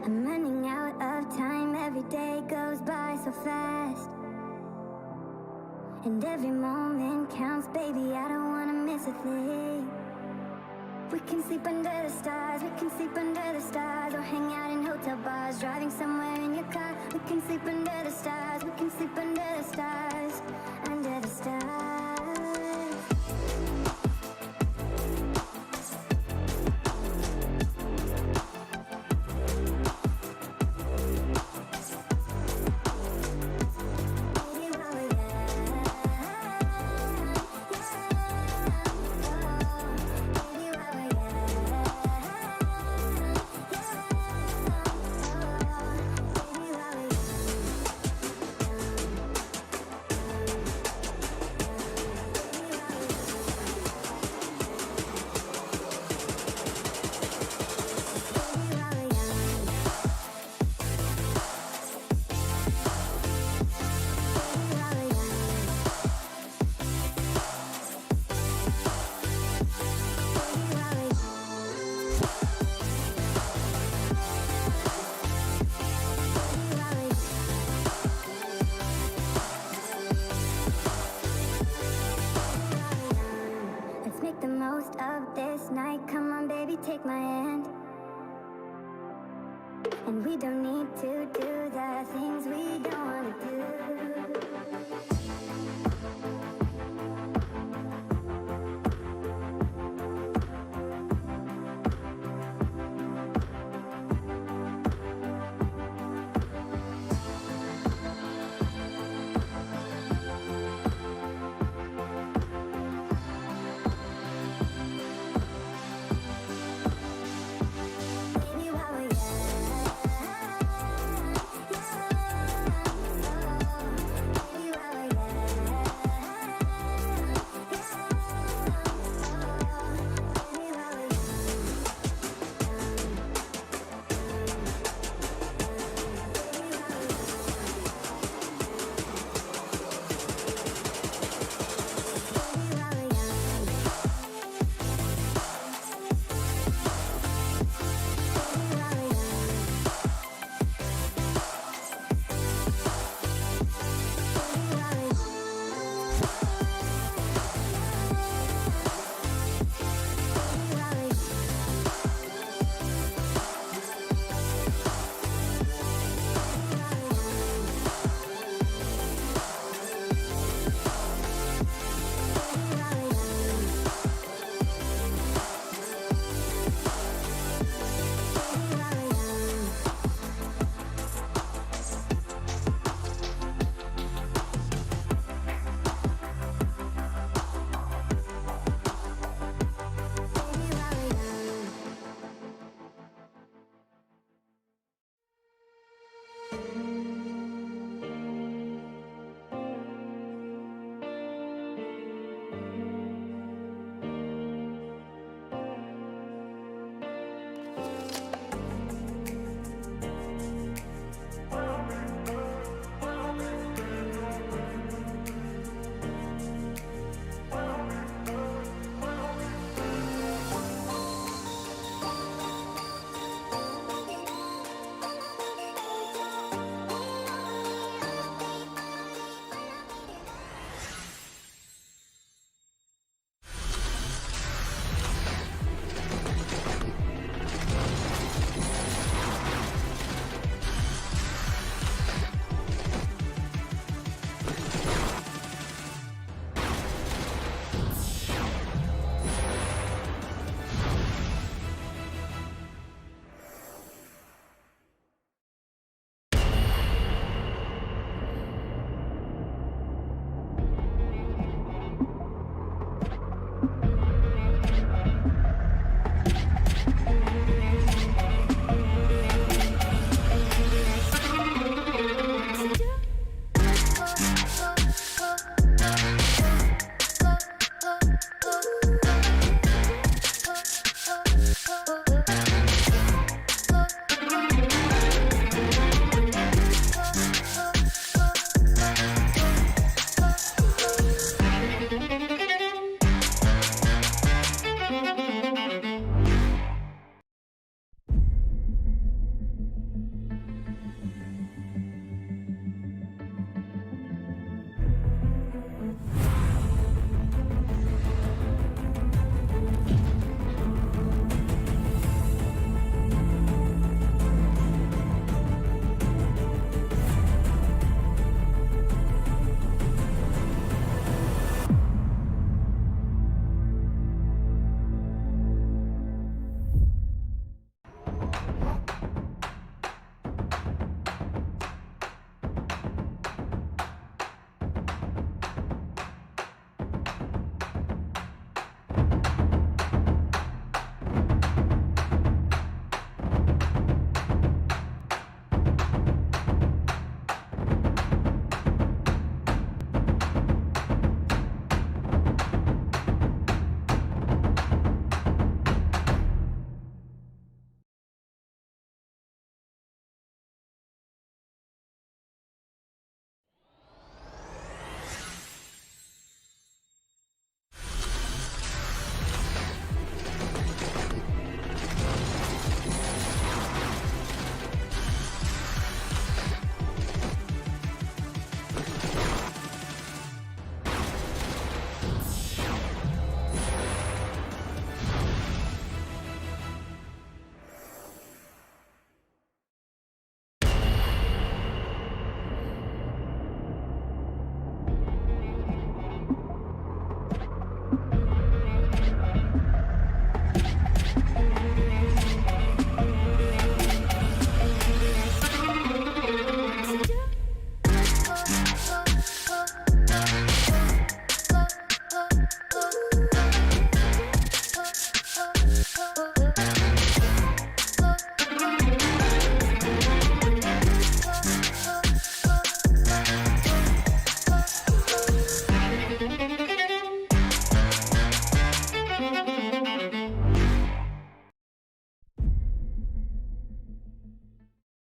I'm running out of time, every day goes by so fast. And every moment counts, baby, I don't wanna miss a thing. We can sleep under the stars, we can sleep under the stars, or hang out in hotel bars, driving somewhere in your car. We can sleep under the stars, we can sleep under the stars, under the stars.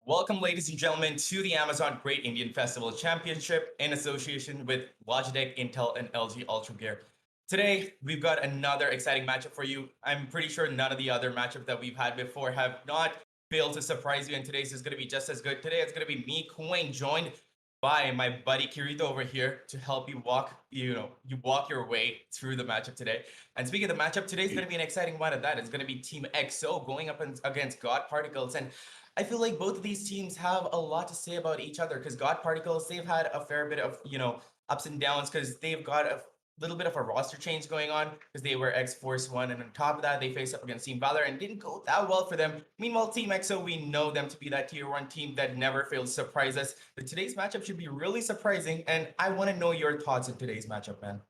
Welcome, ladies and gentlemen, to the Amazon Great Indian Festival Championship in association with Logitech, Intel, and LG Ultragear. Today, we've got another exciting matchup for you. I'm pretty sure none of the other matchups that we've had before have not failed to surprise you, and today's is going to be just as good. Today, it's going to be me, Quinn, joined by my buddy Kirito over here to help you walk your way through the matchup today. And speaking of the matchup, today's going to be an exciting one at that. It's going to be Team XO going up against Godparticles. And I feel like both of these teams have a lot to say about each other because Godparticles, they've had a fair bit of, ups and downs because they've got a little bit of a roster change going on because they were X-Force 1. And on top of that, they faced up against Team Valorant and didn't go that well for them. Meanwhile, Team XO, we know them to be that tier 1 team that never fails to surprise us. But today's matchup should be really surprising. And I want to know your thoughts on today's matchup, man.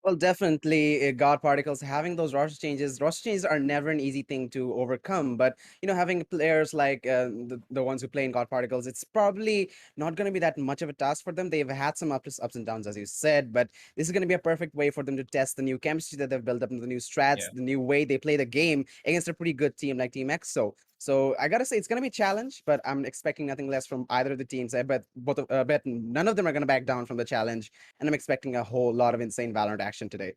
Well, definitely, God particles having those roster changes. Roster changes are never an easy thing to overcome. But having players like the ones who play in God particles, it's probably not going to be that much of a task for them. They've had some ups and downs, as you said, but this is going to be a perfect way for them to test the new chemistry that they've built up, and the new strats, Yeah. the new way they play the game against a pretty good team like Team EXO. So I gotta say it's gonna be a challenge, but I'm expecting nothing less from either of the teams. I bet bet none of them are gonna back down from the challenge, and I'm expecting a whole lot of insane Valorant action today.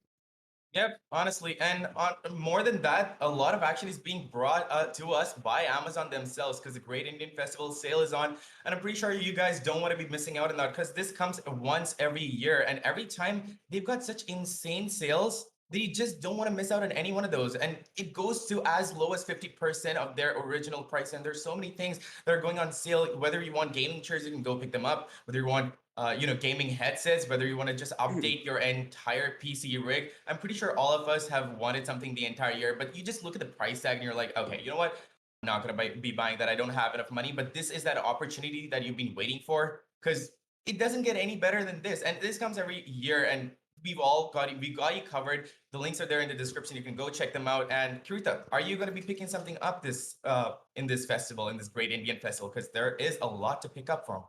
Yep, honestly, and more than that, a lot of action is being brought to us by Amazon themselves because the Great Indian Festival sale is on, and I'm pretty sure you guys don't want to be missing out on that because this comes once every year, and every time they've got such insane sales. They just don't want to miss out on any one of those. And it goes to as low as 50% of their original price. And there's so many things that are going on sale. Whether you want gaming chairs, you can go pick them up. Whether you want gaming headsets, whether you want to just update your entire PC rig. I'm pretty sure all of us have wanted something the entire year, but you just look at the price tag and you're like, okay, you know what? I'm not going to be buying that. I don't have enough money, but this is that opportunity that you've been waiting for because it doesn't get any better than this. And this comes every year and we got you covered. The links are there in the description. You can go check them out. And Kirita, are you going to be picking something up this in this festival, in this Great Indian Festival? Because there is a lot to pick up from.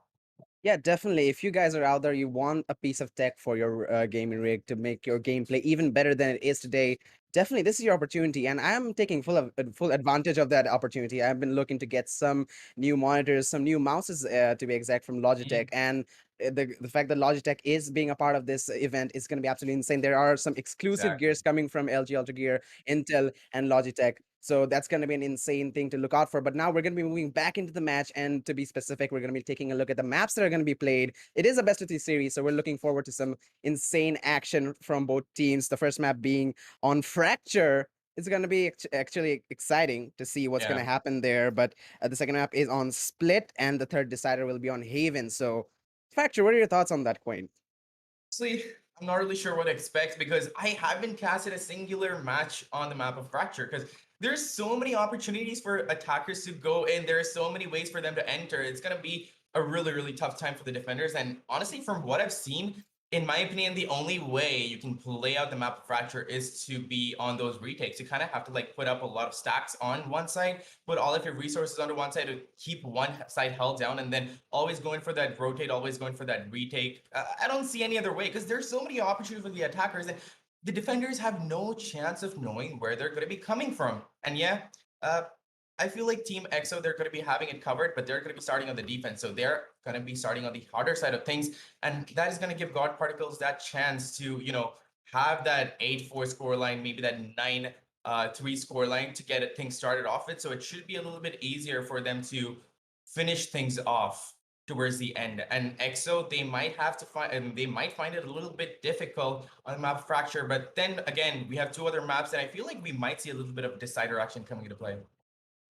Yeah, definitely. If you guys are out there, you want a piece of tech for your gaming rig to make your gameplay even better than it is today. Definitely, this is your opportunity, and I am taking full advantage of that opportunity. I've been looking to get some new monitors, some new mouses, to be exact, from Logitech, Mm, and the fact that Logitech is being a part of this event is going to be absolutely insane. There are some exclusive exactly. gears coming from LG Ultragear, Intel, and Logitech. So that's going to be an insane thing to look out for. But now we're going to be moving back into the match. And to be specific, we're going to be taking a look at the maps that are going to be played. It is a best of three series. So we're looking forward to some insane action from both teams. The first map being on Fracture. It's going to be actually exciting to see what's going Yeah. to happen there. But the second map is on Split. And the third decider will be on Haven. So, Fracture, what are your thoughts on that, Queen? Honestly, I'm not really sure what to expect because I haven't casted a singular match on the map of Fracture because there's so many opportunities for attackers to go in. There are so many ways for them to enter. It's gonna be a really, really tough time for the defenders. And honestly, from what I've seen, in my opinion, the only way you can play out the map of Fracture is to be on those retakes. You kind of have to like put up a lot of stacks on one side, put all of your resources onto one side to keep one side held down, and then always going for that rotate, always going for that retake. I don't see any other way because there's so many opportunities for the attackers, and the defenders have no chance of knowing where they're going to be coming from. And yeah, uh, I feel like Team EXO, they're going to be having it covered, but they're going to be starting on the defense. So they're going to be starting on the harder side of things. And that is going to give God Particles that chance to, have that 8-4 score line, maybe that 9-3 score line to get things started off with. So it should be a little bit easier for them to finish things off towards the end. And EXO, they might have to find, and they might find it a little bit difficult on the map Fracture. But then again, we have two other maps, and I feel like we might see a little bit of decider action coming into play.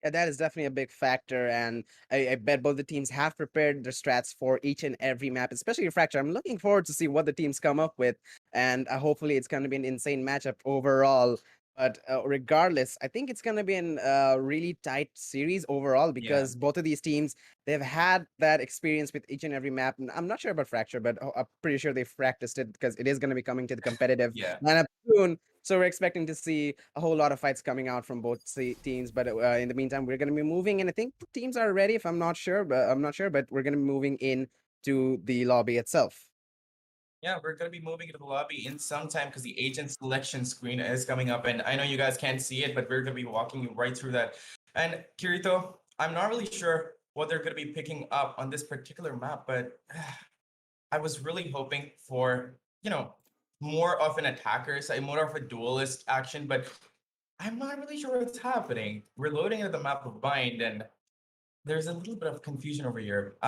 Yeah, that is definitely a big factor, and I bet both the teams have prepared their strats for each and every map, especially Fracture. I'm looking forward to see what the teams come up with, and hopefully it's going to be an insane matchup overall. But regardless, I think it's going to be a really tight series overall Yeah. because both of these teams, they've had that experience with each and every map. And I'm not sure about Fracture, but I'm pretty sure they've practiced it because it is going to be coming to the competitive Yeah. lineup soon. So we're expecting to see a whole lot of fights coming out from both teams. But in the meantime, we're going to be moving, and I think the teams are ready. If I'm not sure, but we're going to be moving in to the lobby itself. Yeah, we're gonna be moving into the lobby in some time because the agent selection screen is coming up, and I know you guys can't see it, but we're gonna be walking you right through that. And Kirito, I'm not really sure what they're gonna be picking up on this particular map, but I was really hoping for, more of an attacker side, more of a duelist action, but I'm not really sure what's happening. We're loading into the map of Bind, and there's a little bit of confusion over here.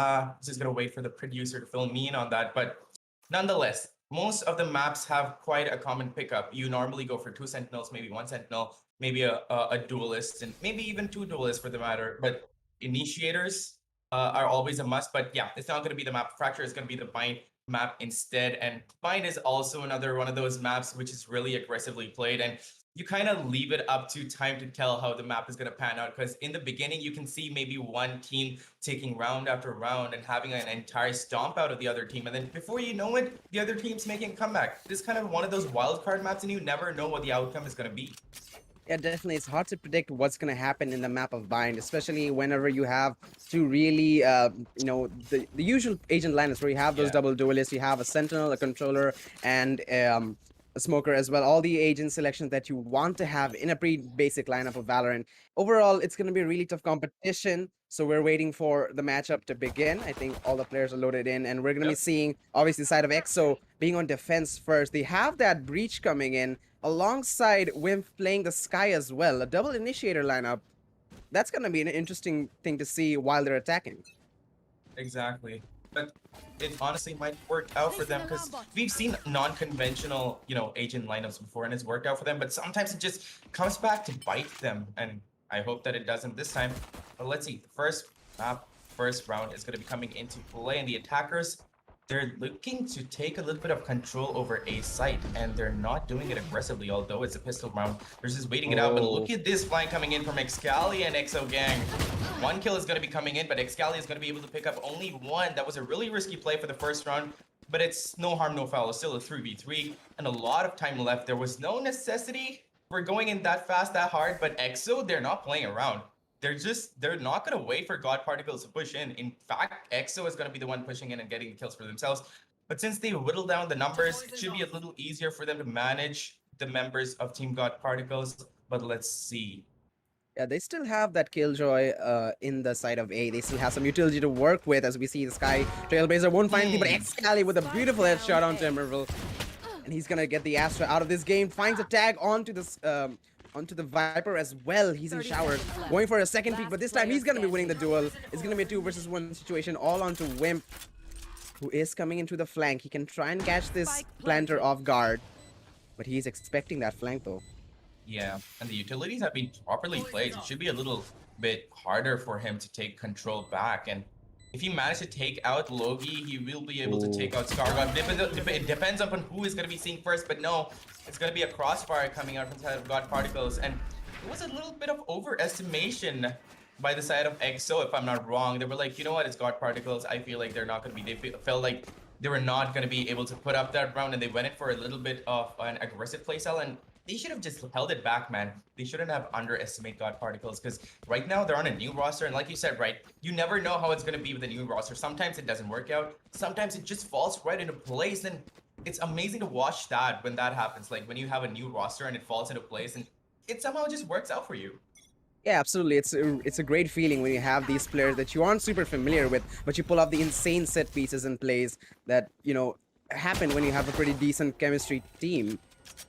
Just gonna wait for the producer to fill me in on that. But nonetheless, most of the maps have quite a common pickup. You normally go for two sentinels, maybe one sentinel, maybe a duelist, and maybe even two duelists for the matter. But initiators are always a must. But yeah, it's not gonna be the map fracture, it's gonna be the bind map instead. And bind is also another one of those maps which is really aggressively played. And you kind of leave it up to time to tell how the map is going to pan out. Because in the beginning, you can see maybe one team taking round after round and having an entire stomp out of the other team. And then before you know it, the other team's making a comeback. This is kind of one of those wild card maps, and you never know what the outcome is going to be. Yeah, definitely. It's hard to predict what's going to happen in the map of Bind, especially whenever you have to really, the usual agent lineups where you have those Yeah. double duelists, you have a sentinel, a controller, and a smoker as well. All the agent selections that you want to have in a pretty basic lineup of Valorant. Overall, it's going to be a really tough competition. So we're waiting for the matchup to begin. I think all the players are loaded in, and we're going to be Yep. seeing, obviously, the side of EXO being on defense first. They have that breach coming in alongside Wimp playing the Sky as well. A double initiator lineup. That's going to be an interesting thing to see while they're attacking. Exactly. But it honestly might work out for them because we've seen non-conventional, agent lineups before and it's worked out for them. But sometimes it just comes back to bite them. And I hope that it doesn't this time. But let's see. The first round is going to be coming into play. And the attackers, they're looking to take a little bit of control over a site. And they're not doing it aggressively, although it's a pistol round. They're just waiting it out. But look at this flank coming in from Excali and EXO Gang. One kill is going to be coming in, but Excali is going to be able to pick up only one. That was a really risky play for the first round, but it's no harm, no foul. It's still a 3v3 and a lot of time left. There was no necessity for going in that fast, that hard, but EXO, they're not playing around. They're not going to wait for Godparticles to push in. In fact, EXO is going to be the one pushing in and getting the kills for themselves. But since they whittled down the numbers, it should be a little easier for them to manage the members of Team Godparticles. But let's see. Yeah, they still have that Killjoy in the side of A. They still have some utility to work with, as we see the Sky Trailblazer won't find anything, but Excali with a beautiful headshot onto Emerald. And he's gonna get the Astra out of this game. Finds a tag onto this onto the Viper as well. He's in showers, going for a second peek, but this time he's gonna be winning the duel. It's gonna be a 2 versus 1 situation, all onto Wimp, who is coming into the flank. He can try and catch this planter off guard, but he's expecting that flank though. Yeah, and the utilities have been properly played. It should be a little bit harder for him to take control back. And if he manages to take out Logi, he will be able to take out Scargod. It depends upon who is going to be seeing first, but no, it's going to be a crossfire coming out from the side of Godparticles. And it was a little bit of overestimation by the side of EXO, if I'm not wrong. They were like, you know what, it's Godparticles. I feel like they're not going to be, they felt like they were not going to be able to put up that round, and they went in for a little bit of an aggressive playstyle, and they should have just held it back, man. They shouldn't have underestimated Godparticles, because right now they're on a new roster, and like you said, right, you never know how it's going to be with a new roster. Sometimes it doesn't work out. Sometimes it just falls right into place, and it's amazing to watch that when that happens. Like when you have a new roster and it falls into place, and it somehow just works out for you. Yeah, absolutely. It's a great feeling when you have these players that you aren't super familiar with, but you pull off the insane set pieces and plays that, happen when you have a pretty decent chemistry team.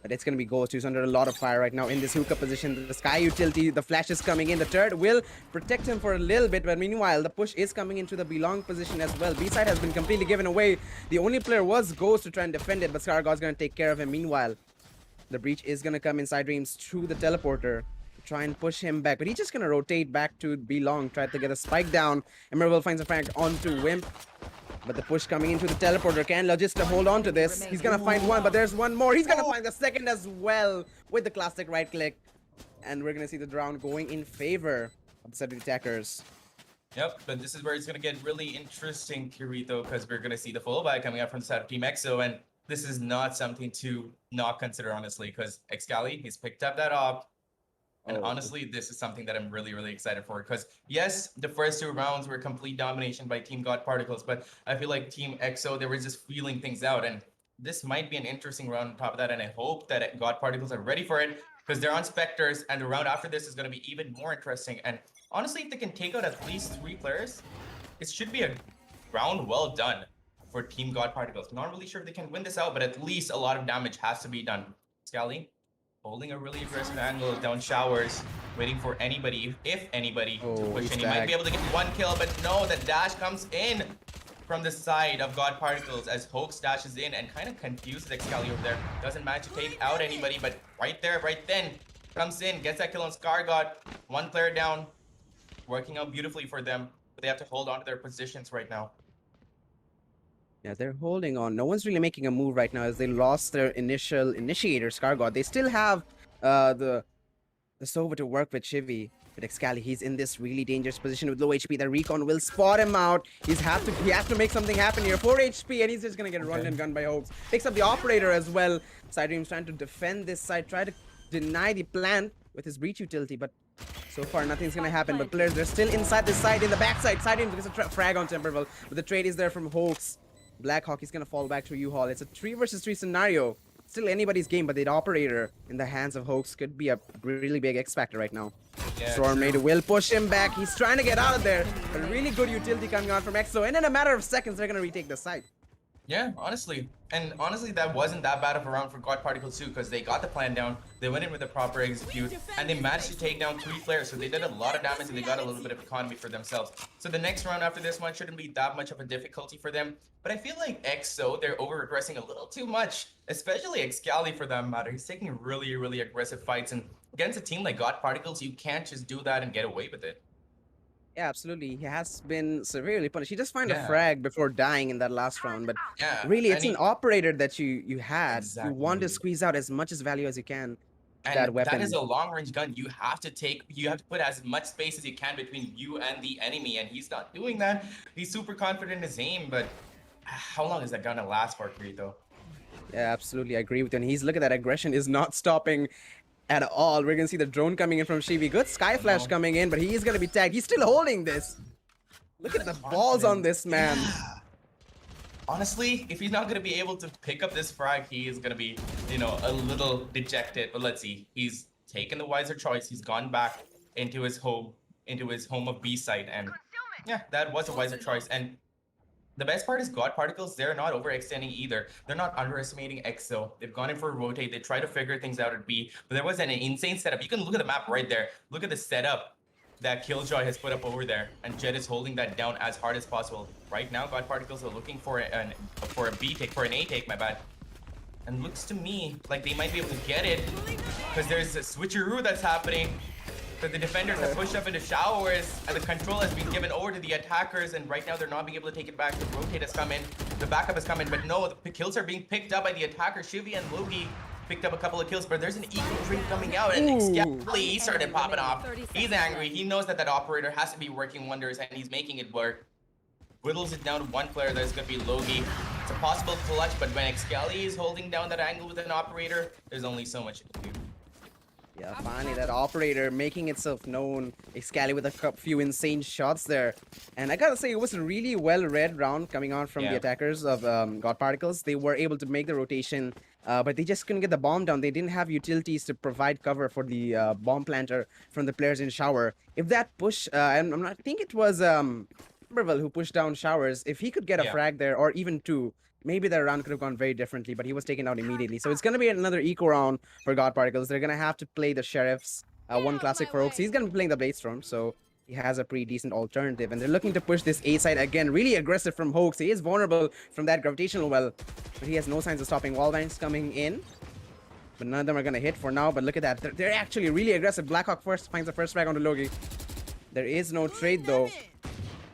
But it's going to be Ghost, who's under a lot of fire right now in this hookah position. The Sky utility, the flash is coming in. The turret will protect him for a little bit, but meanwhile, the push is coming into the belong position as well. B-side has been completely given away. The only player was Ghost to try and defend it, but Scargod's going to take care of him. Meanwhile, the breach is going to come inside Dreams through the teleporter. Try and push him back, but he's just gonna rotate back to belong, try to get a spike down. Emerald finds a frag onto Wimp, but the push coming into the teleporter. Can Logista hold on to this? He's gonna find one, but there's one more. He's gonna find the second as well with the classic right click, and we're gonna see the round going in favor of the set of attackers. Yep, but this is where it's gonna get really interesting, Kirito, because we're gonna see the full buy coming out from the side of Team EXO, and this is not something to not consider, honestly, because Excali, he's picked up that op. And honestly, this is something that I'm really, really excited for, because yes, the first 2 rounds were complete domination by Team Godparticles, but I feel like Team EXO, they were just feeling things out, and this might be an interesting round on top of that, and I hope that Godparticles are ready for it, because they're on Spectres, and the round after this is going to be even more interesting. And honestly, if they can take out at least 3 players, it should be a round well done for Team Godparticles. Not really sure if they can win this out, but at least a lot of damage has to be done. Scally holding a really aggressive angle down showers, waiting for anybody, if anybody, to push in. He might be able to get 1 kill, but no, the dash comes in from the side of Godparticles as Hoax dashes in and kind of confuses Excali over there. Doesn't manage to take out anybody, but right there, right then, comes in, gets that kill on Scargod. 1 player down, working out beautifully for them, but they have to hold on to their positions right now. Yeah, they're holding on. No one's really making a move right now as they lost their initial initiator, Scargod. They still have the Sova to work with Chivi. But Excali, he's in this really dangerous position with low HP. The recon will spot him out. He has to make something happen here. 4 HP, and he's just gonna get run and gun by Hoax. Picks up the operator as well. Sidedream's trying to defend this side, try to deny the plant with his breach utility, but so far nothing's gonna happen. But players, they're still inside this side, in the backside. Sidedream gets a frag on Temperville, but the trade is there from Hoax. Blackhawk is gonna fall back to U-Haul. It's a 3 versus 3 scenario. Still anybody's game, but the operator in the hands of Hoax could be a really big X factor right now. Yeah, Stormade will push him back. He's trying to get out of there. A really good utility coming out from EXO, and in a matter of seconds, they're gonna retake the site. Yeah, honestly. And honestly, that wasn't that bad of a round for Godparticles too, because they got the plan down, they went in with the proper execute, and they managed to take down 3 players, so they did a lot of damage and they got a little bit of economy for themselves. So the next round after this one shouldn't be that much of a difficulty for them, but I feel like EXO, they're over-aggressing a little too much, especially Excali for that matter. He's taking really aggressive fights, and against a team like Godparticles, you can't just do that and get away with it. Yeah, absolutely. He has been severely punished. He just found a frag before dying in that last round, but really, it's an operator that you had. Exactly. You want to squeeze out as much as value as you can. And that weapon. That is a long-range gun. You have to put as much space as you can between you and the enemy, and he's not doing that. He's super confident in his aim, but how long is that gonna last for, Krito? Yeah, absolutely. I agree with you. And look at that aggression is not stopping at all. We're gonna see the drone coming in from Shivi. Good Sky Flash coming in, but he is gonna be tagged. He's still holding this. Look at the balls on this man. Yeah. Honestly, if he's not gonna be able to pick up this frag, he is gonna be, you know, a little dejected. But let's see. He's taken the wiser choice. He's gone back into his home of B site, and yeah, that was a wiser choice. And the best part is Godparticles, they're not overextending either. They're not underestimating EXO. They've gone in for a rotate. They try to figure things out at B, but there was an insane setup. You can look at the map right there. Look at the setup that Killjoy has put up over there, and Jet is holding that down as hard as possible. Right now, Godparticles are looking for a B take, for an A take, my bad. And looks to me like they might be able to get it, because there's a switcheroo that's happening. Because the defenders have pushed up into showers, and the control has been given over to the attackers, and right now they're not being able to take it back. The rotate has come in, the backup has come in, but no, the kills are being picked up by the attacker. Shivi and Logi picked up a couple of kills, but there's an eco drink coming out, and Excali, he started popping off. He's angry. He knows that that operator has to be working wonders, and he's making it work. Whittles it down to 1 player. That's going to be Logi. It's a possible clutch, but when Excali is holding down that angle with an operator, there's only so much you can do. Yeah, finally that operator making itself known. Excali with a few insane shots there. And I gotta say, it was a really well-read round coming on from the attackers of Godparticles. They were able to make the rotation, but they just couldn't get the bomb down. They didn't have utilities to provide cover for the bomb planter from the players in Shower. If that push, I think it was Timberwell who pushed down Showers. If he could get a frag there, or even 2, maybe that round could have gone very differently, but he was taken out immediately. So it's going to be another eco round for Godparticles. They're going to have to play the Sheriffs. 1 classic for Oaks. He's going to be playing the Bladestorm, so he has a pretty decent alternative. And they're looking to push this A side again. Really aggressive from Hoax. He is vulnerable from that gravitational well, but he has no signs of stopping. Wallbangs coming in, but none of them are going to hit for now. But look at that. They're actually really aggressive. Blackhawk first finds the first frag onto Logi. There is no trade, though.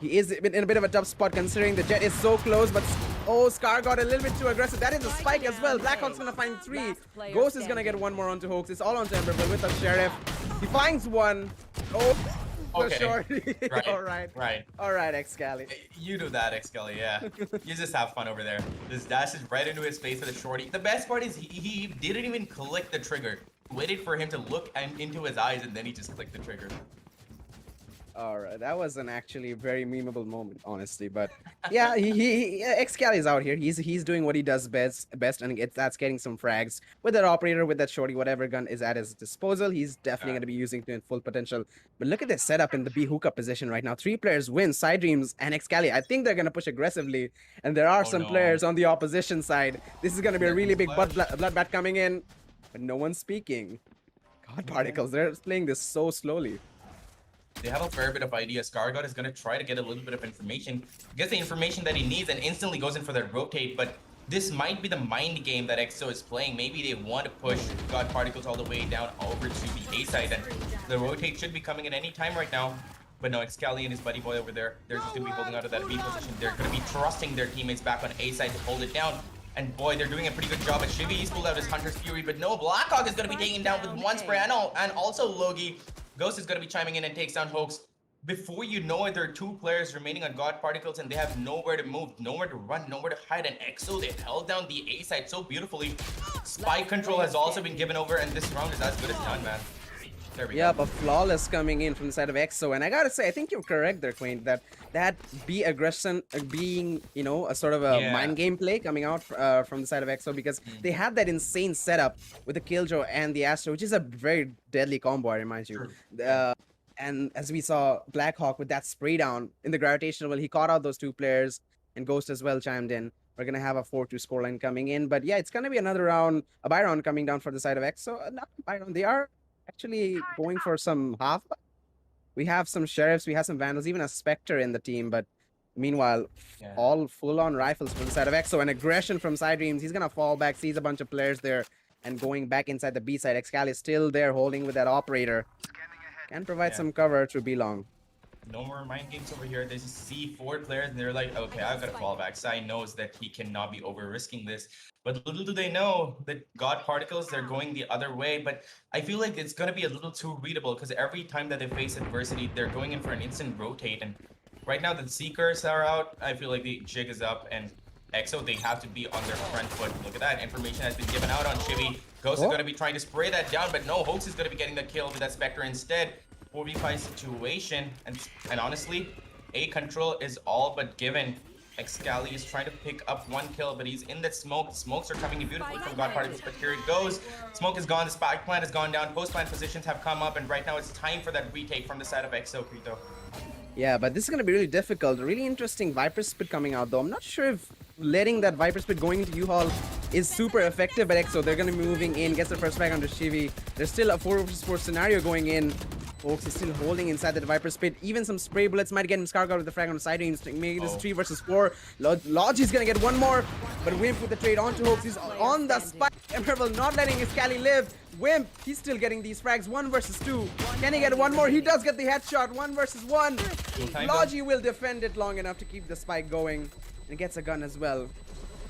He is in a bit of a tough spot considering the Jet is so close, but oh, Scar got a little bit too aggressive. That is a spike as well. Blackhawk's gonna find 3. Ghost is gonna get 1 more onto Hoax. It's all on Timberwell with the Sheriff. He finds 1. Oh, the shorty. Right. Alright, Excali. You do that, Excali, yeah. You just have fun over there. This dashes right into his face with a shorty. The best part is he didn't even click the trigger. Waited for him to look into his eyes, and then he just clicked the trigger. Alright, that was an actually very memeable moment, honestly. But yeah, Excali is out here. He's doing what he does best, and that's getting some frags with that operator, with that shorty, whatever gun is at his disposal. He's definitely going to be using to in full potential. But look at this setup in the B hookup position right now. 3 players win. Sidedreams and Excali. I think they're going to push aggressively, and there are some players on the opposition side. This is going to be a really big bloodbath coming in, but no one's speaking. Godparticles, they're playing this so slowly. They have a fair bit of ideas. Scargod is going to try to get a little bit of information. Gets the information that he needs and instantly goes in for their rotate. But this might be the mind game that EXO is playing. Maybe they want to push Godparticles all the way down over to the A side. And the rotate should be coming at any time right now. But no, Excali and his buddy boy over there, they're just going to be holding out of that B position. They're going to be trusting their teammates back on A side to hold it down. And boy, they're doing a pretty good job. But Shivi, he's pulled out his Hunter's Fury, but no, Blackhawk is going to be taken down with one spray. And also Logi. Ghost is going to be chiming in and takes down Hoax. Before you know it, there are 2 players remaining on Godparticles, and they have nowhere to move, nowhere to run, nowhere to hide. And EXO, they held down the A side so beautifully. Spike control has also been given over, and this round is as good as done, man. There we Yeah, go. but flawless coming in from the side of EXO, and I gotta say, I think you're correct there, Quaint. That B aggression being, you know, a sort of a mind game play coming out from the side of EXO, because they had that insane setup with the Killjoy and the Astro, which is a very deadly combo, I remind you. And as we saw, Blackhawk with that spray down in the gravitational, well, he caught out those 2 players, and Ghost as well chimed in. We're gonna have a 4-2 scoreline coming in, but yeah, it's gonna be another round, a buy round coming down for the side of EXO. Not a buy round, they are actually going for some half. We have some sheriffs, we have some vandals, even a Spectre in the team, but meanwhile, all full-on rifles from the side of EXO and aggression from Side Dreams. He's gonna fall back, sees a bunch of players there, and going back inside the B side. Excali is still there holding with that operator. Can provide some cover to Belong. No more mind games over here. They just see 4 players and they're like, okay, I've got to fall back. Sai knows that he cannot be over risking this. But little do they know that Godparticles, they're going the other way. But I feel like it's going to be a little too readable, because every time that they face adversity, they're going in for an instant rotate. And right now the Seekers are out. I feel like the jig is up, and EXO, they have to be on their front foot. Look at that. Information has been given out on Chibi. Ghost is going to be trying to spray that down, but no, Hoax is going to be getting the kill with that Spectre instead. 4v5 situation, and honestly, A control is all but given. Excali is trying to pick up 1 kill, but he's in that smoke. Smokes are coming in beautifully from Godparticles, but here it goes. Smoke is gone, the spike plant has gone down, post plant positions have come up, and right now it's time for that retake from the side of EXO, Krito. Yeah, but this is going to be really difficult. Really interesting Viper Spit coming out, though. I'm not sure if letting that Viper Spit going into U-Haul is super effective at EXO. They're going to be moving in, gets the first frag onto Shivi. There's still a 4v4 scenario going in. Folks is still holding inside the Viper Spit. Even some spray bullets might get him Scarred out with the frag on the side range, making this 3 versus 4. Logi's gonna get 1 more, but Wimp with the trade onto Hoax. He's on the spike. Emerald not letting his Cali live. Wimp, he's still getting these frags. 1 versus 2. Can he get 1 more? He does get the headshot. 1 versus 1. Logi will defend it long enough to keep the spike going, and gets a gun as well.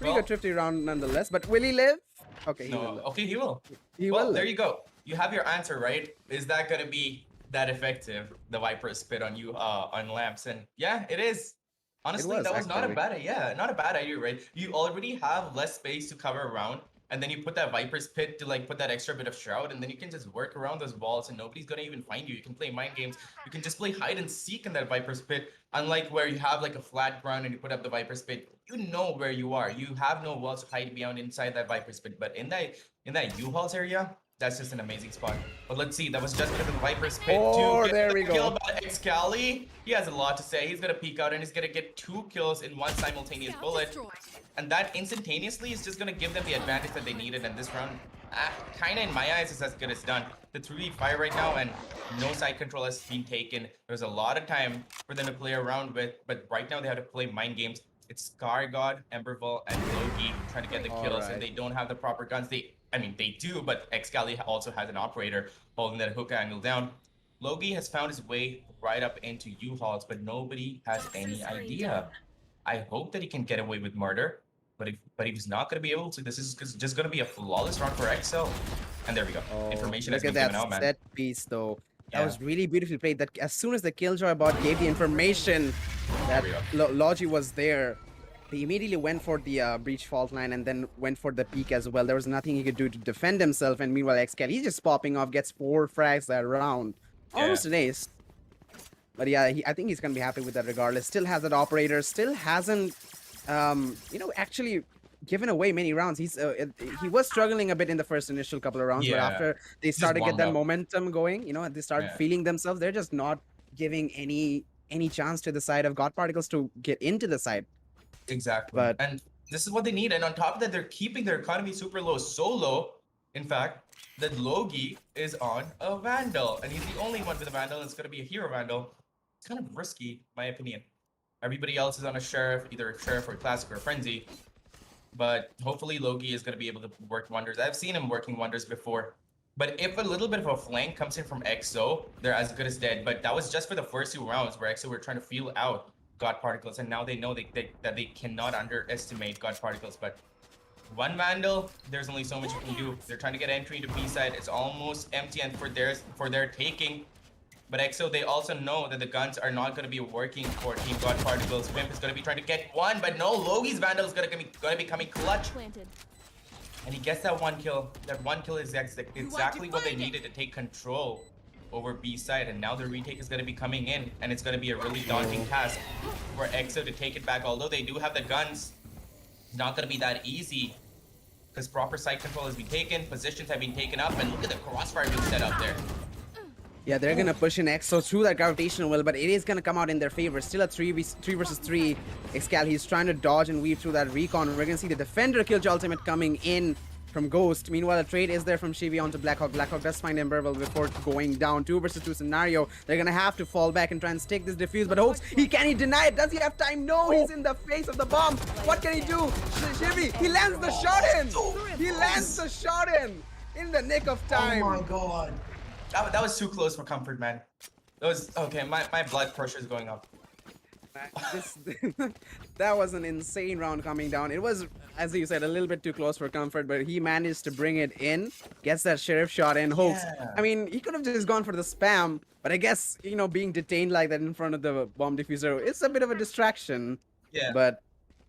Pretty good thrifty round nonetheless, but will he live? Okay, he will. Okay, he will. He well, will. There you go. You have your answer, right? Is that gonna be that effective, the Viper Spit on you on Lamps? And yeah, it is. Honestly, that was not a bad idea. Not a bad idea, right? You already have less space to cover around, and then you put that Viper Spit to like put that extra bit of shroud, and then you can just work around those walls and nobody's gonna even find you. You can play mind games. You can just play hide and seek in that Viper Spit, unlike where you have like a flat ground and you put up the Viper Spit. You know where you are. You have no walls to hide beyond inside that Viper Spit. But in that U-Hauls area, that's just an amazing spot. But let's see, that was just because of the Viper Spit to there get we the kill go. by Excali. He has a lot to say. He's gonna peek out and he's gonna get 2 kills in 1 simultaneous bullet. And that instantaneously is just gonna give them the advantage that they needed. And this round, kinda in my eyes, is as good as done. The 3v5 right now, and no side control has been taken. There's a lot of time for them to play around with, but right now they have to play mind games. It's Scar God, Emberville, and Logi trying to get the kills, and they don't have the proper guns. I mean, they do, but Excali also has an operator holding that hook angle down. Logi has found his way right up into U-Hauls, but nobody has any idea. I hope that he can get away with murder, but if he's not going to be able to, this is just going to be a flawless round for EXO. And there we go. Information has been given out, man. Set piece, though. That was really beautifully played. That as soon as the Killjoy bot gave the information that Logi was there, he immediately went for the breach fault line and then went for the peak as well. There was nothing he could do to defend himself. And meanwhile, Excali, he's just popping off, gets 4 frags that round. Almost an ace. But yeah, I think he's gonna be happy with that regardless. Still has that operator. Still hasn't, actually given away many rounds. He was struggling a bit in the first initial couple of rounds, but after they started to get that momentum going, and they started feeling themselves, they're just not giving any chance to the side of Godparticles to get into the side. Exactly. And this is what they need. And on top of that, they're keeping their economy super low. So low, in fact, that Logi is on a Vandal. And he's the only one with a Vandal, and it's going to be a Hero Vandal. It's kind of risky, in my opinion. Everybody else is on a Sheriff, either a Sheriff or a Classic or a Frenzy. But hopefully Logi is going to be able to work wonders. I've seen him working wonders before. But if a little bit of a flank comes in from EXO, they're as good as dead. But that was just for the first 2 rounds where EXO were trying to feel out Godparticles, and now they know that they cannot underestimate Godparticles. But One Vandal, there's only so much you can do. They're trying to get entry into B side. It's almost empty and for their taking. But EXO, they also know that the guns are not going to be working for Team Godparticles. Wimp is going to be trying to get one, but no, Logi's Vandal is going to be coming clutch. And he gets that one kill. That one kill is exactly what they needed to take control over B side. And now the retake is going to be coming in, and it's going to be a really daunting task for EXO to take it back. Although they do have the guns, it's not going to be that easy because proper side control has been taken, positions have been taken up, and look at the crossfire being set up there. Yeah, they're gonna push in EXO through that gravitational well, but it is gonna come out in their favor. Still a 3 versus 3. Excal, he's trying to dodge and weave through that recon. We're gonna see the defender killjoy ultimate coming in from Ghost. Meanwhile, a trade is there from Shivi onto Blackhawk. Blackhawk does find Emberville before going down. 2 versus 2 scenario. They're gonna have to fall back and try and stick this defuse, but Hopes, can he deny it? Does he have time? No, he's in the face of the bomb. What can he do? Shivi, he lands the shot in! He lands the shot in the nick of time. Oh my god. That was too close for comfort, man. That was okay. My blood pressure is going up. That was an insane round coming down. It was, as you said, a little bit too close for comfort, but he managed to bring it in. Gets that sheriff shot in. Hopes. Yeah. I mean, he could have just gone for the spam, but I guess, you know, being detained like that in front of the bomb diffuser, it's a bit of a distraction. Yeah. But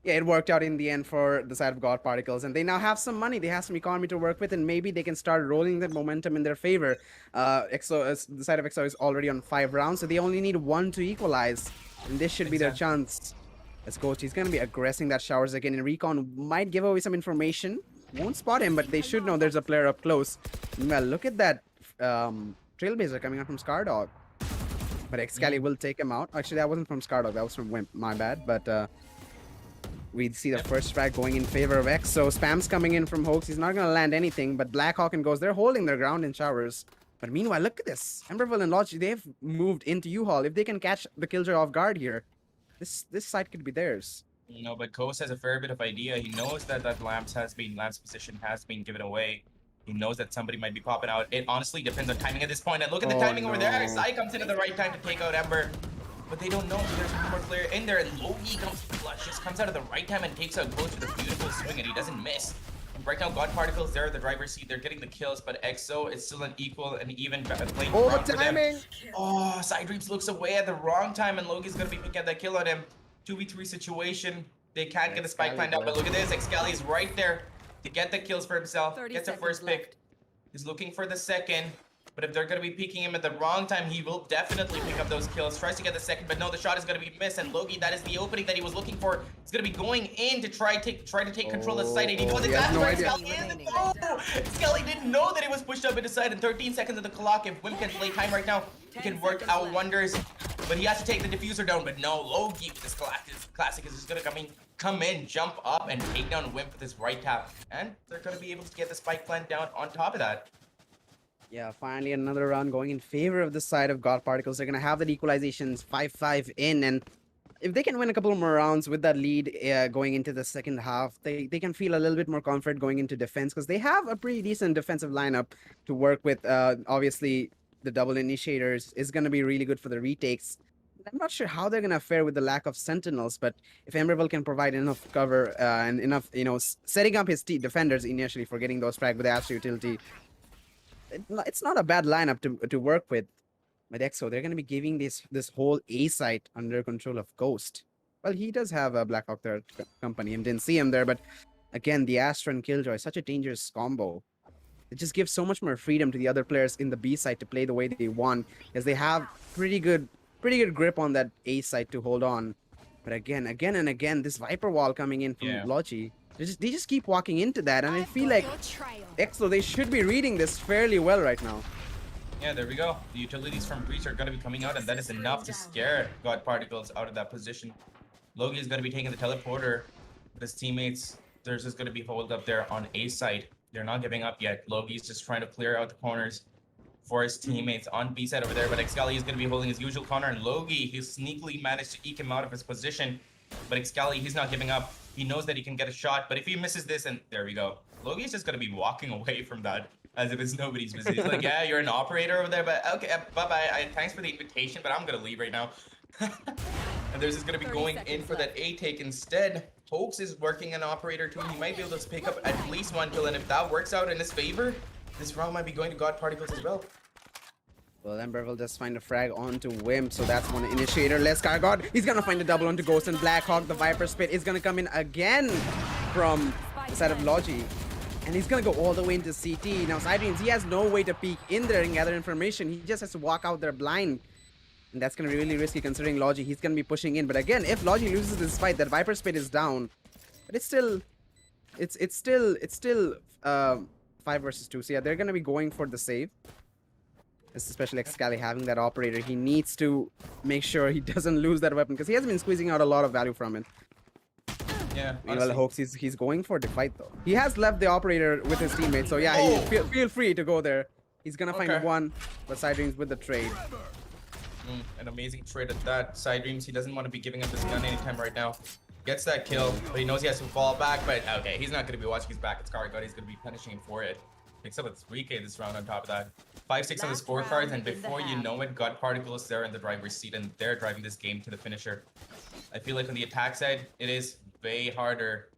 yeah, it worked out in the end for the side of Godparticles, and they now have some money. They have some economy to work with, and maybe they can start rolling that momentum in their favor. The side of EXO is already on 5 rounds, so they only need 1 to equalize, and this should be their chance. Let's go. He's going to be aggressing that showers again, and Recon might give away some information. Won't spot him, but they should know there's a player up close. Well, look at that Trailblazer coming out from Scardog. But Excali will take him out. Actually, that wasn't from Scardog, that was from Wimp. My bad, but... we see the first frag going in favor of EXO. Spam's coming in from Hoax. He's not going to land anything, but Blackhawk and Ghost, they're holding their ground in showers. But meanwhile, look at this. Emberville and Lodge, they've moved into U-Haul. If they can catch the Killjoy off guard here, this side could be theirs. You know, but Ghost has a fair bit of idea. He knows that Lamp's position has been given away. He knows that somebody might be popping out. It honestly depends on timing at this point. And look at the timing over there. Sai comes in at the right time to take out Ember. But they don't know there's one more player in there, and Logi comes out at the right time and takes out Ghost with a beautiful swing, and he doesn't miss. And right now, Godparticles, they're the driver's seat, they're getting the kills, but EXO is still an equal and even playing round for them. Oh, Side Reaps looks away at the wrong time, and Logi's gonna be picking up that kill on him. 2v3 situation. They can't get the spike planned out, but look at this. Excali is right there to get the kills for himself. Gets a first pick. He's looking for the second. But if they're going to be peeking him at the wrong time, he will definitely pick up those kills. Tries to get the second, but no, the shot is going to be missed. And Logi, that is the opening that he was looking for. He's going to be going in to try to take control of the site. And he knows exactly where Skelly is. Oh, Skelly didn't know that he was pushed up into side in 13 seconds of the clock. If Wimp can play time right now, he can work out wonders. But he has to take the diffuser down. But no, Logi with this classic is just going to come in, jump up, and take down Wimp with his right tap. And they're going to be able to get the spike plant down on top of that. Yeah, finally another round going in favor of the side of Godparticles. They're going to have that equalizations 5-5 in, and if they can win a couple more rounds with that lead going into the second half, they can feel a little bit more comfort going into defense, because they have a pretty decent defensive lineup to work with. Obviously, the double initiators is going to be really good for the retakes. I'm not sure how they're going to fare with the lack of sentinels, but if Emberville can provide enough cover and enough, setting up his defenders initially for getting those frag with the Astro utility, it's not a bad lineup to work with. But EXO, they're going to be giving this whole A site under control of Ghost. Well, he does have a Blackhawk third company and didn't see him there, but again, the Astra and Killjoy, such a dangerous combo. It just gives so much more freedom to the other players in the B site to play the way they want, because they have pretty good grip on that A site to hold on. But again and again, this Viper wall coming in from Logi. They just keep walking into that, and I feel like EXO, they should be reading this fairly well right now. Yeah, there we go. The utilities from Breach are going to be coming out, and that is enough to scare Godparticles out of that position. Logi is going to be taking the teleporter. But his teammates, there's just going to be hold up there on A side. They're not giving up yet. Logi's just trying to clear out the corners for his teammates on B side over there. But Excali is going to be holding his usual corner, and Logi, he sneakily managed to eke him out of his position. But Excali, he's not giving up. He knows that he can get a shot, but if he misses this, and there we go. Logi's just going to be walking away from that as if it's nobody's business. He's like, yeah, you're an operator over there, but okay, bye-bye. Thanks for the invitation, but I'm going to leave right now. And there's just going to be going in for that A take instead. Hoax is working an operator too. He might be able to pick up at least one kill, and if that works out in his favor, this round might be going to Godparticles as well. Well, Ember will just find a frag onto Wimp, so that's one initiator. Let's God. He's gonna find a double onto Ghost and Blackhawk. The Viper Spit is gonna come in again from the side of Logi. And he's gonna go all the way into CT. Now, Sidreams, he has no way to peek in there and gather information. He just has to walk out there blind. And that's gonna be really risky considering Logi. He's gonna be pushing in. But again, if Logi loses this fight, that Viper Spit is down. But it's still 5 versus 2. So yeah, they're gonna be going for the save. Especially Excali having that operator. He needs to make sure he doesn't lose that weapon because he has been squeezing out a lot of value from it. Yeah. Meanwhile, Hoax, he's going for the fight though. He has left the operator with his teammates, so yeah, feel free to go there. He's gonna find one, but Sidreams with the trade. An amazing trade at that. Sidreams, he doesn't want to be giving up his gun anytime right now. Gets that kill, but he knows he has to fall back. But okay, he's not gonna be watching his back at Scargod. He's gonna be punishing him for it. Picks up a 3K this round on top of that. 5-6 on the scorecards, and before you know it, Godparticles, they're in the driver's seat, and they're driving this game to the finisher. I feel like on the attack side, it is way harder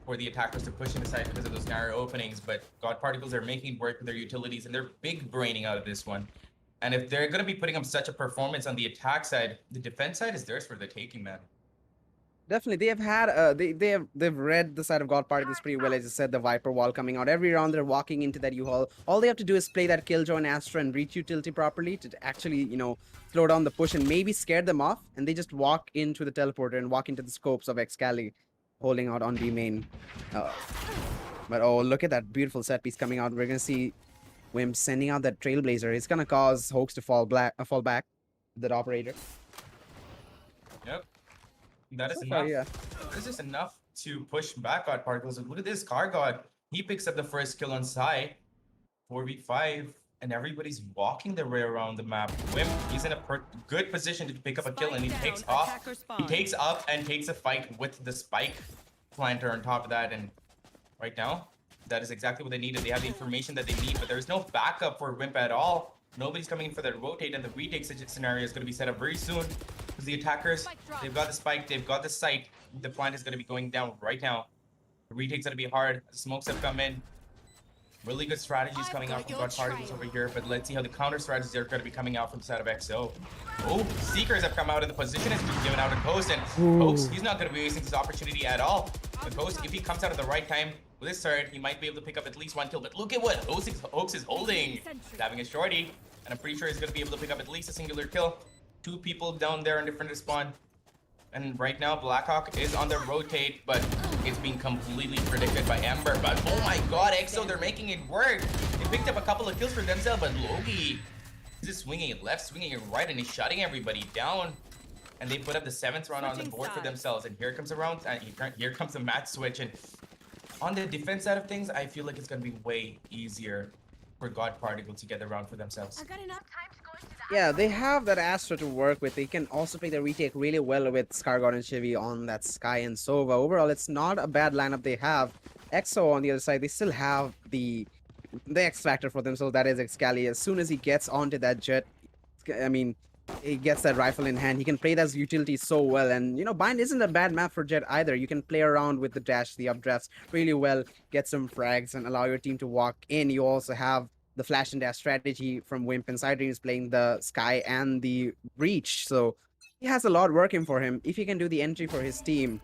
for the attackers to push in the side because of those narrow openings, but Godparticles are making it work with their utilities, and they're big braining out of this one. And if they're going to be putting up such a performance on the attack side, the defense side is theirs for the taking, man. Definitely, they've had they've read the side of Godparticles pretty well. As I said, the Viper wall coming out every round. They're walking into that U-Haul. All they have to do is play that Killjoy and Astra and reach utility properly to actually, slow down the push and maybe scare them off. And they just walk into the teleporter and walk into the scopes of Excali, holding out on B main. But oh, look at that beautiful set piece coming out. We're gonna see Wimp sending out that Trailblazer. It's gonna cause Hoax to fall back. That operator. Yep. That is So enough. far, yeah. This is enough to push back Godparticles. Look at this Cargod. He picks up the first kill on Sai. 4v5, and everybody's walking their way around the map. Wimp, he's in a good position to pick up a kill, and he takes off. He takes up and takes a fight with the spike planter on top of that. And right now, that is exactly what they needed. They have the information that they need, but there's no backup for Wimp at all. Nobody's coming in for that rotate, and the retake scenario is going to be set up very soon. Because the attackers, they've got the spike, they've got the site. The plant is going to be going down right now. The retake's going to be hard. The smokes have come in. Really good strategies coming out from Godparticles over here, but let's see how the counter strategies are going to be coming out from the side of XO. Oh, Seekers have come out in the position has been given out a Ghost, and Hoax, he's not going to be wasting this opportunity at all. The Ghost, if he comes out at the right time with his turret, he might be able to pick up at least one kill, but look at what Hoax is holding. He's having a shorty, and I'm pretty sure he's going to be able to pick up at least a singular kill. 2 people down there in different respawn. And right now, Blackhawk is on the rotate, but it's being completely predicted by Ember. But oh my god, EXO, they're making it work. They picked up a couple of kills for themselves, but Logi is just swinging it left, swinging it right, and he's shutting everybody down. And they put up the 7th round on the board for themselves. And here comes a round, and here comes the match switch. And on the defense side of things, I feel like it's going to be way easier for Godparticle to get the round for themselves. I've got enough time to go into the Yeah, they have that Astra to work with. They can also play the retake really well with Scargod and Chivy on that Sky and Sova. Overall, it's not a bad lineup they have. EXO on the other side, they still have the X factor for themselves. That is Excali. As soon as he gets onto that jet, I mean, he gets that rifle in hand. He can play that utility so well. And, Bind isn't a bad map for Jet either. You can play around with the dash, the updrafts really well, get some frags, and allow your team to walk in. You also have the flash and dash strategy from Wimp, and Sidreams playing the Sky and the Breach. So he has a lot working for him. If he can do the entry for his team,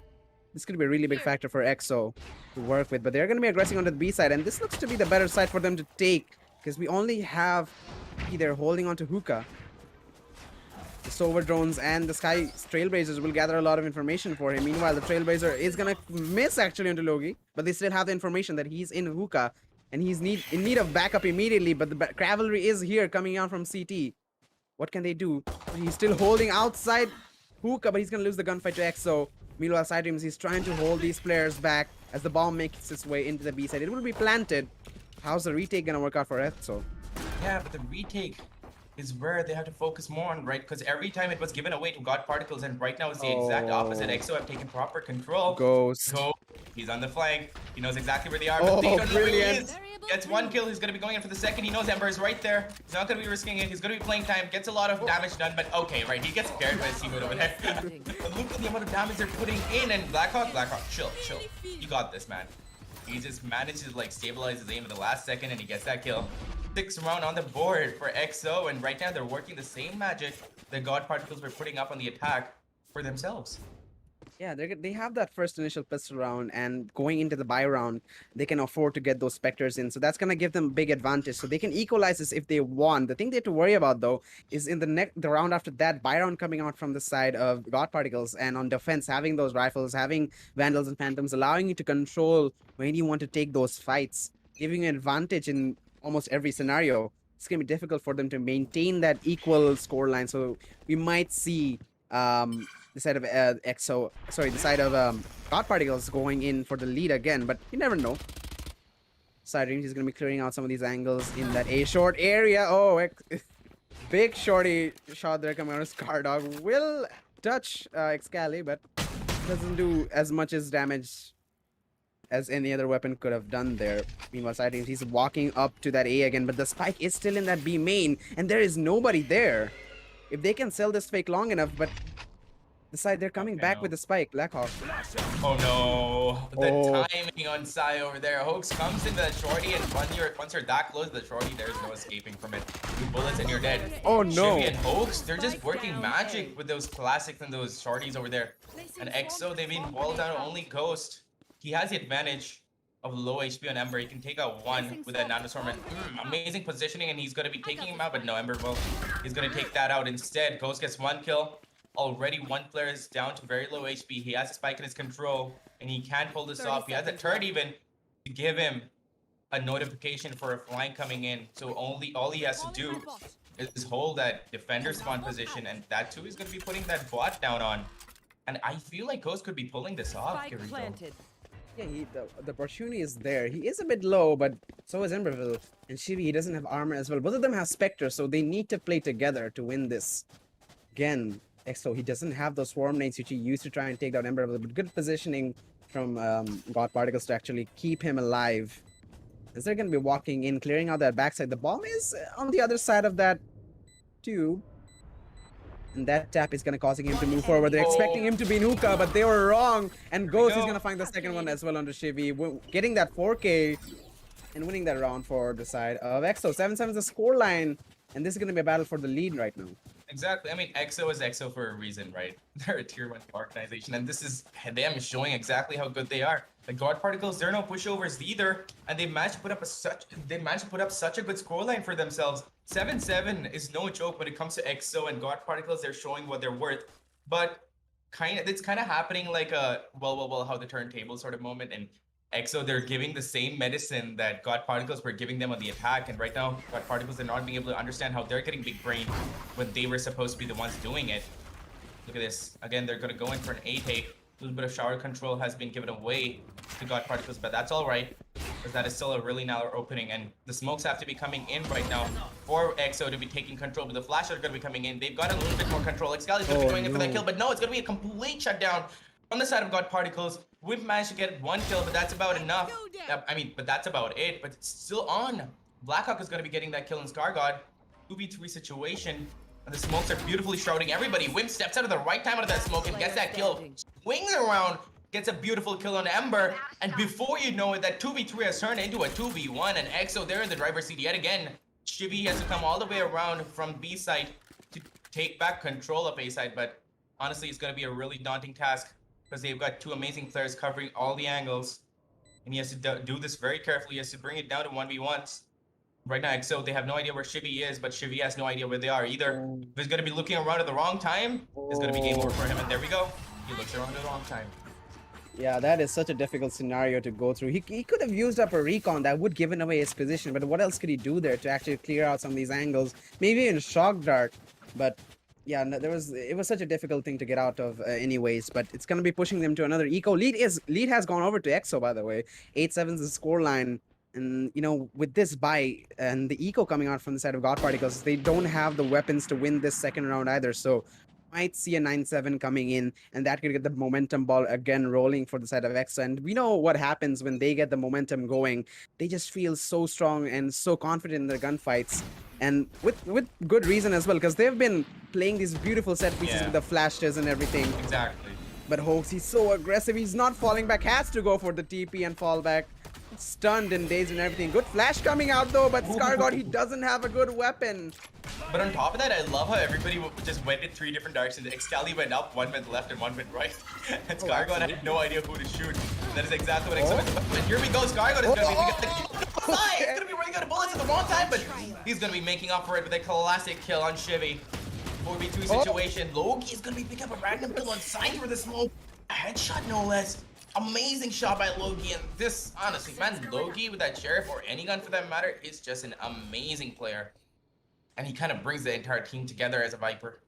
this could be a really big factor for EXO to work with. But they're going to be aggressing on the B side, and this looks to be the better side for them to take, because we only have either holding on to Hookah. The Sova drones and the Sky Trailblazers will gather a lot of information for him. Meanwhile, the Trailblazer is going to miss actually onto Logi, but they still have the information that he's in Hookah, and he's in need of backup immediately. But the cavalry is here coming out from CT. What can they do? He's still holding outside Hookah, but he's going to lose the gunfight to EXO. Meanwhile, Sidreams, he's trying to hold these players back as the bomb makes its way into the B side. It will be planted. How's the retake going to work out for EXO? Yeah, but the retake is where they have to focus more on, right? Because every time it was given away to Godparticles, and right now it's the exact opposite. EXO have taken proper control. Ghost. Go. He's on the flank. He knows exactly where they are, Oh, but they don't know where he brilliant. is. Gets one kill. He's going to be going in for the second. He knows Ember is right there. He's not going to be risking it. He's going to be playing time. Gets a lot of damage done, but okay, right. He gets scared by his teammate over there. But look at the amount of damage they're putting in. And Blackhawk, chill. You got this, man. He just managed to like stabilize his aim at the last second, and he gets that kill. 6th round on the board for EXO, and right now they're working the same magic that Godparticles were putting up on the attack for themselves. Yeah, they have that first initial pistol round, and going into the buy round, they can afford to get those Spectres in. So that's going to give them a big advantage. So they can equalize this if they want. The thing they have to worry about, though, is in the round after that, buy round coming out from the side of Godparticles, and on defense, having those rifles, having Vandals and Phantoms, allowing you to control when you want to take those fights, giving you an advantage in almost every scenario. It's going to be difficult for them to maintain that equal scoreline. So we might see the side of the side of Godparticles going in for the lead again, but you never know. Side range is going to be clearing out some of these angles in that A short area. Oh, big shorty shot there coming out of Scardog. Will touch Excali, but doesn't do as much as damage as any other weapon could have done there. Meanwhile, side range, he's walking up to that A again, but the spike is still in that B main, and there is nobody there. If they can sell this fake long enough, but the side they're coming back with the spike, Blackhawk. Oh no, the timing on Sai over there. Hoax comes into the shorty, and once you're that close to the shorty, there's no escaping from it. 2 bullets and you're dead. Oh no. Shivy and Hoax, they're just working magic with those classics and those shorties over there. And EXO, they've been walled down only Ghost. He has the advantage of low HP on Ember. He can take out one with that Nanostorm. Amazing positioning, and he's going to be taking him out, but no, Ember will. He's going to take that out instead. Ghost gets 1 kill. Already one player is down to very low HP. He has a spike in his control, and he can pull this off. He has a turret even to give him a notification for a flank coming in. So all he has to do is hold that defender spawn position, and that too is going to be putting that bot down on. And I feel like Ghost could be pulling this off. Here we go. Yeah, the opportunity is there. He is a bit low, but so is Emberville. And Shivy, he doesn't have armor as well. Both of them have Spectre, so they need to play together to win this. Again, EXO, he doesn't have those swarm lanes which he used to try and take down Emberville, but good positioning from Godparticles to actually keep him alive. As they're going to be walking in, clearing out that backside. The bomb is on the other side of that tube. And that tap is going to causing him to move forward. They're expecting him to be in hookah, but they were wrong. And Ghost is going to find the second one as well under Shivy. Getting that 4K and winning that round for the side of EXO. 7-7 is the scoreline. And this is going to be a battle for the lead right now. Exactly. I mean, EXO is EXO for a reason, right? They're a tier 1 organization, and this is them showing exactly how good they are. The Godparticles, they're no pushovers either, and they managed to put up such a good scoreline for themselves. 7-7 is no joke when it comes to EXO and Godparticles. They're showing what they're worth, but it's kind of happening like a well, how the turntable sort of moment. And EXO, they're giving the same medicine that Godparticles were giving them on the attack, and right now Godparticles are not being able to understand how they're getting big brain when they were supposed to be the ones doing it. Look at this. Again, they're going to go in for an A take. A little bit of shower control has been given away to Godparticles, but that's all right, because that is still a really narrow opening, and the smokes have to be coming in right now for EXO to be taking control, but the flashes are going to be coming in. They've got a little bit more control. Excali's going to be going in for that kill, but no, it's going to be a complete shutdown on the side of Godparticles. We've managed to get 1 kill, but that's about enough. But that's about it. But it's still on. Blackhawk is going to be getting that kill in ScarGod. 2v3 situation. And the smokes are beautifully shrouding everybody. Wim steps out of the right time out of that smoke and gets that kill. Swings around, gets a beautiful kill on Ember. And before you know it, that 2v3 has turned into a 2v1. And EXO, they're in the driver's seat yet again. Shivy has to come all the way around from B side to take back control of A side. But honestly, it's going to be a really daunting task, because they've got 2 amazing players covering all the angles. And he has to do this very carefully. He has to bring it down to 1v1s. Right now, EXO, they have no idea where Shivy is, but Shivy has no idea where they are either. If he's going to be looking around at the wrong time, it's going to be game over for him. And there we go. He looks around at the wrong time. Yeah, that is such a difficult scenario to go through. He could have used up a recon that would given away his position, but what else could he do there to actually clear out some of these angles? Maybe in shock dart, but yeah, it was such a difficult thing to get out of anyways, but it's going to be pushing them to another eco. Lead has gone over to EXO, by the way. 8-7 is the scoreline. And, you know, with this buy and the eco coming out from the side of Godparticles, they don't have the weapons to win this second round either. So might see a 9-7 coming in, and that could get the momentum ball again rolling for the side of X. And we know what happens when they get the momentum going. They just feel so strong and so confident in their gunfights. And with good reason as well, because they've been playing these beautiful set pieces with the flashes and everything. Exactly. But Hoax, he's so aggressive. He's not falling back. Has to go for the TP and fall back. Stunned and dazed and everything. Good flash coming out though, but Scargod, he doesn't have a good weapon. But on top of that, I love how everybody just went in 3 different directions. Excali went up, one went left, and one went right. And Scargod had no idea who to shoot. That is exactly what Exo is. But here we go. Scargod is going to be... It's going to be running out of bullets at the wrong time, but he's going to be making up for it with a classic kill on Shivy. 4v2 situation. Loki is going to be picking up a random kill on side with a smoke. A headshot, no less. Amazing shot by Loki, and this, honestly, man, Loki with that Sheriff or any gun for that matter is just an amazing player. And he kind of brings the entire team together as a Viper.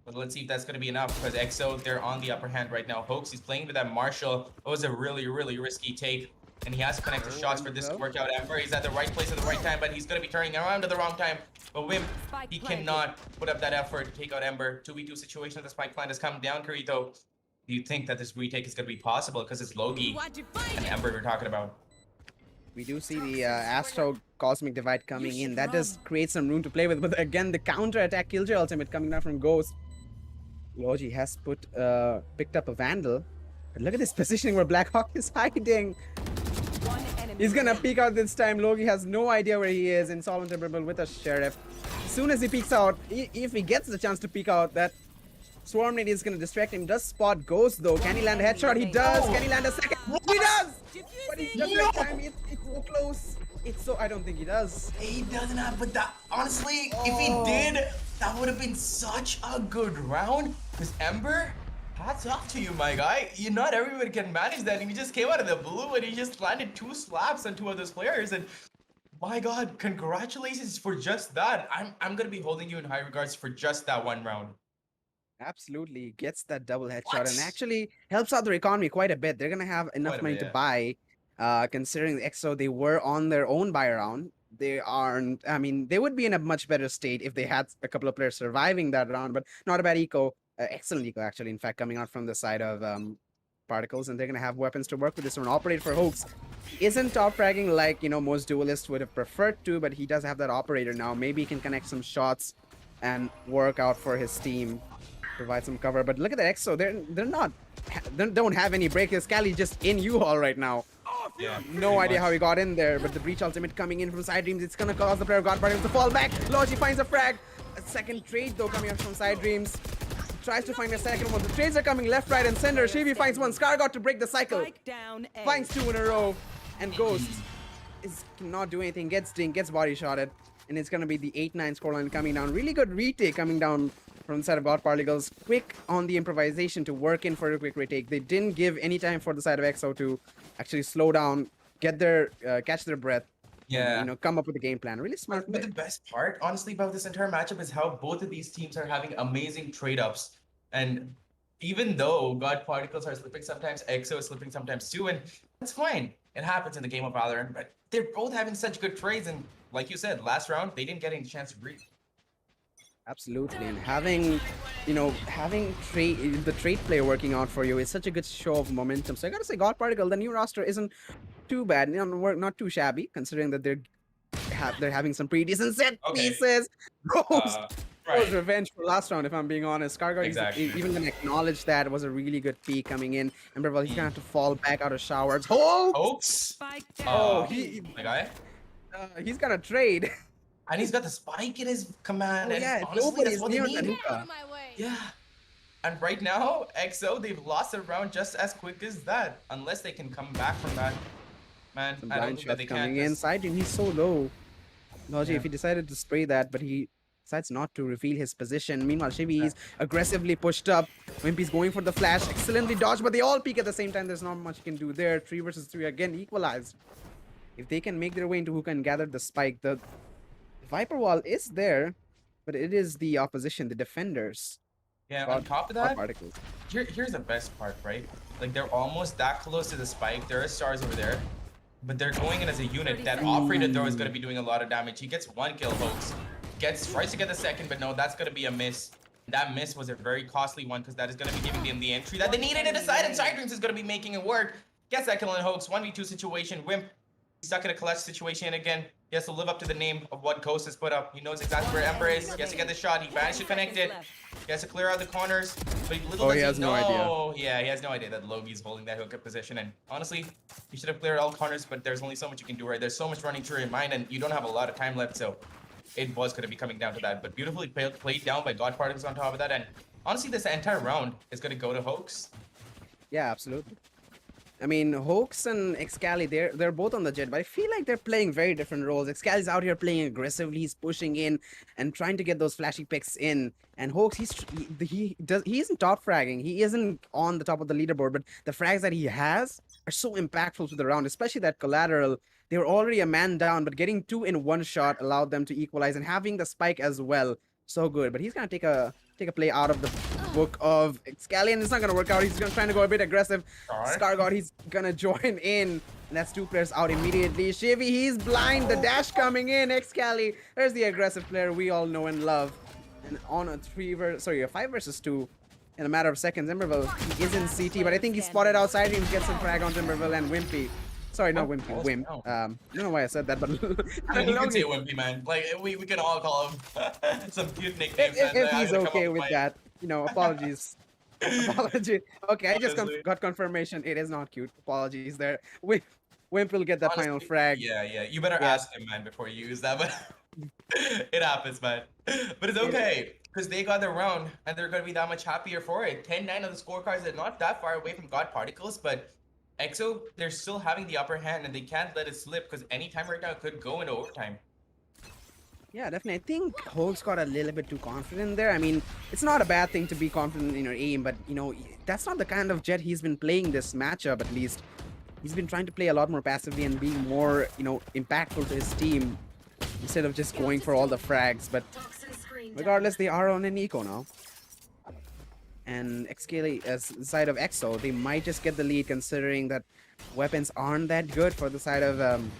But let's see if that's going to be enough, because EXO, they're on the upper hand right now. Hoax, he's playing with that Marshall. It was a really, really risky take, and he has to connect the shots for this to work out. Ember, he's at the right place at the right time, but he's going to be turning around at the wrong time. But Wimp, he cannot put up that effort to take out Ember. 2v2 situation, the spike plant has come down, Karito. Do you think that this retake is going to be possible? Because it's Logi and Ember we're talking about. We do see the Astro Cosmic Divide coming in. That does create some room to play with. But again, the counter-attack Killjoy ultimate coming down from Ghost. Logi has picked up a Vandal. But look at this positioning where Blackhawk is hiding. He's gonna peek out this time. Logi has no idea where he is. Insolvent Rebel with a Sheriff. As soon as he peeks out, if he gets the chance to peek out, that Swarm Nade is going to distract him. Does spot Ghost though. Can he land a headshot? He does. Can he land a second? He does! But he's just right time. It's so close. It's so... I don't think he does. He doesn't have... But that... Honestly, if he did, that would have been such a good round. Because Ember, hats off to you, my guy. Not everybody can manage that. And he just came out of the blue and he just landed 2 slaps on 2 of those players. And my God, congratulations for just that. I'm going to be holding you in high regards for just that one round. Absolutely gets that double headshot and actually helps out their economy quite a bit. They're gonna have enough money to buy, considering the EXO, they were on their own buy round. They aren't, I mean, they would be in a much better state if they had a couple of players surviving that round, but not a bad eco, excellent eco actually, in fact, coming out from the side of Particles, and they're gonna have weapons to work with this one. Operator for Hoax isn't top fragging like, you know, most duelists would have preferred to, but he does have that operator now. Maybe he can connect some shots and work out for his team. Provide some cover, but look at the EXO. They don't have any breakers. Cali just in U-Haul right now. Yeah, no idea how he got in there, but the breach ultimate coming in from Side Dreams, it's gonna cause the player of Godparticles to fall back. Logi finds a frag. A second trade though coming up from Side Dreams. Tries to find a second one. The trades are coming left, right, and center. Shivi finds one. Scargod to break the cycle. Finds 2 in a row. And Ghost cannot do anything. Gets dinged, gets body shotted. And it's gonna be the 8-9 scoreline coming down. Really good retake coming down from the side of Godparticles. Quick on the improvisation to work in for a quick retake. They didn't give any time for the side of EXO to actually slow down, get their catch their breath. Yeah, and, you know, come up with a game plan. Really smart. But the best part, honestly, about this entire matchup is how both of these teams are having amazing trade-ups. And even though Godparticles are slipping sometimes, EXO is slipping sometimes too, and that's fine. It happens in the game of Valorant, but they're both having such good trades, and like you said, last round, they didn't get any chance to breathe. Absolutely, and having the trade play working out for you is such a good show of momentum. So I gotta say, Godparticle, the new roster isn't too bad, you know, not too shabby, considering that they're having some pretty decent set pieces. Right. Revenge for last round, if I'm being honest. Scargard is even gonna acknowledge that it was a really good peak coming in. And Breville, he's gonna have to fall back out of showers. Hoax! Oh, my guy. He's gonna trade. And he's got the spike in his command. And yeah, honestly, that's what they need. Tanuka. Yeah. And right now, EXO, they've lost a round just as quick as that. Unless they can come back from that. Man, some I don't think that they coming can. inside him. He's so low. Logi, if he decided to spray that, but he decides not to reveal his position. Meanwhile, Shivi is aggressively pushed up. Wimpy's going for the flash. Excellently dodged, but they all peek at the same time. There's not much you can do there. 3 versus 3 again, equalized. If they can make their way into hookah and gather the spike, the Viper wall is there, but it is the opposition, the defenders. Yeah, on top of that, Particles. Here's the best part, right? Like, they're almost that close to the spike. There are stars over there, but they're going in as a unit. That operator, though, is going to be doing a lot of damage. He gets 1 kill, folks. Tries to get the second, but no, that's going to be a miss. That miss was a very costly one because that is going to be giving them the entry that they needed to decide, and Sidedreams is going to be making it work. Gets that kill on Hoax, 1v2 situation. Wimp stuck in a clutch situation again. He has to live up to the name of what Ghost has put up. He knows exactly where Ember is. He has to get the shot. He managed to connect it. He has to clear out the corners. But little does he has no idea. Yeah, he has no idea that Logi's holding that hookup position. And honestly, he should have cleared all corners, but there's only so much you can do, right? There's so much running through your mind, and you don't have a lot of time left, so it was going to be coming down to that. But beautifully played down by Godparticles on top of that. And honestly, this entire round is going to go to Hoax. Yeah, absolutely. I mean, Hoax and Excali, they're both on the jet, but I feel like they're playing very different roles. Excali's out here playing aggressively, he's pushing in and trying to get those flashy picks in. And Hoax, he isn't top fragging, he isn't on the top of the leaderboard, but the frags that he has are so impactful to the round, especially that collateral. They were already a man down, but getting 2 in 1 shot allowed them to equalize, and having the spike as well, so good. But he's gonna take a play out of the book of Excali, and it's not gonna work out. He's gonna try to go a bit aggressive. Scargod, he's gonna join in, and that's 2 players out immediately. Shivy, he's blind. The dash coming in. Excali, there's the aggressive player we all know and love. And on a 5 versus 2, in a matter of seconds, Emberville, he is in CT, but I think he spotted outside and gets some frag on Emberville and Wimpy. Sorry, not Wimpy, Wimp. I don't know why I said that, but I mean, you can say Wimpy, man. Like, we can all call him some cute nicknames. If he's okay with that, you know, apologies. Apology. Okay, I just got confirmation. It is not cute. Apologies there. Wimp will get that final frag. Yeah. You better ask him, man, before you use that. But it happens, man. But it's okay, because they got their round, and they're going to be that much happier for it. 10-9 of the scorecards are not that far away from Godparticles, but EXO, they're still having the upper hand, and they can't let it slip, because anytime right now it could go into overtime. Yeah, definitely. I think Hoax got a little bit too confident there. I mean, it's not a bad thing to be confident in your aim, but, you know, that's not the kind of jet he's been playing this matchup, at least. He's been trying to play a lot more passively and being more, you know, impactful to his team instead of just going for all the frags. But regardless, they are on an eco now. And Excali, as side of EXO, they might just get the lead considering that weapons aren't that good for the side of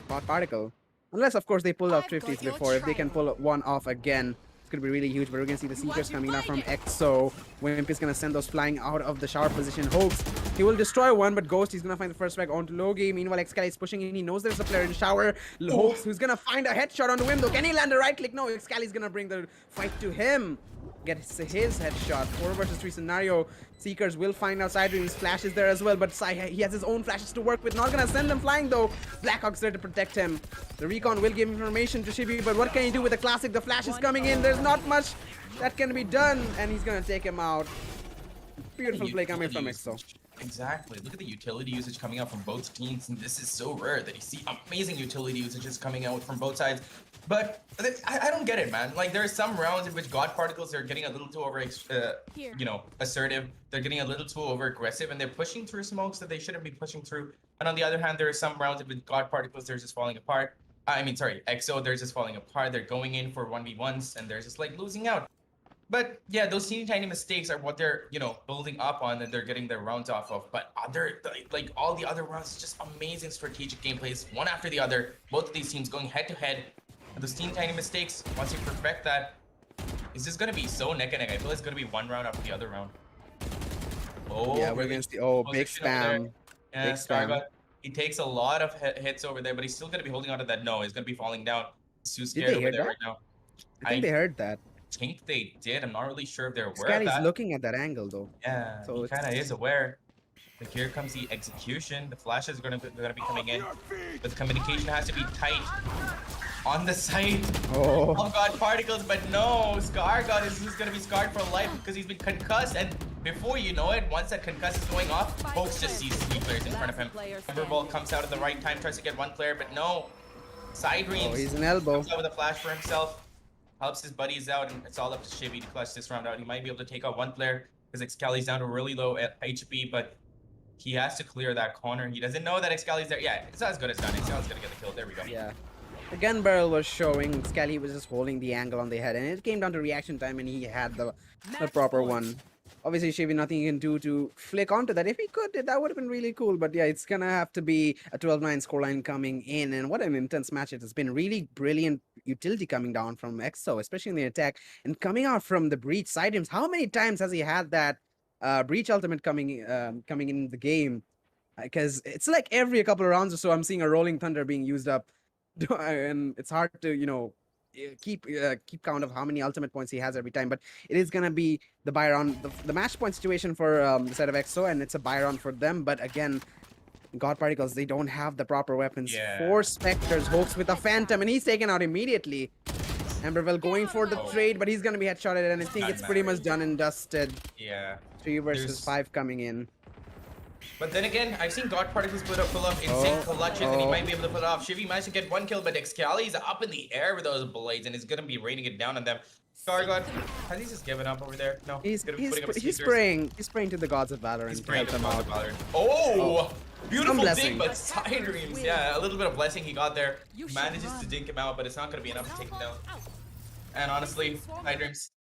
Godparticle. Unless, of course, they pulled out 50s before. If they can pull one off again, it's going to be really huge. But we're going to see the Seekers coming out from EXO. Wimp is going to send those flying out of the shower position. Hoax, he will destroy one, but Ghost, he's going to find the first frag onto Logi. Meanwhile, Excali is pushing in. He knows there's a player in shower. Hoax, who's going to find a headshot on the window. Can he land a right click? No, Excali is going to bring the fight to him. Gets his headshot. 4 versus 3 scenario. Seekers will find outside. His flash is there as well, but he has his own flashes to work with. Not gonna send them flying though. Blackhawk's there to protect him. The recon will give information to Shibi, but what can he do with the classic? The flash is coming in. There's not much that can be done, and he's gonna take him out. Beautiful play coming from EXO. Exactly. Look at the utility usage coming out from both teams, and this is so rare that you see amazing utility usages coming out from both sides. But I don't get it, man. Like, there are some rounds in which Godparticles are getting a little too assertive. They're getting a little too over aggressive, and they're pushing through smokes that they shouldn't be pushing through. And on the other hand, there are some rounds in which Godparticles, they're just falling apart. EXO, they're just falling apart. They're going in for 1v1s, and they're just like losing out. But yeah, those teeny tiny mistakes are what they're, building up on, and they're getting their rounds off of. But all the other rounds, just amazing strategic gameplays, one after the other. Both of these teams going head to head. And those teeny tiny mistakes, once you perfect that, it's just gonna be so neck and neck. I feel it's gonna be one round after the other round. Oh, yeah, we're against the big spam. Yeah, big spam. He takes a lot of hits over there, but he's still gonna be holding on to that. No, he's gonna be falling down. He's too scared over there right now. I think they heard that. I think they did. I'm not really sure if they're aware of that. He's looking at that angle though. Yeah, so he kind of is aware. Like, here comes the execution. The flashes are gonna be coming in, but the communication has to be tight on the side of Godparticles. But no, Scargod is gonna be scarred for life because he's been concussed. And before you know it, once that concuss is going off, Hoax just sees 3 players in front of him. Emberball comes out at the right time, tries to get 1 player, but no. Sidedreams. He's an elbow. Comes out with a flash for himself. Helps his buddies out, and it's all up to Shivy to clutch this round out. He might be able to take out 1 player because Excali's down to really low HP, but he has to clear that corner. He doesn't know that Excali's there. Yeah, it's not as good as done. Excali's gonna get the kill. There we go. Yeah. The gun barrel was showing. Excali was just holding the angle on the head, and it came down to reaction time, and he had the proper one. Obviously, Chevy, nothing you can do to flick onto that. If he could, that would have been really cool. But yeah, it's gonna have to be a 12-9 scoreline coming in. And what an intense match it has been. Really brilliant utility coming down from EXO, especially in the attack, and coming out from the breach side him. How many times has he had that breach ultimate coming in the game? Because it's like every couple of rounds or so, I'm seeing a rolling thunder being used up, and it's hard to keep count of how many ultimate points he has every time. But it is gonna be the buy round, the match point situation for the side of EXO, and it's a buy round for them. But again, Godparticles, they don't have the proper weapons. Yeah. 4 Spectres, Hooks with a Phantom, and he's taken out immediately. Amberville going for the Oh. trade, but he's gonna be headshotted, and I think Doesn't it's pretty matter. much done and dusted. Yeah. 3 versus There's 5 coming in. But then again, I've seen Godparticles pull up insane clutches, and he might be able to pull it off. Shivy managed to get 1 kill, but Excali's up in the air with those blades, and is gonna be raining it down on them. Stargod, has he just given up over there? No, He's gonna be putting up his he's speakers. spraying to the gods of Valorant. He's to praying help to them the out. Valorant. Oh, beautiful blessing. dink, but side dreams. Yeah, a little bit of blessing he got there. Manages to dink him out, but it's not gonna be enough to take him down. And honestly, side dreams,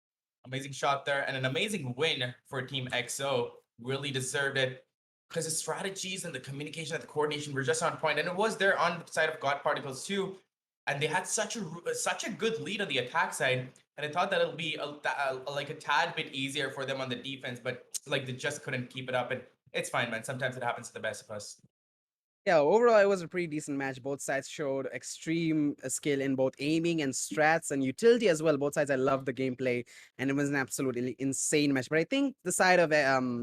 amazing shot there, and an amazing win for Team EXO. Really deserved it. Because the strategies and the communication and the coordination were just on point, and it was there on the side of Godparticles too. And they had such a good lead on the attack side, and I thought that it'll be like a tad bit easier for them on the defense, but like they just couldn't keep it up. And it's fine, man. Sometimes it happens to the best of us. Yeah, overall, it was a pretty decent match. Both sides showed extreme skill in both aiming and strats and utility as well. Both sides, I loved the gameplay, and it was an absolutely insane match. But I think the side of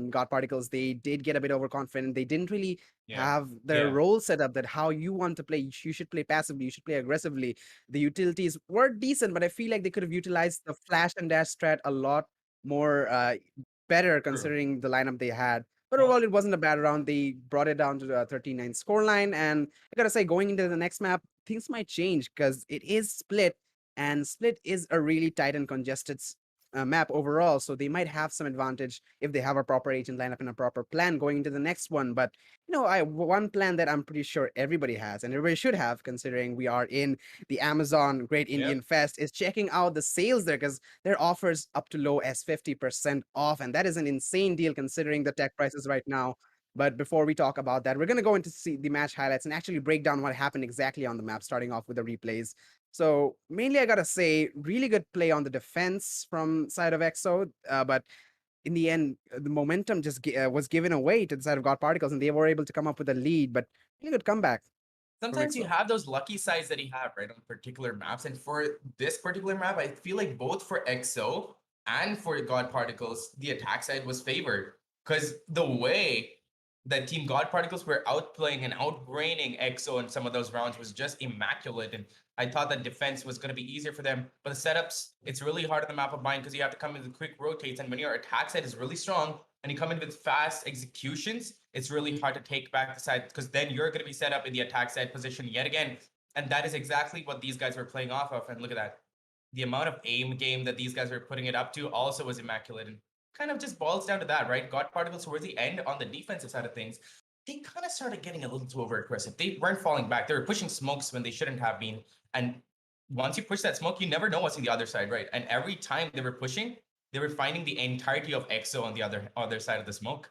God Particles, they did get a bit overconfident. They didn't really Yeah, have their yeah, role set up that how you want to play. You should play passively. You should play aggressively. The utilities were decent, but I feel like they could have utilized the flash and dash strat a lot more better true. considering the lineup they had. But Well, overall, it wasn't a bad round. They brought it down to the 39 scoreline. And I gotta say, going into the next map, things might change because it is split, and split is a really tight and congested map overall. So they might have some advantage if they have a proper agent lineup and a proper plan going into the next one. But one plan that I'm pretty sure everybody has, and everybody should have, considering we are in the Amazon Great yeah. Indian Fest, is checking out the sales there because their offers up to low as 50% off, and that is an insane deal considering the tech prices right now. But before we talk about that, we're going to go into see the match highlights and actually break down what happened exactly on the map, starting off with the replays. So mainly, I gotta say, really good play on the defense from side of EXO, but in the end, the momentum just was given away to the side of God Particles, and they were able to come up with a lead. But really good comeback from Sometimes you EXO. have those lucky sides that you have, right, on particular maps. And for this particular map, I feel like both for EXO and for God Particles, the attack side was favored. Because the way that Team God Particles were outplaying and outbraining EXO in some of those rounds was just immaculate. And I thought that defense was going to be easier for them. But the setups, it's really hard on the map of Bind because you have to come in with quick rotates. And when your attack side is really strong, and you come in with fast executions, it's really hard to take back the side because then you're going to be set up in the attack side position yet again. And that is exactly what these guys were playing off of. And look at that. The amount of aim game that these guys were putting it up to also was immaculate. And kind of just boils down to that, right? God Particles towards the end on the defensive side of things, they kind of started getting a little too over aggressive. They weren't falling back. They were pushing smokes when they shouldn't have been. And once you push that smoke, you never know what's on the other side, right? And every time they were pushing, they were finding the entirety of EXO on the other side of the smoke.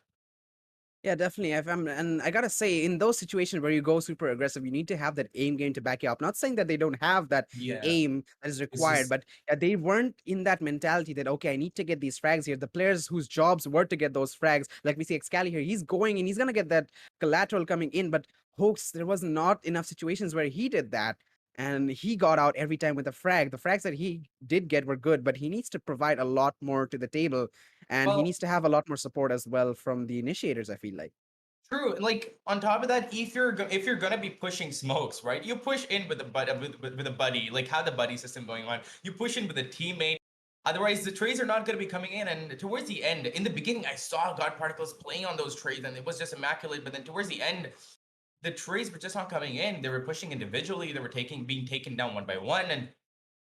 Yeah, definitely. And I gotta say, in those situations where you go super aggressive, you need to have that aim game to back you up. Not saying that they don't have that Yeah. aim that is It's required, just but they weren't in that mentality that okay, I need to get these frags here. The players whose jobs were to get those frags, like we see Excali here, he's going and he's gonna get that collateral coming in. But Hoax, there was not enough situations where he did that. And he got out every time with a frag. The frags that he did get were good, but he needs to provide a lot more to the table, and he well, needs to have a lot more support as well from the initiators, I feel like. true. Like on top of that, if you're gonna be pushing smokes, right? You push in with a with a buddy, like have the buddy system going on. You push in with a teammate. Otherwise, the trades are not going to be coming in. And towards the end, in the beginning, I saw God Particles playing on those trades, and it was just immaculate. But then towards the end, the trades were just not coming in. They were pushing individually. They were being taken down one by one, and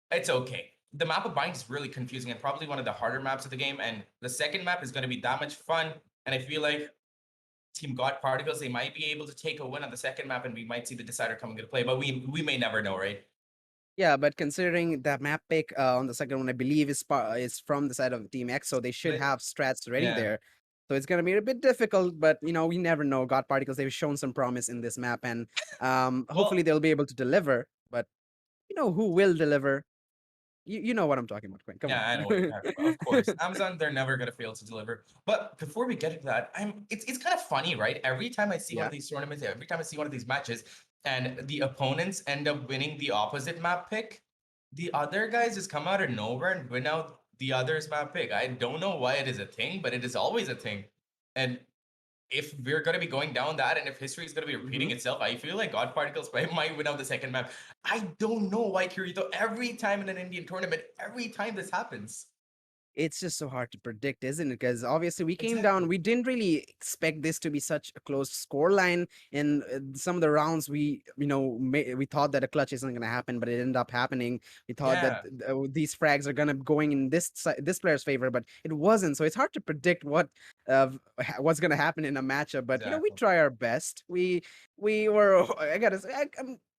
it's okay. The map of Bind is really confusing and probably one of the harder maps of the game. And the second map is going to be that much fun. And I feel like Team God Particles, they might be able to take a win on the second map, and we might see the decider coming into play. But we may never know, right? Yeah, but considering that map pick on the second one, I believe is from the side of Team X, so they should Split. have strats ready Yeah. there. So it's gonna be a bit difficult, but we never know. God Particles, they've shown some promise in this map, and hopefully Well, they'll be able to deliver. But who will deliver? You know what I'm talking about, Quinn. Come yeah, I know what you're on. talking about. Of course, Amazon, they're never gonna fail to deliver. But before we get into that, it's kind of funny, right? Every time I see one Yeah. of these tournaments, every time I see one of these matches, and the opponents end up winning the opposite map pick, the other guys just come out of nowhere and win out the other's map pick. I don't know why it is a thing, but it is always a thing. And if we're going to be going down that and if history is going to be repeating Mhm. itself, I feel like God Particles might win out the second map. I don't know why, Kirito. Every time in an Indian tournament, every time this happens. It's just so hard to predict, isn't it? Because obviously we came down, Exactly. we didn't really expect this to be such a close score line. In some of the rounds, we thought that a clutch isn't going to happen, but it ended up happening. We thought that Yeah, these frags are going to going in this player's favor, but it wasn't. So it's hard to predict what's going to happen in a matchup. But we exactly. try our best. We were I gotta say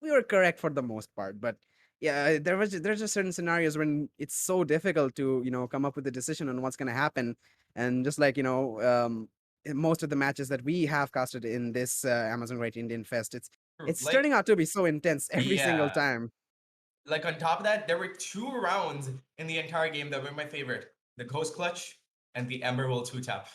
we were correct for the most part, but yeah, there's just certain scenarios when it's so difficult to come up with a decision on what's going to happen, and just like in most of the matches that we have casted in this Amazon Great Indian Fest, it's True. it's Like, turning out to be so intense every single yeah. time. Like on top of that, there were two rounds in the entire game that were my favorite: the Ghost Clutch and the Emberwell two tap.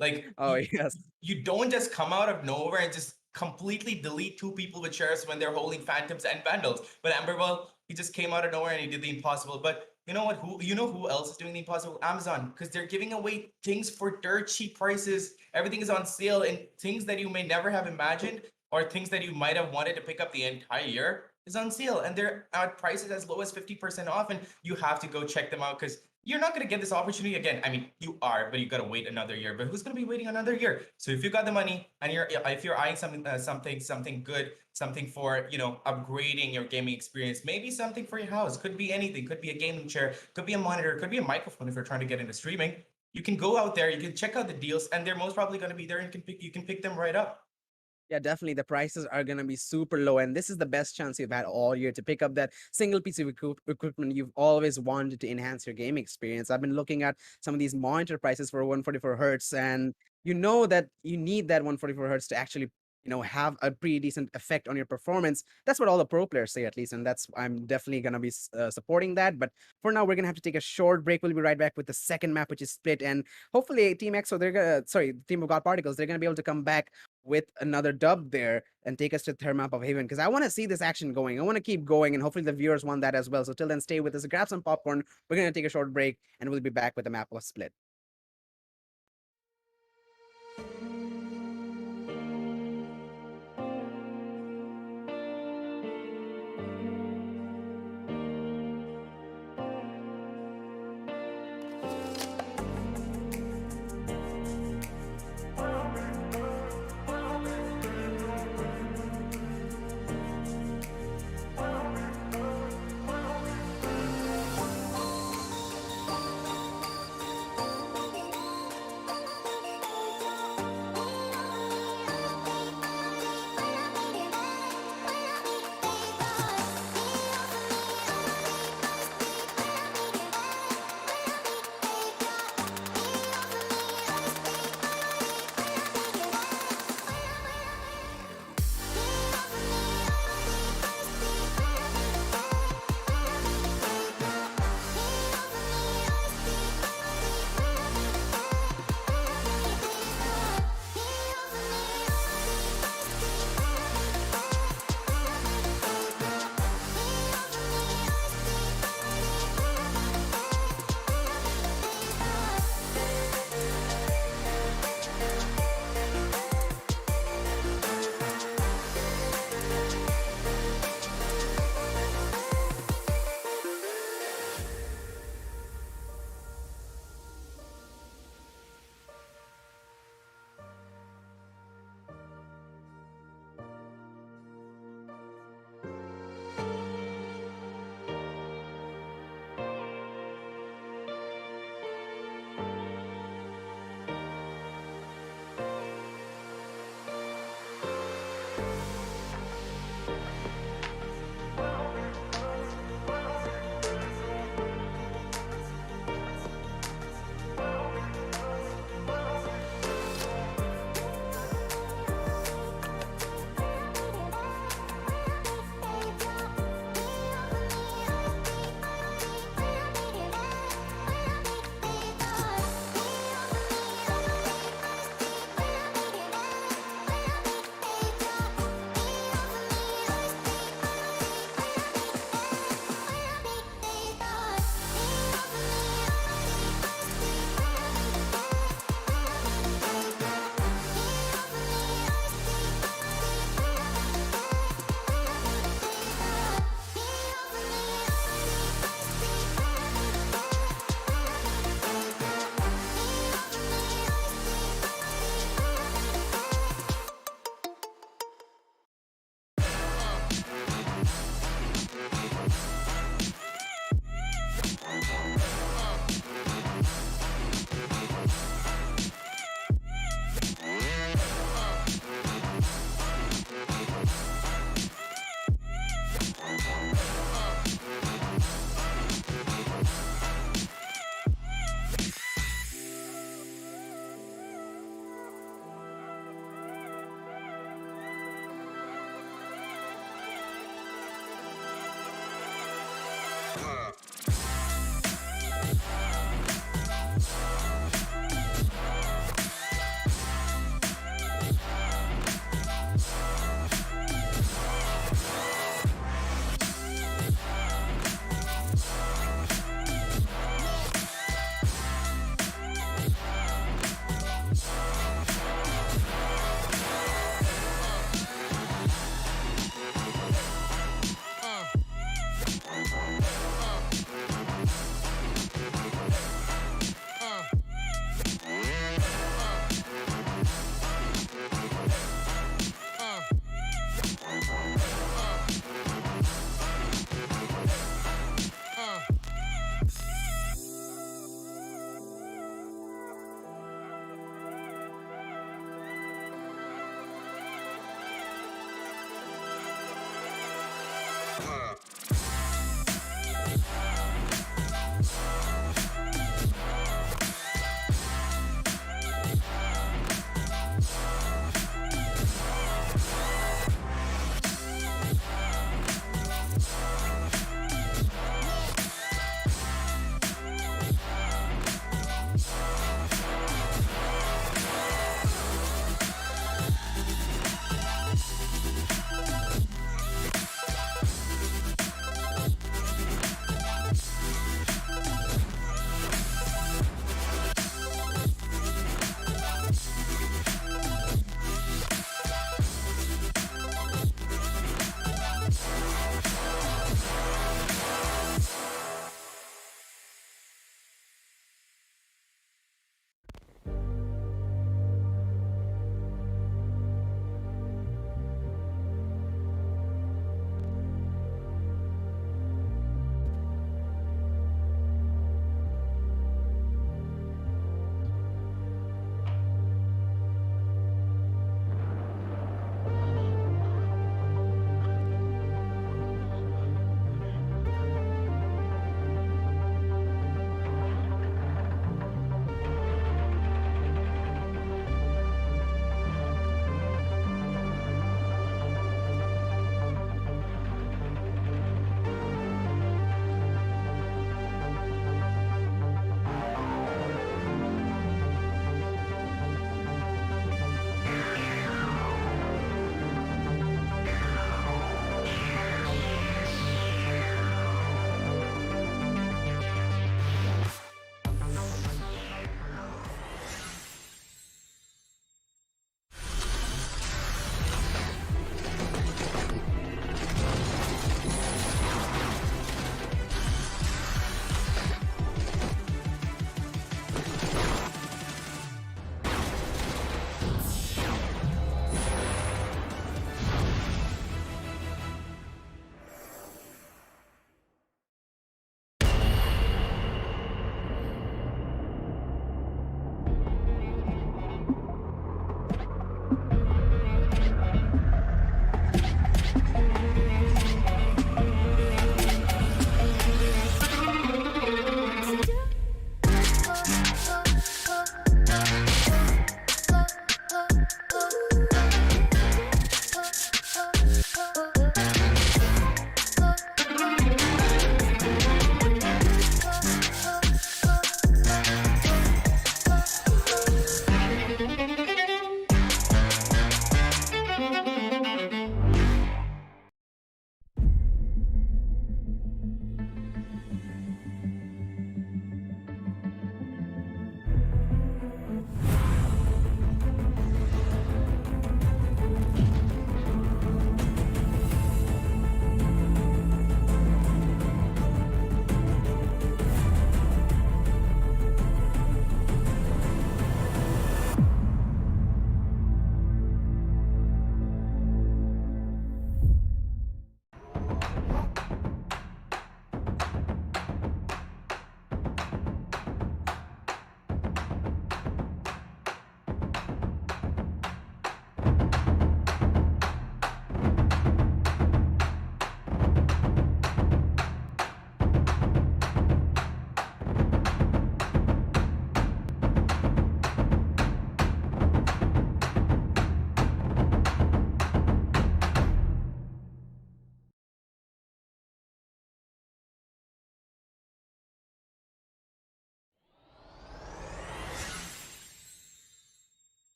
Like Oh yes. you don't just come out of nowhere and just completely delete two people with sheriffs when they're holding phantoms and vandals. But Amberwell, he just came out of nowhere and he did the impossible. But you know what? Who else is doing the impossible? Amazon, because they're giving away things for dirt cheap prices. Everything is on sale, and things that you may never have imagined or things that you might have wanted to pick up the entire year is on sale, and they're at prices as low as 50% off. And you have to go check them out because you're not going to get this opportunity again. I mean, you are, but you got to wait another year. But who's going to be waiting another year? So if you got the money and if you're eyeing something good, something for upgrading your gaming experience, maybe something for your house, could be anything, could be a gaming chair, could be a monitor, could be a microphone if you're trying to get into streaming. You can go out there, you can check out the deals, and they're most probably going to be there, and you can pick them right up. Yeah, definitely. The prices are going to be super low. And this is the best chance you've had all year to pick up that single piece of equipment you've always wanted to enhance your game experience. I've been looking at some of these monitor prices for 144 hertz, and you know that you need that 144 hertz to actually have a pretty decent effect on your performance. That's what all the pro players say, at least, and I'm definitely going to be supporting that. But for now, we're going to have to take a short break. We'll be right back with the second map, which is split, and hopefully Team X, so they're gonna sorry Team of God Particles, they're going to be able to come back with another dub there and take us to the third map of Haven, because I want to see this action going. I want to keep going, and hopefully the viewers want that as well. So till then, stay with us, grab some popcorn. We're going to take a short break, and we'll be back with the map of Split.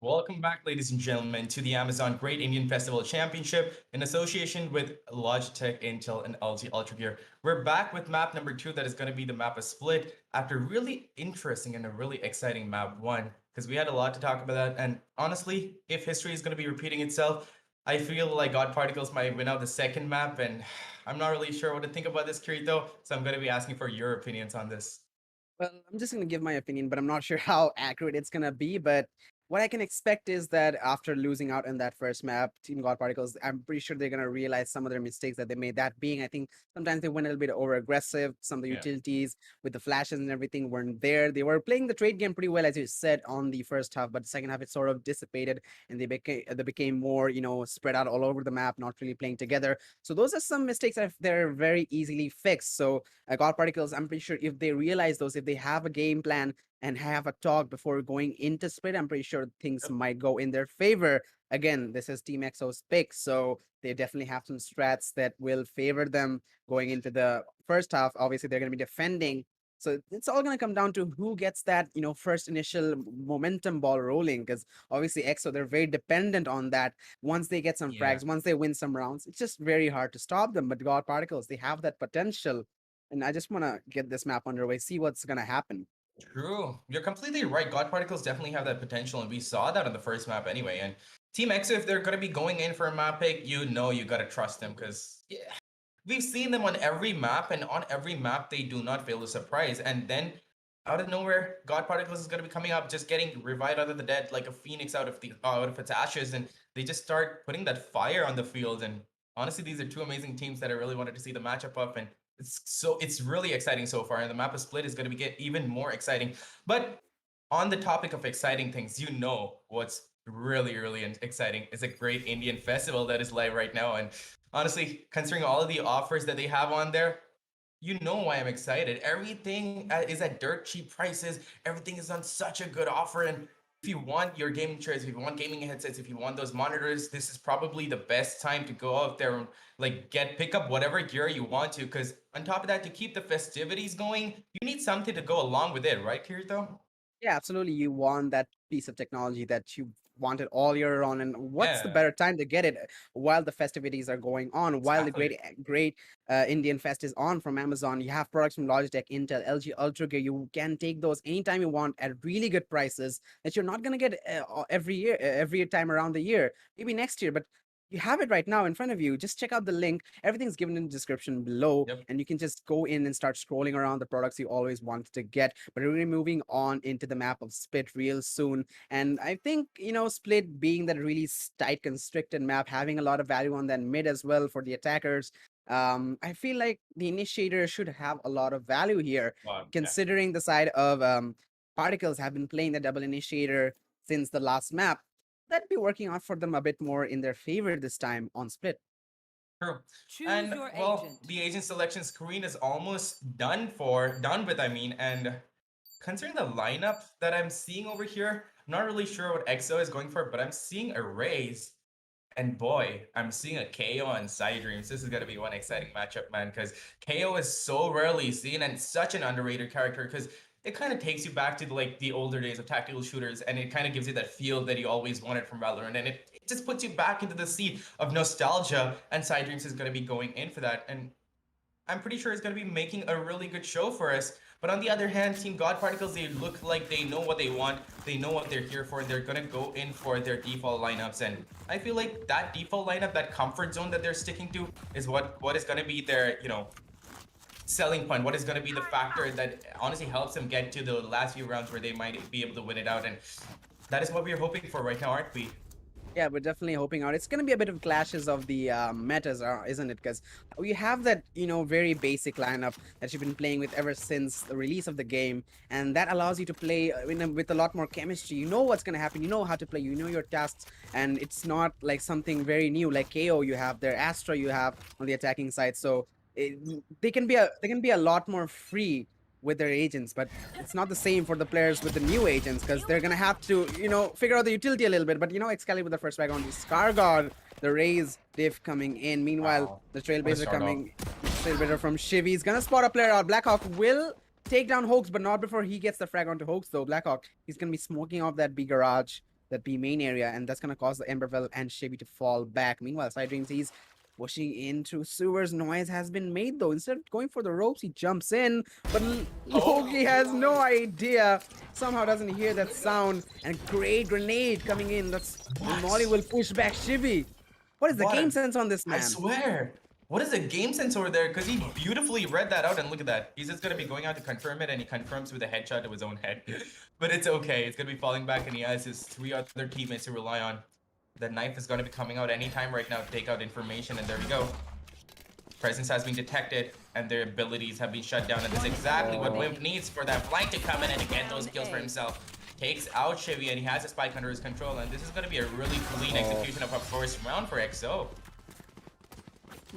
Welcome back, ladies and gentlemen, to the Amazon Great Indian Festival Championship in association with Logitech, Intel, and LG Ultragear. We're back with map number 2, that is going to be the map of Split, after really interesting and a really exciting map 1, because we had a lot to talk about that. And honestly, if history is going to be repeating itself, I feel like Godparticles might win out the second map, and I'm not really sure what to think about this, Kirito, so I'm going to be asking for your opinions on this. Well, I'm just going to give my opinion, but I'm not sure how accurate it's going to be. But what I can expect is that after losing out in that first map, Team God Particles, I'm pretty sure they're going to realize some of their mistakes that they made. That being, I think sometimes they went a little bit over aggressive. Some of the Yeah. utilities with the flashes and everything weren't there. They were playing the trade game pretty well, as you said, on the first half, but the second half it sort of dissipated and they became more, spread out all over the map, not really playing together. So those are some mistakes that they're very easily fixed. So God Particles, I'm pretty sure if they realize those, if they have a game plan and have a talk before going into split, I'm pretty sure things Yep. might go in their favor. Again, this is Team EXO's pick, so they definitely have some strats that will favor them going into the first half. Obviously, they're going to be defending. So it's all going to come down to who gets that, first initial momentum ball rolling. Because obviously, EXO, they're very dependent on that. Once they get some Yeah. frags, once they win some rounds, it's just very hard to stop them. But God Particles, they have that potential, and I just want to get this map underway, see what's going to happen. True. You're completely right. God Particles definitely have that potential, and we saw that on the first map anyway. And Team EXO, if they're going to be going in for a map pick, you got to trust them because yeah, we've seen them on every map, and on every map, they do not fail to surprise. And then out of nowhere, God Particles is going to be coming up, just getting revived out of the dead like a phoenix out of its ashes, and they just start putting that fire on the field. And honestly, these are two amazing teams that I really wanted to see the matchup of, and it's really exciting so far, and the map of Split is going to get even more exciting. But on the topic of exciting things, what's really exciting is a great Indian festival that is live right now. And honestly, considering all of the offers that they have on there, you know why I'm excited. Everything is at dirt cheap prices. Everything is on such a good offer. And if you want your gaming chairs, if you want gaming headsets, if you want those monitors, this is probably the best time to go out there and pick up whatever gear you want to. Because on top of that, to keep the festivities going, you need something to go along with it, right, Kirito? Yeah, absolutely. You want that piece of technology that you wanted all year round, and what's the Yeah, better time to get it while the festivities are going on, while the exactly. great Indian Fest is on from Amazon. You have products from Logitech, Intel, LG, Ultragear. You can take those anytime you want at really good prices that you're not gonna get every year, every time around the year. Maybe next year, but you have it right now in front of you. Just check out the link. Everything's given in the description below, Yep. and you can just go in and start scrolling around the products you always wanted to get. But we're moving on into the map of Split real soon. And I think, Split being that really tight, constricted map, having a lot of value on that mid as well for the attackers. I feel like the initiator should have a lot of value here, Yeah. considering the side of Particles have been playing the double initiator since the last map. That'd be working out for them a bit more in their favor this time on Split. True. Choose And your well, agent. the agent selection screen is almost done with, I mean, and considering the lineup that I'm seeing over here, I'm not really sure what EXO is going for, but I'm seeing a Raze. And boy, I'm seeing a KO on Side Dreams. This is gonna be one exciting matchup, man, because KO is so rarely seen and such an underrated character because it kind of takes you back to the older days of tactical shooters, and it kind of gives you that feel that you always wanted from Valorant, and it just puts you back into the seat of nostalgia. And Side Dreams is gonna be going in for that, and I'm pretty sure it's going to be making a really good show for us. But on the other hand, Team God Particles, they look like they know what they want. They know what they're here for. And they're going to go in for their default lineups. And I feel like that default lineup, that comfort zone that they're sticking to is what is going to be their, selling point. What is going to be the factor that honestly helps them get to the last few rounds where they might be able to win it out. And that is what we're hoping for right now, aren't we? Yeah, we're definitely hoping out. It's going to be a bit of clashes of the metas, isn't it? Because we have that, very basic lineup that you've been playing with ever since the release of the game, and that allows you to play with a lot more chemistry. You know what's going to happen. You know how to play. You know your tasks, and it's not like something very new like KO. You have their Astra. You have on the attacking side, so they can be a lot more free with their agents, but it's not the same for the players with the new agents because they're gonna have to, figure out the utility a little bit. But Excalibur the first back on the Scar God, the Raze diff coming in. Meanwhile, Wow. the What a Trailblazer start off. coming, Trailblazer from Shivy's gonna spot a player out. Blackhawk will take down Hoax, but not before he gets the frag onto Hoax though. Blackhawk, he's gonna be smoking off that B garage. that B main area, and that's gonna cause the Emberville and Shibby to fall back. Meanwhile, Side Dreams, he's pushing into sewers. Noise has been made though. Instead of going for the ropes, he jumps in, but Loki has no idea. Somehow doesn't hear that sound, and great grenade coming in. That's Molly will push back Shibby. What is the What game a- sense on this I man? swear. What is the game sense over there? Because he beautifully read that out, and look at that. He's just gonna be going out to confirm it, and he confirms with a headshot to his own head. But it's okay. It's gonna be falling back, and he has his 3 other teammates to rely on. The knife is gonna be coming out anytime right now to take out information, and there we go. Presence has been detected, and their abilities have been shut down, and this is exactly what Wimp needs for that flank to come in and to get those kills for himself. Takes out Chivy, and he has a spike under his control, and this is going to be a really clean execution of a first round for XO.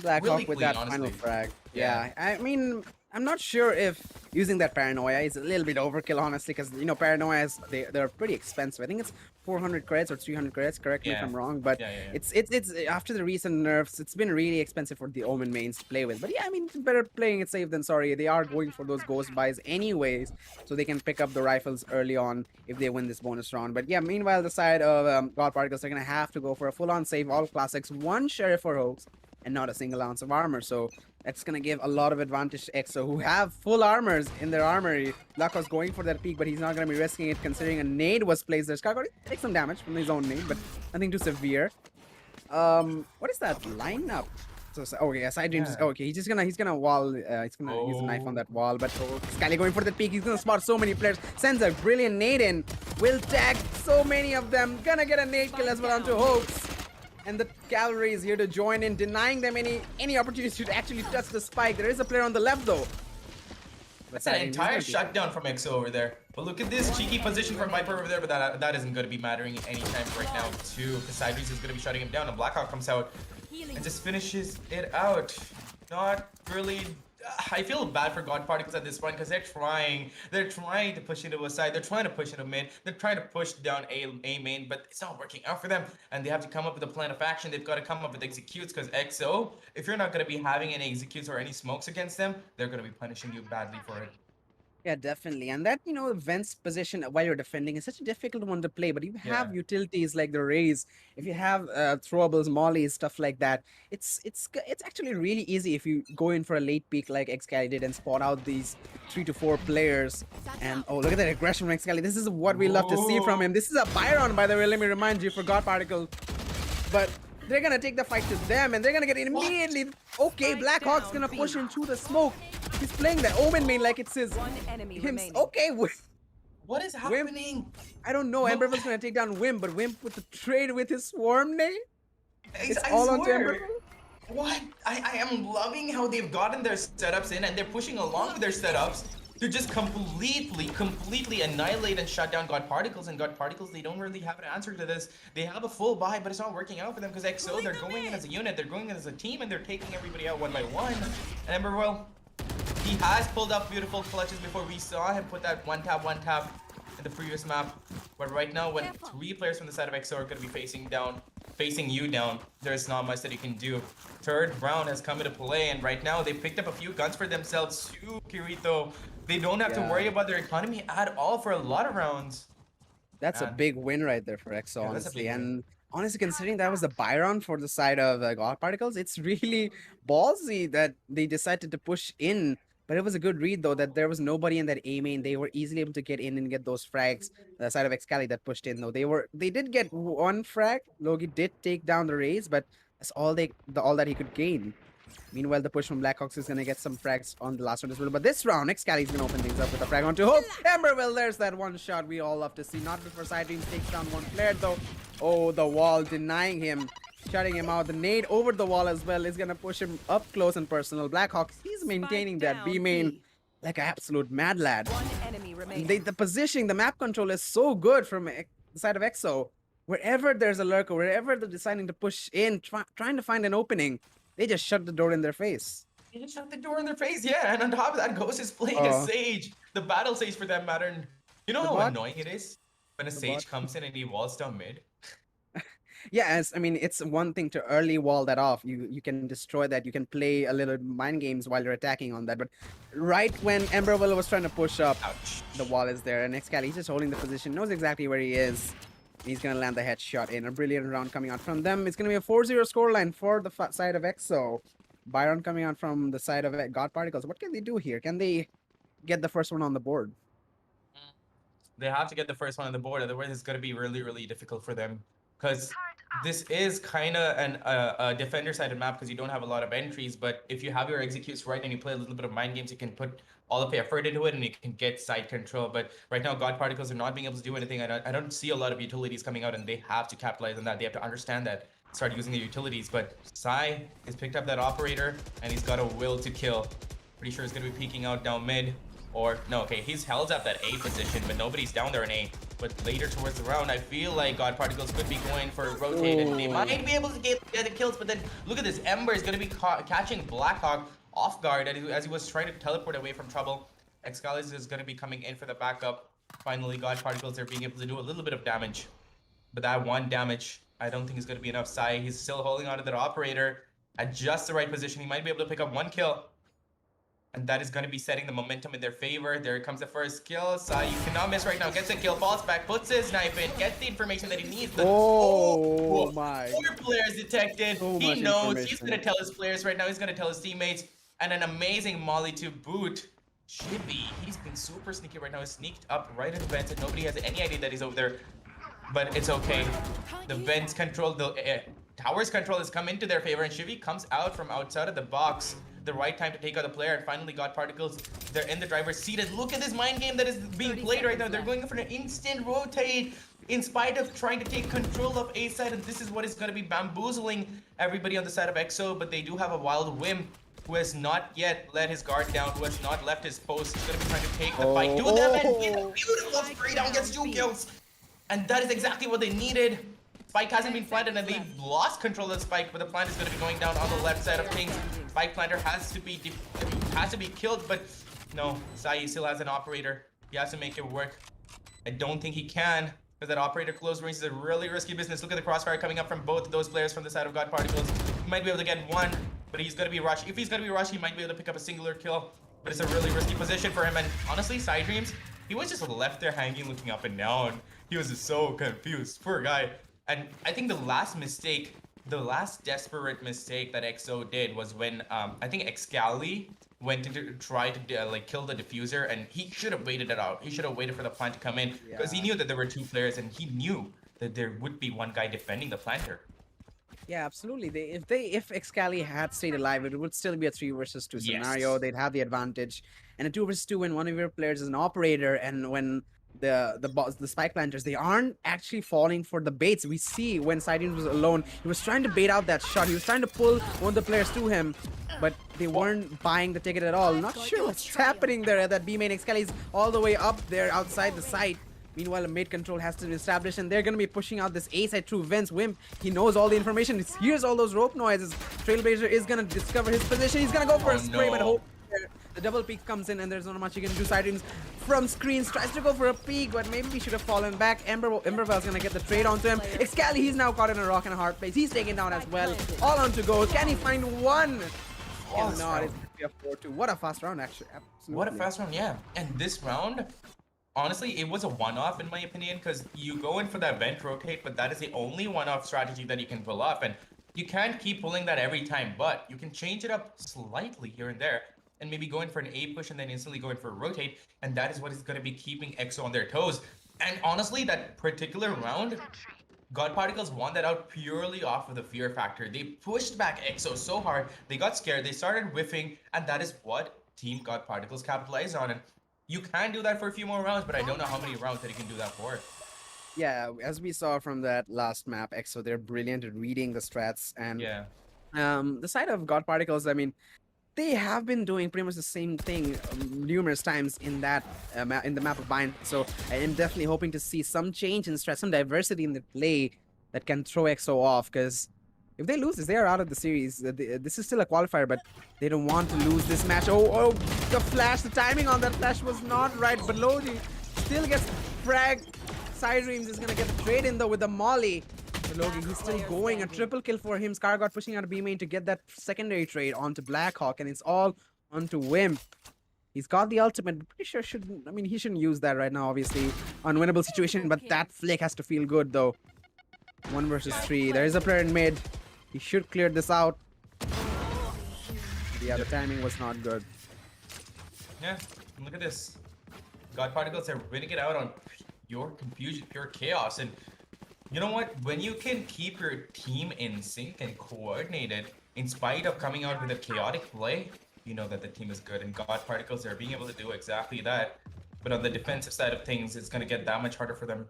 Blackhawk Really with clean, that honestly. final frag. Yeah. I mean, I'm not sure if using that paranoia is a little bit overkill, honestly, because paranoia is they're pretty expensive. I think it's 400 credits or 300 credits. Correct me if Yeah. I'm wrong, but Yeah. it's after the recent nerfs, it's been really expensive for the Omen mains to play with. But yeah, I mean, it's better playing it safe than sorry. They are going for those ghost buys anyways, so they can pick up the rifles early on if they win this bonus round. But yeah, meanwhile, the side of Godparticles are gonna have to go for a full-on save, all classics, one sheriff for hoax, and not a single ounce of armor. So that's gonna give a lot of advantage to EXO, who have full armors in their armory. Luck was going for that peak, but he's not gonna be risking it considering a nade was placed there. Scargori takes some damage from his own nade, but nothing too severe. What is that lineup? Okay, yeah, Side Dreams. Yeah. Okay, he's gonna wall. He's gonna use a knife on that wall, but Scally going for the peak. He's gonna spot so many players. Sends a brilliant nade in. Will tag so many of them. Gonna get a nade kill as well onto Hoax. And the cavalry is here to join in, denying them any opportunity to actually touch the spike. There is a player on the left though. That's an entire shutdown from XO over there. But look at this cheeky position from Viper over there, but that isn't going to be mattering anytime right now too. Because Sidrees is going to be shutting him down, and Blackhawk comes out and just finishes it out. Not really. I feel bad for Godparticles at this point because they're trying to push into a side, they're trying to push into mid, they're trying to push down A main, but it's not working out for them, and they have to come up with a plan of action. They've got to come up with executes, because XO, if you're not going to be having any executes or any smokes against them, they're going to be punishing you badly for it. Yeah, definitely. And that, Vent's position while you're defending is such a difficult one to play, but you have Yeah. utilities like the Rays. If you have throwables, mollies, stuff like that, it's actually really easy if you go in for a late peek like Xcali did and spot out these 3 to 4 players. And oh, look at that aggression from Xcali. This is what we love to see from him. This is a Byron, by the way, let me remind you, for Godparticle. But they're gonna take the fight to them, and they're gonna get immediately. Okay, Blackhawk's gonna push him through the smoke. He's playing the Omen main like it's his. One enemy Him. remaining. Okay, What is happening? I don't know. Look- Emberville's gonna take down Wimp, but Wimp with the trade with his swarm nade. It's I all onto swear. Emberville. What? I am loving how they've gotten their setups in, and they're pushing along with their setups to just completely annihilate and shut down Godparticles. And Godparticles, they don't really have an answer to this. They have a full buy, but it's not working out for them because XO, they're going in as a unit, they're going in as a team, and they're taking everybody out one by one. And Emberville, he has pulled up beautiful clutches before. We saw him put that one tap in the previous map. But right now, when 3 players from the side of XO are going to be facing you down, there's not much that you can do. Third round has come into play, and right now they picked up a few guns for themselves too, Kirito. They don't have to worry about their economy at all for a lot of rounds. That's a Man. big win right there for EXO, Yeah, that's a honestly. big win. And honestly, considering that was the Byron for the side of Godparticles, it's really ballsy that they decided to push in. But it was a good read, though, that there was nobody in that A main. They were easily able to get in and get those frags. The side of Excali that pushed in, though. They did get one frag. Logi did take down the Rays, but that's all that he could gain. Meanwhile, the push from Blackhawks is going to get some frags on the last round as well. But this round, Excali is going to open things up with a frag onto Hope. Emberville, there's that one shot we all love to see. Not before Side Dreams takes down one player, though. Oh, the wall denying him. Shutting him out. The nade over the wall as well is going to push him up close and personal. Blackhawks, he's maintaining that B main like an absolute mad lad. One enemy remaining. The positioning, the map control is so good from the side of EXO. Wherever there's a lurker, wherever they're deciding to push in, trying to find an opening, they just shut the door in their face. They just shut the door in their face, yeah. And on top of that, Ghost is playing a Sage. The battle Sage for that matter. And you know The how bot? annoying it is when a Sage comes in and he walls down mid? Yeah, I mean, it's one thing to early wall that off. You can destroy that. You can play a little mind games while you're attacking on that. But right when Emberville was trying to push up, Ouch. the wall is there. And Excali, he's just holding the position, knows exactly where he is. He's gonna land the headshot in a brilliant round coming out from them. It's gonna be a 4-0 scoreline for the side of EXO. Byron coming out from the side of Godparticles. What can they do here? Can they get the first one on the board? They have to get the first one on the board, otherwise it's going to be really, really difficult for them. Because this is kind of a defender-sided map because you don't have a lot of entries, but if you have your executes right and you play a little bit of mind games, you can put all of the effort into it and you can get side control. But right now, Godparticles are not being able to do anything. I don't see a lot of utilities coming out, and they have to capitalize on that. They have to understand that, start using the utilities. But Sai has picked up that operator, and he's got a will to kill. Pretty sure he's going to be peeking out down mid. Or, no, okay, he's held up that A position, but nobody's down there in A. But later towards the round, I feel like Godparticles could be going for a rotate, and they might be able to get the kills, but then look at this. Ember is going to be catching Blackhawk off guard as he was trying to teleport away from trouble. Excalis is going to be coming in for the backup. Finally, Godparticles are being able to do a little bit of damage. But that one damage, I don't think is going to be enough. Sai, he's still holding on to that operator at just the right position. He might be able to pick up one kill. And that is going to be setting the momentum in their favor. There comes the first kill. Sai, you cannot miss right now. Gets a kill, falls back, puts his knife in, gets the information that he needs. Oh my. 4 players detected. So he knows. He's information. going to tell his players right now. He's going to tell his teammates. And an amazing molly to boot. Chibi, he's been super sneaky right now. He's sneaked up right in the vents and nobody has any idea that he's over there. But it's okay. The vents control, the tower's control has come into their favor, and Shivi comes out from outside of the box. The right time to take out the player, and finally Godparticles, they're in the driver's seat. And look at this mind game that is being played right now. They're going for an instant rotate in spite of trying to take control of A side, and this is what is going to be bamboozling everybody on the side of EXO. But they do have a Wild Whim who has not yet let his guard down, who has not left his post. He's going to be trying to take the fight to them, and he's a beautiful spray down, gets 2 kills. And that is exactly what they needed. Spike hasn't been planted, and they've lost control of the spike, but the plant is going to be going down on the left side of things. Spike planter has to be killed, but no, Sai still has an operator. He has to make it work. I don't think he can, because that operator close range is a really risky business. Look at the crossfire coming up from both of those players from the side of Godparticles. He might be able to get one, but he's going to be rushed. If he's going to be rushed, he might be able to pick up a singular kill, but it's a really risky position for him. And honestly, Side Dreams, he was just left there hanging, looking up and down. He was just so confused. Poor guy. And I think the last mistake, the last desperate mistake that EXO did was when I think Excali went to try to like kill the diffuser, and he should have waited it out. He should have waited for the plant to come in, because he knew that there were 2 players, and he knew that there would be one guy defending the planter. Yeah, absolutely. If Excali had stayed alive, it would still be a 3 versus 2 scenario. Yes. They'd have the advantage. And a 2 versus 2 when one of your players is an operator, and when the spike planters, they aren't actually falling for the baits. We see when Sidings was alone, he was trying to bait out that shot. He was trying to pull one of the players to him, but they weren't buying the ticket at all. Not sure what's happening there. That B main Excali is all the way up there outside the site. Meanwhile, a mid control has to be established, and they're going to be pushing out this A side through Vince. Wimp, he knows all the information. He hears all those rope noises. Trailblazer is going to discover his position. He's going to go for a spray, but hope the double peek comes in, and there's not much you can do. Sidings from screens tries to go for a peek, but maybe he should have fallen back. Emberville's going to get the trade onto him. Excali, he's now caught in a rock and a hard place. He's taken down as well. All on to go. Can he find one? Cannot. It's going to be a 4-2. What a fast round, actually. Absolutely. What a fast round, yeah. And this round, honestly, it was a one-off in my opinion, because you go in for that vent rotate, but that is the only one-off strategy that you can pull off, and you can't keep pulling that every time, but you can change it up slightly here and there, and maybe go in for an A push and then instantly go in for a rotate, and that is what is going to be keeping EXO on their toes. And honestly, that particular round, Godparticles won that out purely off of the fear factor. They pushed back EXO so hard, they got scared, they started whiffing, and that is what Team Godparticles capitalized on. And you can do that for a few more rounds, but I don't know how many rounds that you can do that for. Yeah, as we saw from that last map, EXO, they're brilliant at reading the strats. And the side of Godparticles, I mean, they have been doing pretty much the same thing numerous times in that in the map of Bind. So I am definitely hoping to see some change in strat, some diversity in the play that can throw EXO off, because if they lose this, they are out of the series. This is still a qualifier, but they don't want to lose this match. Oh, the flash, the timing on that flash was not right, but Logi still gets fragged. Sidreams is going to get the trade in though with the molly. Logi, he's still going. A triple kill for him. Scargot pushing out a B main to get that secondary trade onto Blackhawk, and it's all onto Wimp. He's got the ultimate, but pretty sure shouldn't. I mean, he shouldn't use that right now. Obviously, unwinnable situation. But that flick has to feel good though. 1 versus 3. There is a player in mid. He should clear this out. Yeah, the timing was not good. Yeah, look at this. Godparticles are winning it out on pure confusion, pure chaos. And you know what? When you can keep your team in sync and coordinated, in spite of coming out with a chaotic play, you know that the team is good. And Godparticles are being able to do exactly that. But on the defensive side of things, it's going to get that much harder for them.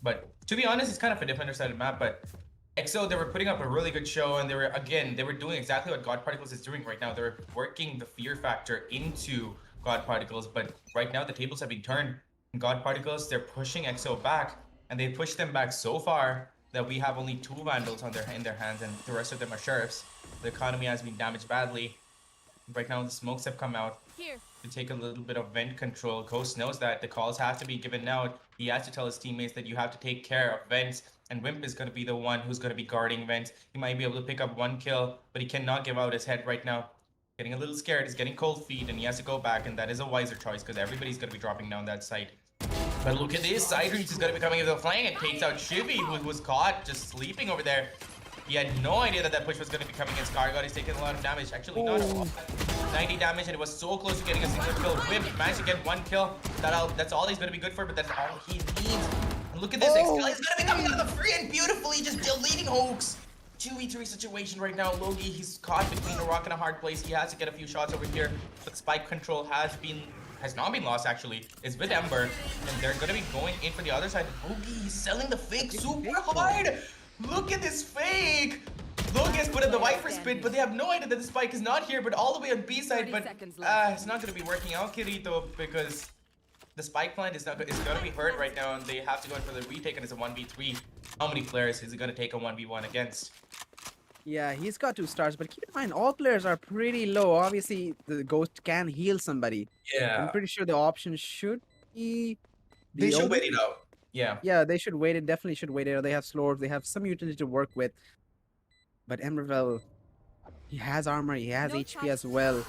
But to be honest, it's kind of a defender-sided map. But EXO, they were putting up a really good show, and they were doing exactly what Godparticles is doing right now. They're working the fear factor into Godparticles, but right now the tables have been turned. And Godparticles, they're pushing EXO back, and they pushed them back so far that we have only 2 Vandals in their hands, and the rest of them are Sheriffs. The economy has been damaged badly. Right now, the smokes have come out to take a little bit of vent control. Ghost knows that the calls have to be given out. He has to tell his teammates that you have to take care of vents, and Wimp is going to be the one who's going to be guarding vents. He might be able to pick up 1 kill, but he cannot give out his head right now. Getting a little scared, he's getting cold feet, and he has to go back, and that is a wiser choice because everybody's going to be dropping down that site. But look at this, Sidreams is going to be coming into the flank and takes out Shivy, who was caught just sleeping over there. He had no idea that push was going to be coming in. Scargod is taking a lot of damage. Actually, not a lot. 90 damage, and it was so close to getting a single kill. Wimp managed to get 1 kill. That's all he's going to be good for, but that's all he needs. And look at this. Excel is going to be coming out of the free and beautifully just deleting Hoax. 2v3 situation right now. Logi, he's caught between a rock and a hard place. He has to get a few shots over here, but spike control has not been lost actually. It's with Ember, and they're going to be going in for the other side. Logi, he's selling the fake super hard. Look at this fake! Look, has put in the Viper spit, but they have no idea that the spike is not here, but all the way on B side. But it's not going to be working out, Kirito, because the spike plant is going to be hurt right now, and they have to go in for the retake, and it's a 1v3. How many players is he going to take a 1v1 against? Yeah, he's got 2 stars, but keep in mind, all players are pretty low. Obviously, the Ghost can heal somebody. Yeah. I'm pretty sure the option should be... They should wait it out. Yeah. Yeah, they should wait it. Definitely should wait it. They have slurs. They have some utility to work with. But Emervel, he has armor. He has HP as well.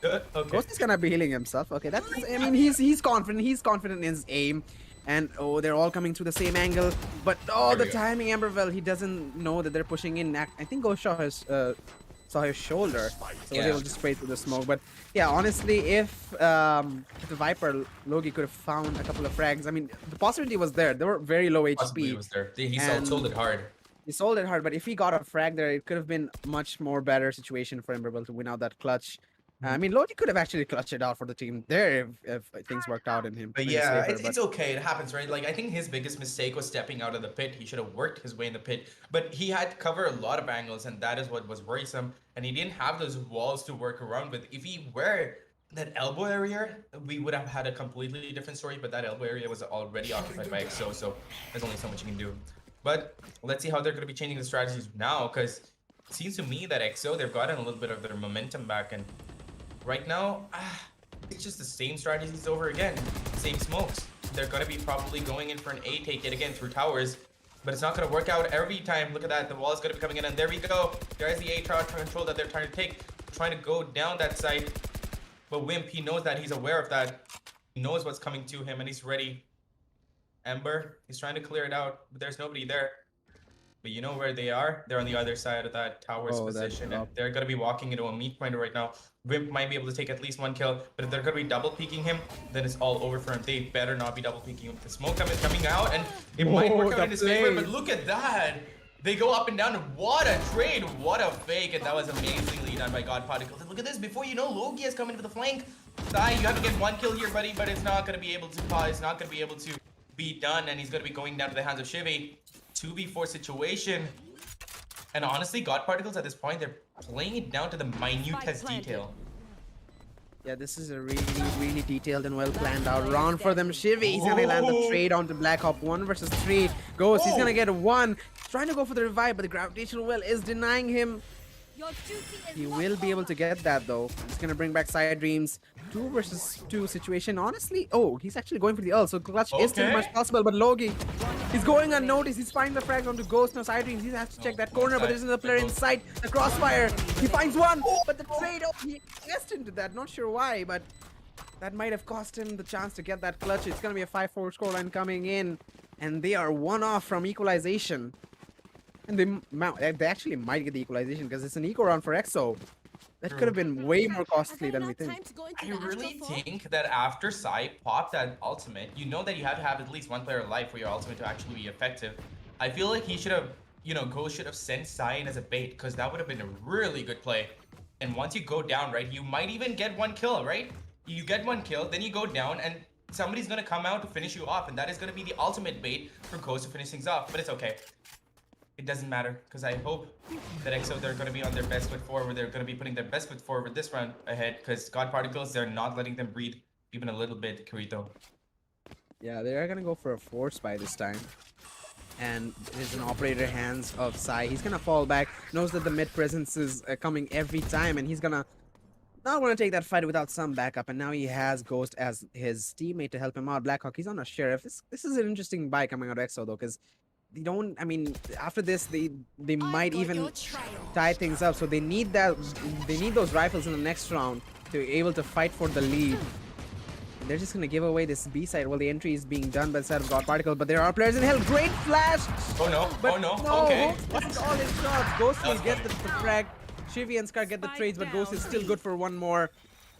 Okay. Ghost is gonna be healing himself. Okay, that's. I mean, he's confident. He's confident in his aim. And oh, they're all coming through the same angle. But oh, the timing, Embervel, he doesn't know that they're pushing in. I think Ghost saw his shoulder, so was able to spray through the smoke. But yeah, honestly, if the Viper Logi could have found a couple of frags, I mean, the possibility was there. They were very low HP. Possibility was there. He sold it hard. He sold it hard, but if he got a frag there, it could have been much more better situation for Embervel to win out that clutch. I mean, Logi could have actually clutched it out for the team there if things worked out in him. But yeah, it's okay. It happens, right? Like, I think his biggest mistake was stepping out of the pit. He should have worked his way in the pit. But he had to cover a lot of angles, and that is what was worrisome. And he didn't have those walls to work around with. If he were that elbow area, we would have had a completely different story. But that elbow area was already occupied by EXO, so there's only so much you can do. But let's see how they're going to be changing the strategies now, because it seems to me that EXO, they've gotten a little bit of their momentum back, and right now, it's just the same strategies over again. Same smokes. They're going to be probably going in for an A take yet again through towers, but it's not going to work out every time. Look at that. The wall is going to be coming in, and there we go. There's the A tower control that they're trying to take. Trying to go down that side. But Wimp, he knows that. He's aware of that. He knows what's coming to him, and he's ready. Ember, he's trying to clear it out, but there's nobody there. But you know where they are? They're on the other side of that tower's position, and they're going to be walking into a meat pointer right now. Wimp might be able to take at least 1 kill, but if they're going to be double peeking him, then it's all over for him. They better not be double peeking him. The smoke is coming out, and it might work out in his favor, but look at that! They go up and down, and what a trade, what a fake, and that was amazingly done by Godparticles. And look at this, before you know, Logi has come into the flank. Sai, you have to get 1 kill here, buddy, but it's not going to be able to it's not going to be able to be done, and he's going to be going down to the hands of Shivy. 2v4 situation. And honestly, Godparticles at this point, they're playing it down to the minutest detail. Yeah, this is a really, really detailed and well planned out round for them. Shivy, he's gonna land the trade onto Black Hawk. 1 versus 3. Ghost, he's gonna get 1. He's trying to go for the revive, but the gravitational well is denying him. He will be able to get that though. He's gonna bring back Sidreams. 2 versus 2 situation. Honestly, oh, he's actually going for the ult, so clutch is still much possible. But Logi, he's going unnoticed. He's finding the frag onto Ghost. Now Sidreams, he has to check that corner, but there's another player inside. The crossfire. He finds 1, but the trade. Oh, he guessed into that. Not sure why, but That might have cost him the chance to get that clutch. It's going to be a 5-4 scoreline coming in. And they are one off from equalization. And they actually might get the equalization because it's an eco round for EXO. That could have been way more costly than we think. I really think that after Sai popped that ultimate, you know that you have to have at least one player alive for your ultimate to actually be effective. I feel like he should have, Ghost should have sent Sai in as a bait because that would have been a really good play. And once you go down, right, you might even get one kill, right? You get one kill, then you go down and somebody's going to come out to finish you off. And that is going to be the ultimate bait for Ghost to finish things off. But it's okay. It doesn't matter because I hope that EXO, they're going to be on their best foot forward. They're going to be putting their best foot forward this round ahead because Godparticles, they're not letting them breathe even a little bit, Kirito. Yeah, they are going to go for a force by this time. And there's an operator hands of Sai. He's going to fall back, knows that the mid presence is coming every time, and he's going to not want to take that fight without some backup. And now he has Ghost as his teammate to help him out. Blackhawk, he's on a sheriff. This is an interesting buy coming out of EXO though, because they don't, I mean, after this they might even tie things up, so they need those rifles in the next round to be able to fight for the lead. They're just gonna give away this B side while the entry is being done by the side of Godparticle, but there are players in hell. Great flash! Oh no, But oh no, no, okay. That's all his shots. Ghost will get the frag. Shivy and Scar get the trades, but Ghost is still good for one more.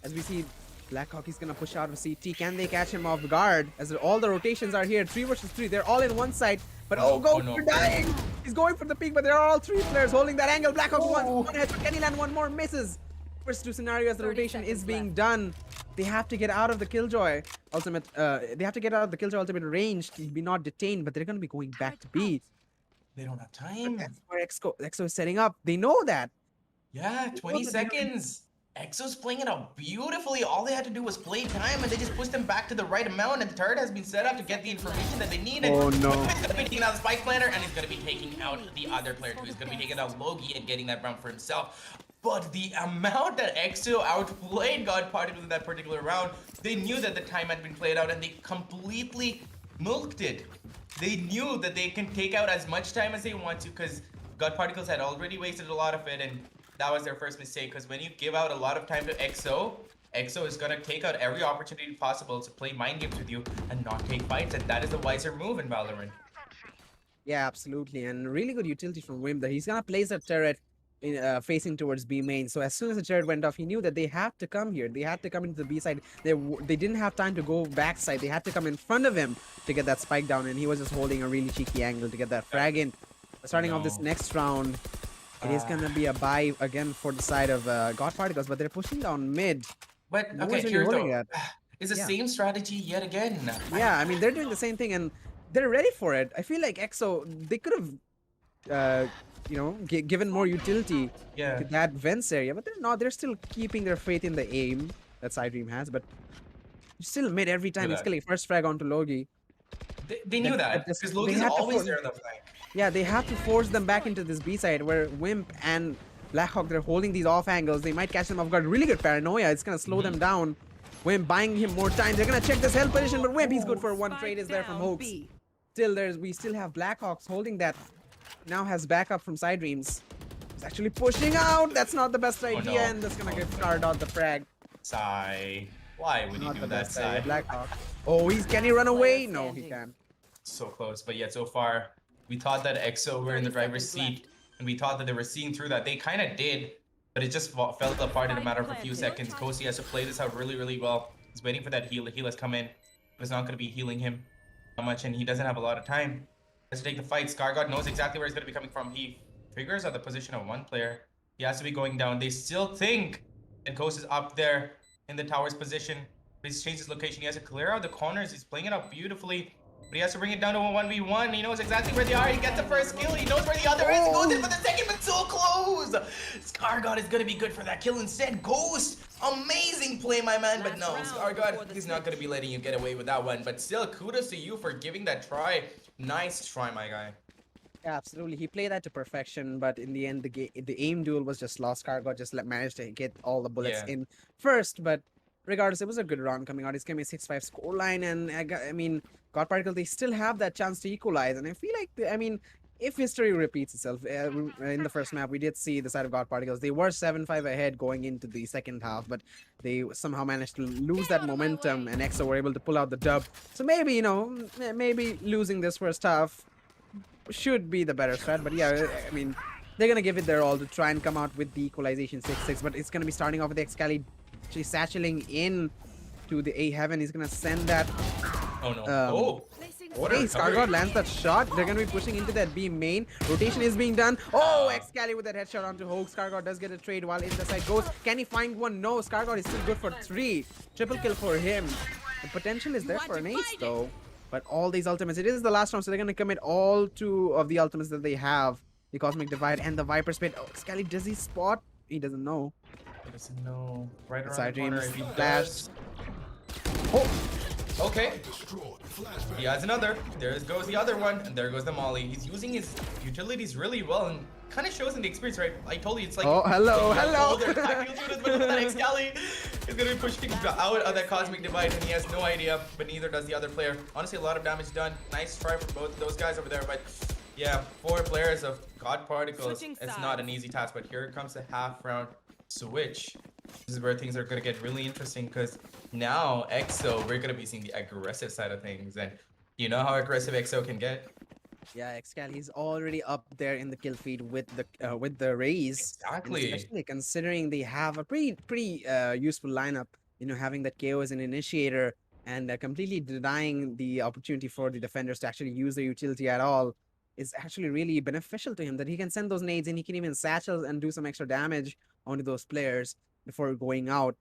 As we see Blackhawk is gonna push out of CT. Can they catch him off guard? As all the rotations are here, 3 versus 3. They're all in one side. But Ghost no. for dying! He's going for the peak, but there are all 3 players holding that angle. Blackhawk one head, but can he land one more? Misses. First 2 scenarios, the rotation is being done. They have to get out of the Killjoy ultimate. They have to get out of the Killjoy ultimate range to be not detained, but they're gonna be going back to B. They don't have time. That's where EXO is setting up. They know that. Yeah, 20 seconds. EXO's playing it out beautifully. All they had to do was play time, and they just pushed them back to the right amount. And the turret has been set up to get the information that they need. And Oh, no. He's gonna be taking out the spike planner, and he's gonna be taking out the other player too. He's gonna be taking out Logi and getting that round for himself. But the amount that EXO outplayed Godparticles in that particular round, they knew that the time had been played out, and they completely milked it. They knew that they can take out as much time as they want to, because Godparticles had already wasted a lot of it, and that was their first mistake. Because when you give out a lot of time to EXO, EXO is gonna take out every opportunity possible to play mind games with you and not take fights, and that is the wiser move in Valorant. Yeah, absolutely, and really good utility from Wim. That he's gonna place a turret in, facing towards B main. So as soon as the turret went off, he knew that they have to come here. They had to come into the B side. They didn't have time to go backside. They had to come in front of him to get that spike down, and he was just holding a really cheeky angle to get that frag in. Starting off this next round, it is gonna be a buy again for the side of Godparticles, but they're pushing down mid. But No okay, one's really here's holding the that. it's the Yeah. same strategy yet again. Yeah, I mean they're doing the same thing and they're ready for it. I feel like EXO, they could have, given more utility Yeah. to that vents area, but they're not. They're still keeping their faith in the aim that Sidream has, but still mid every time. He's that. killing first frag onto Logi. They knew that just- because they Logi's had to always put- there on the flank. Yeah, they have to force them back into this B side where Wimp and Blackhawk, they're holding these off angles. They might catch them off guard. Really good paranoia. It's gonna slow them down. Wimp buying him more time. They're gonna check this hell position, but Wimp, he's good for one trade is there from Hoax. We still have Blackhawks holding that. Now has backup from Sidreams. He's actually pushing out. That's not the best idea, no. and that's gonna get starred out the frag. Sai, why would you Not do the that, best idea. Sai? Blackhawk. Oh, can he run away? No, he can't. So close, but yet so far, we thought that EXO were in the driver's seat, and we thought that they were seeing through that. They kind of did, but it just fell apart in a matter of a few seconds. Kosi has to play this out really, really well. He's waiting for that heal. The heal has come in, but it's not going to be healing him that much, and he doesn't have a lot of time. He has to take the fight. Scargod knows exactly where he's going to be coming from. He figures out the position of one player. He has to be going down. They still think that Ghost is up there in the tower's position. But he's changed his location. He has to clear out the corners. He's playing it out beautifully. But he has to bring it down to a 1v1. He knows exactly where they are. He gets the first kill. He knows where the other is. Goes in for the second, but so close. Scargod is going to be good for that kill instead. Ghost, amazing play, my man. But no, Scargod, he's not going to be letting you get away with that one. But still, kudos to you for giving that try. Nice try, my guy. Yeah, absolutely. He played that to perfection, but in the end, the aim duel was just lost. Scargod just managed to get all the bullets Yeah. in first, but regardless, it was a good round coming out. It's gonna be a 6-5 scoreline, and I mean, Godparticle, they still have that chance to equalize, and I feel like, if history repeats itself, in the first map, we did see the side of Godparticles. They were 7-5 ahead going into the second half, but they somehow managed to lose that momentum, and EXO were able to pull out the dub. So maybe, maybe losing this first half should be the better strat. But yeah, I mean, they're going to give it their all to try and come out with the equalization 6-6, but it's going to be starting off with the Excali actually satcheling in to the A heaven. He's going to send that. Oh no. Hey, Scargod lands that shot. They're going to be pushing into that B main. Rotation is being done. Oh, Excali with that headshot onto Hogue. Scargod does get a trade while in the side goes. Can he find one? No, Scargod is still good for 3. Triple kill for him. The potential is there for an ace though. But all these ultimates, it is the last round, so they're going to commit all 2 of the ultimates that they have. The Cosmic Divide and the Viper Spit. Oh, Excali, does he spot? He doesn't know. He doesn't know. Right around Side the corner. dreams, If he flash. does. Oh. Okay. He has another. There goes the other one, and there goes the molly. He's using his utilities really well, and kind of shows in the experience, right? I told you it's like. Oh, hello. Excali is gonna be pushing out of that Cosmic Divide, and he has no idea, but neither does the other player. Honestly, a lot of damage done. Nice try for both of those guys over there, but yeah, 4 players of Godparticles. It's not an easy task, but here comes the half round switch. This is where things are going to get really interesting, because now EXO, we're going to be seeing the aggressive side of things, and you know how aggressive EXO can get. Yeah, Excali, he's already up there in the kill feed with the Raze. Exactly. Especially considering they have a pretty useful lineup. Having that KO as an initiator and completely denying the opportunity for the defenders to actually use their utility at all is actually really beneficial to him. That he can send those nades and he can even satchel and do some extra damage onto those players before going out.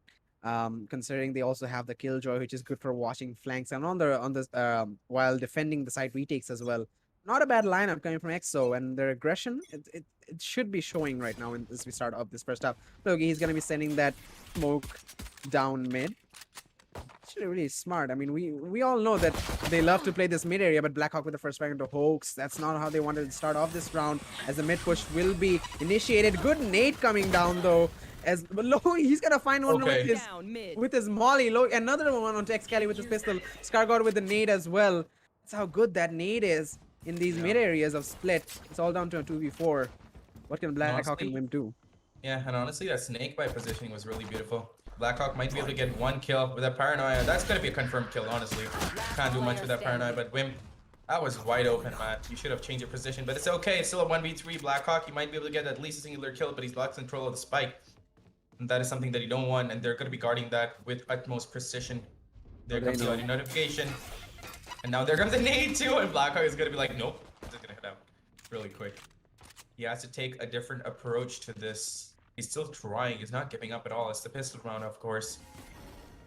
Considering they also have the Killjoy, which is good for watching flanks and on the while defending the side retakes as well. Not a bad lineup coming from EXO, and their aggression, it should be showing right now as we start off this first half. Look, he's going to be sending that smoke down mid. Actually really smart. I mean, we all know that they love to play this mid area, but Blackhawk with the first frag into Hoax, that's not how they wanted to start off this round, as the mid push will be initiated. Good nade coming down though, as low he's gonna find one with his molly. Low, another one onto Excali with his pistol. Scargod with the nade as well. That's how good that nade is in these mid areas of split. It's all down to a 2v4. What can Blackhawk and Wim do? Yeah, and honestly, that snake bite positioning was really beautiful. Blackhawk might be able to get 1 kill with that paranoia. That's gonna be a confirmed kill, honestly. Can't do much with that paranoia, but Wim, that was wide open, man. You should have changed your position, but it's okay. It's still a 1v3 Blackhawk. He might be able to get at least a singular kill, but he's lost control of the spike. And that is something that you don't want, and they're gonna be guarding that with utmost precision. There comes the audio notification. And now there comes the nade too, and Blackhawk is gonna be like, nope. He's just gonna head out really quick. He has to take a different approach to this. He's still trying. He's not giving up at all. It's the pistol round, of course.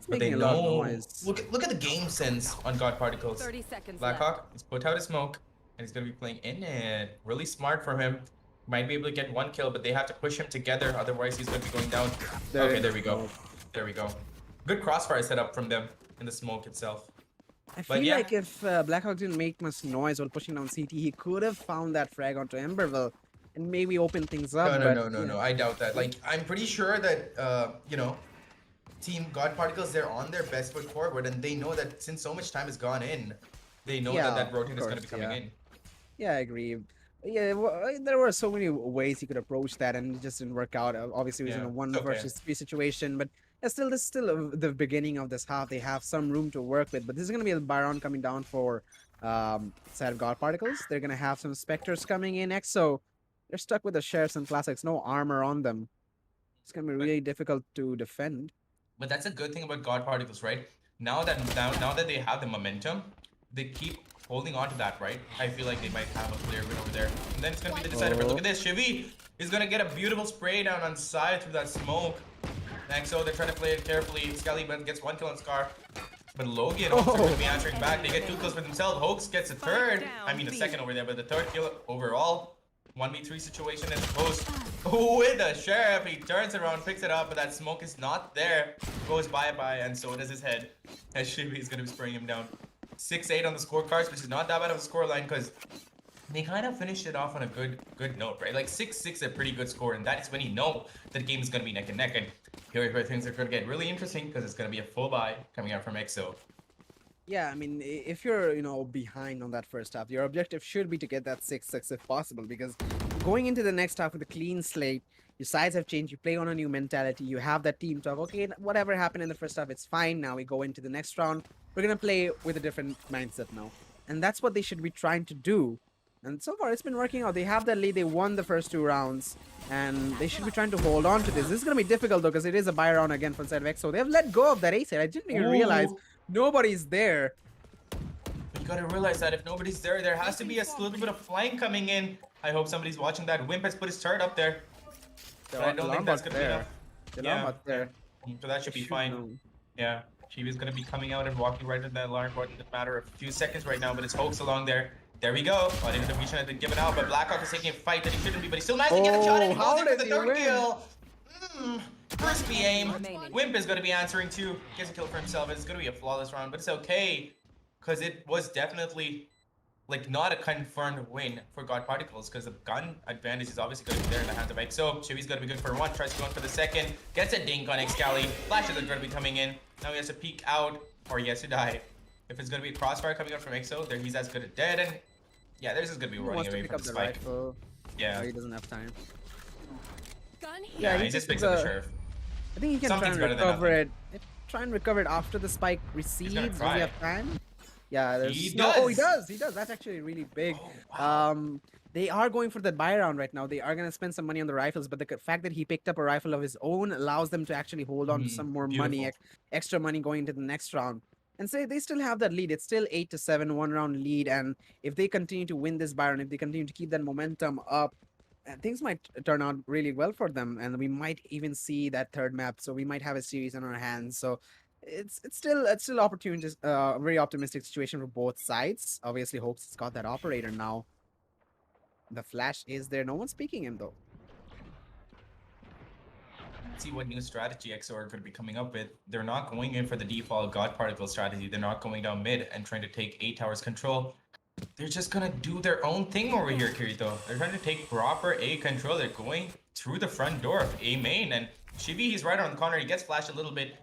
But they know. Look at the game sense on Godparticles. 30 seconds Blackhawk, he's put out his smoke, and he's gonna be playing in it. Really smart from him. Might be able to get 1 kill, but they have to push him together. Otherwise, he's gonna be going down. Okay, there we go. There we go. Good crossfire setup from them in the smoke itself. I feel like if Blackhawk didn't make much noise while pushing down CT, he could have found that frag onto Emberville and maybe open things up. No. I doubt that. Like, I'm pretty sure that, Team Godparticles, they're on their best foot forward, and they know that since so much time has gone in, they know that rotate is going to be coming in. Yeah, I agree. Yeah, there were so many ways he could approach that, and it just didn't work out. Obviously, it was in a 1 versus 3 situation, but this is still the beginning of this half. They have some room to work with, but this is going to be a Byron coming down for side of Godparticles. They're going to have some Spectres coming in. EXO, they're stuck with the Sheriffs and Classics, no armor on them. It's going to be really difficult to defend. But that's a good thing about Godparticles, right? Now that they have the momentum, they keep holding on to that, right? I feel like they might have a clear win over there. And then it's going to be the decider. But look at this. Shivi is going to get a beautiful spray down on side through that smoke. EXO, they're trying to play it carefully. Excali gets 1 kill on Scar. But Logan also going to be answering back. They get 2 kills for themselves. Hoax gets a third. I mean, a second over there, but the 3rd kill overall. 1v3 situation in the post. With the Sheriff, he turns around, picks it up, but that smoke is not there. Goes bye-bye, and so does his head. As Shivi is going to be spraying him down. 6-8 on the scorecards, which is not that bad of a scoreline, because they kind of finished it off on a good note, right? Like 6-6 is a pretty good score, and that is when you know that the game is going to be neck and neck. And here is where things are going to get really interesting, because it's going to be a full buy coming out from EXO. Yeah, I mean, if you're, behind on that first half, your objective should be to get that 6-6 if possible, because going into the next half with a clean slate, your sides have changed, you play on a new mentality, you have that team talk, okay, whatever happened in the first half, it's fine. Now we go into the next round, we're going to play with a different mindset now. And that's what they should be trying to do. And so far, it's been working out. They have that lead, they won the first 2 rounds, and they should be trying to hold on to this. This is going to be difficult, though, because it is a buy round again from side of X. So they've let go of that ace. I didn't even realize Ooh. nobody's there. You gotta realize that if nobody's there, there has to be a little bit of flank coming in. I hope somebody's watching that. Wimp has put his turret up there. But I don't think that's gonna be enough. The alarm bot's there. So that should be fine. Know. Yeah. Chibi's gonna be coming out and walking right into that alarm button in a matter of a few seconds right now, but it's Hoax along there. There we go. I didn't know Misha had been given out, but Blackhawk is taking a fight that he shouldn't be, but he still managed to get a shot and he goes in for the third kill. Crispy aim. Wimp is gonna be answering too. Gets a kill for himself. It's gonna be a flawless round, but it's okay. Because it was definitely like not a confirmed win for Godparticles, because the gun advantage is obviously going to be there in the hands of EXO. Chibi's going to be good for one, tries to go in for the second, gets a dink on Excali. Flashes are going to be coming in. Now he has to peek out, or he has to die. If it's going to be a crossfire coming out from EXO, there he's as good as dead, and yeah, there's just going to be running away from the spike. Yeah. Oh, he doesn't have time. Yeah, he just picks up the sheriff. I think he can try and recover it. Try and recover it after the spike recedes. Does he have time? Yeah, there's he no. does. Oh, he does. He does. That's actually really big. Oh, wow. They are going for that buy round right now. They are gonna spend some money on the rifles, but the fact that he picked up a rifle of his own allows them to actually hold on to some more money, extra money going into the next round. And say they still have that lead. It's still 8-7, 1-round lead. And if they continue to win this buy round, if they continue to keep that momentum up, things might turn out really well for them. And we might even see that third map. So we might have a series on our hands. So it's still opportunity, very optimistic situation for both sides. Obviously, Hopes has got that operator now. The flash is there. No one's speaking him though. See what new strategy EXO are going to be coming up with. They're not going in for the default God Particle strategy. They're not going down mid and trying to take 8 towers control. They're just going to do their own thing over here, Kirito. They're trying to take proper A control. They're going through the front door of A main, and Chibi, he's right around the corner. He gets flashed a little bit.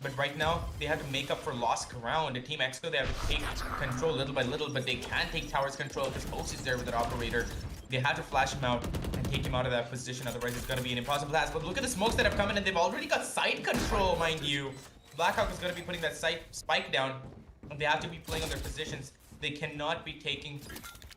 But right now, they have to make up for lost ground. The Team EXO, they have to take control little by little, but they can't take towers control because Host is there with an operator. They have to flash him out and take him out of that position, otherwise it's going to be an impossible task. But look at the smokes that have come in, and they've already got side control, mind you. Blackhawk is going to be putting that side spike down, and they have to be playing on their positions. They cannot be taking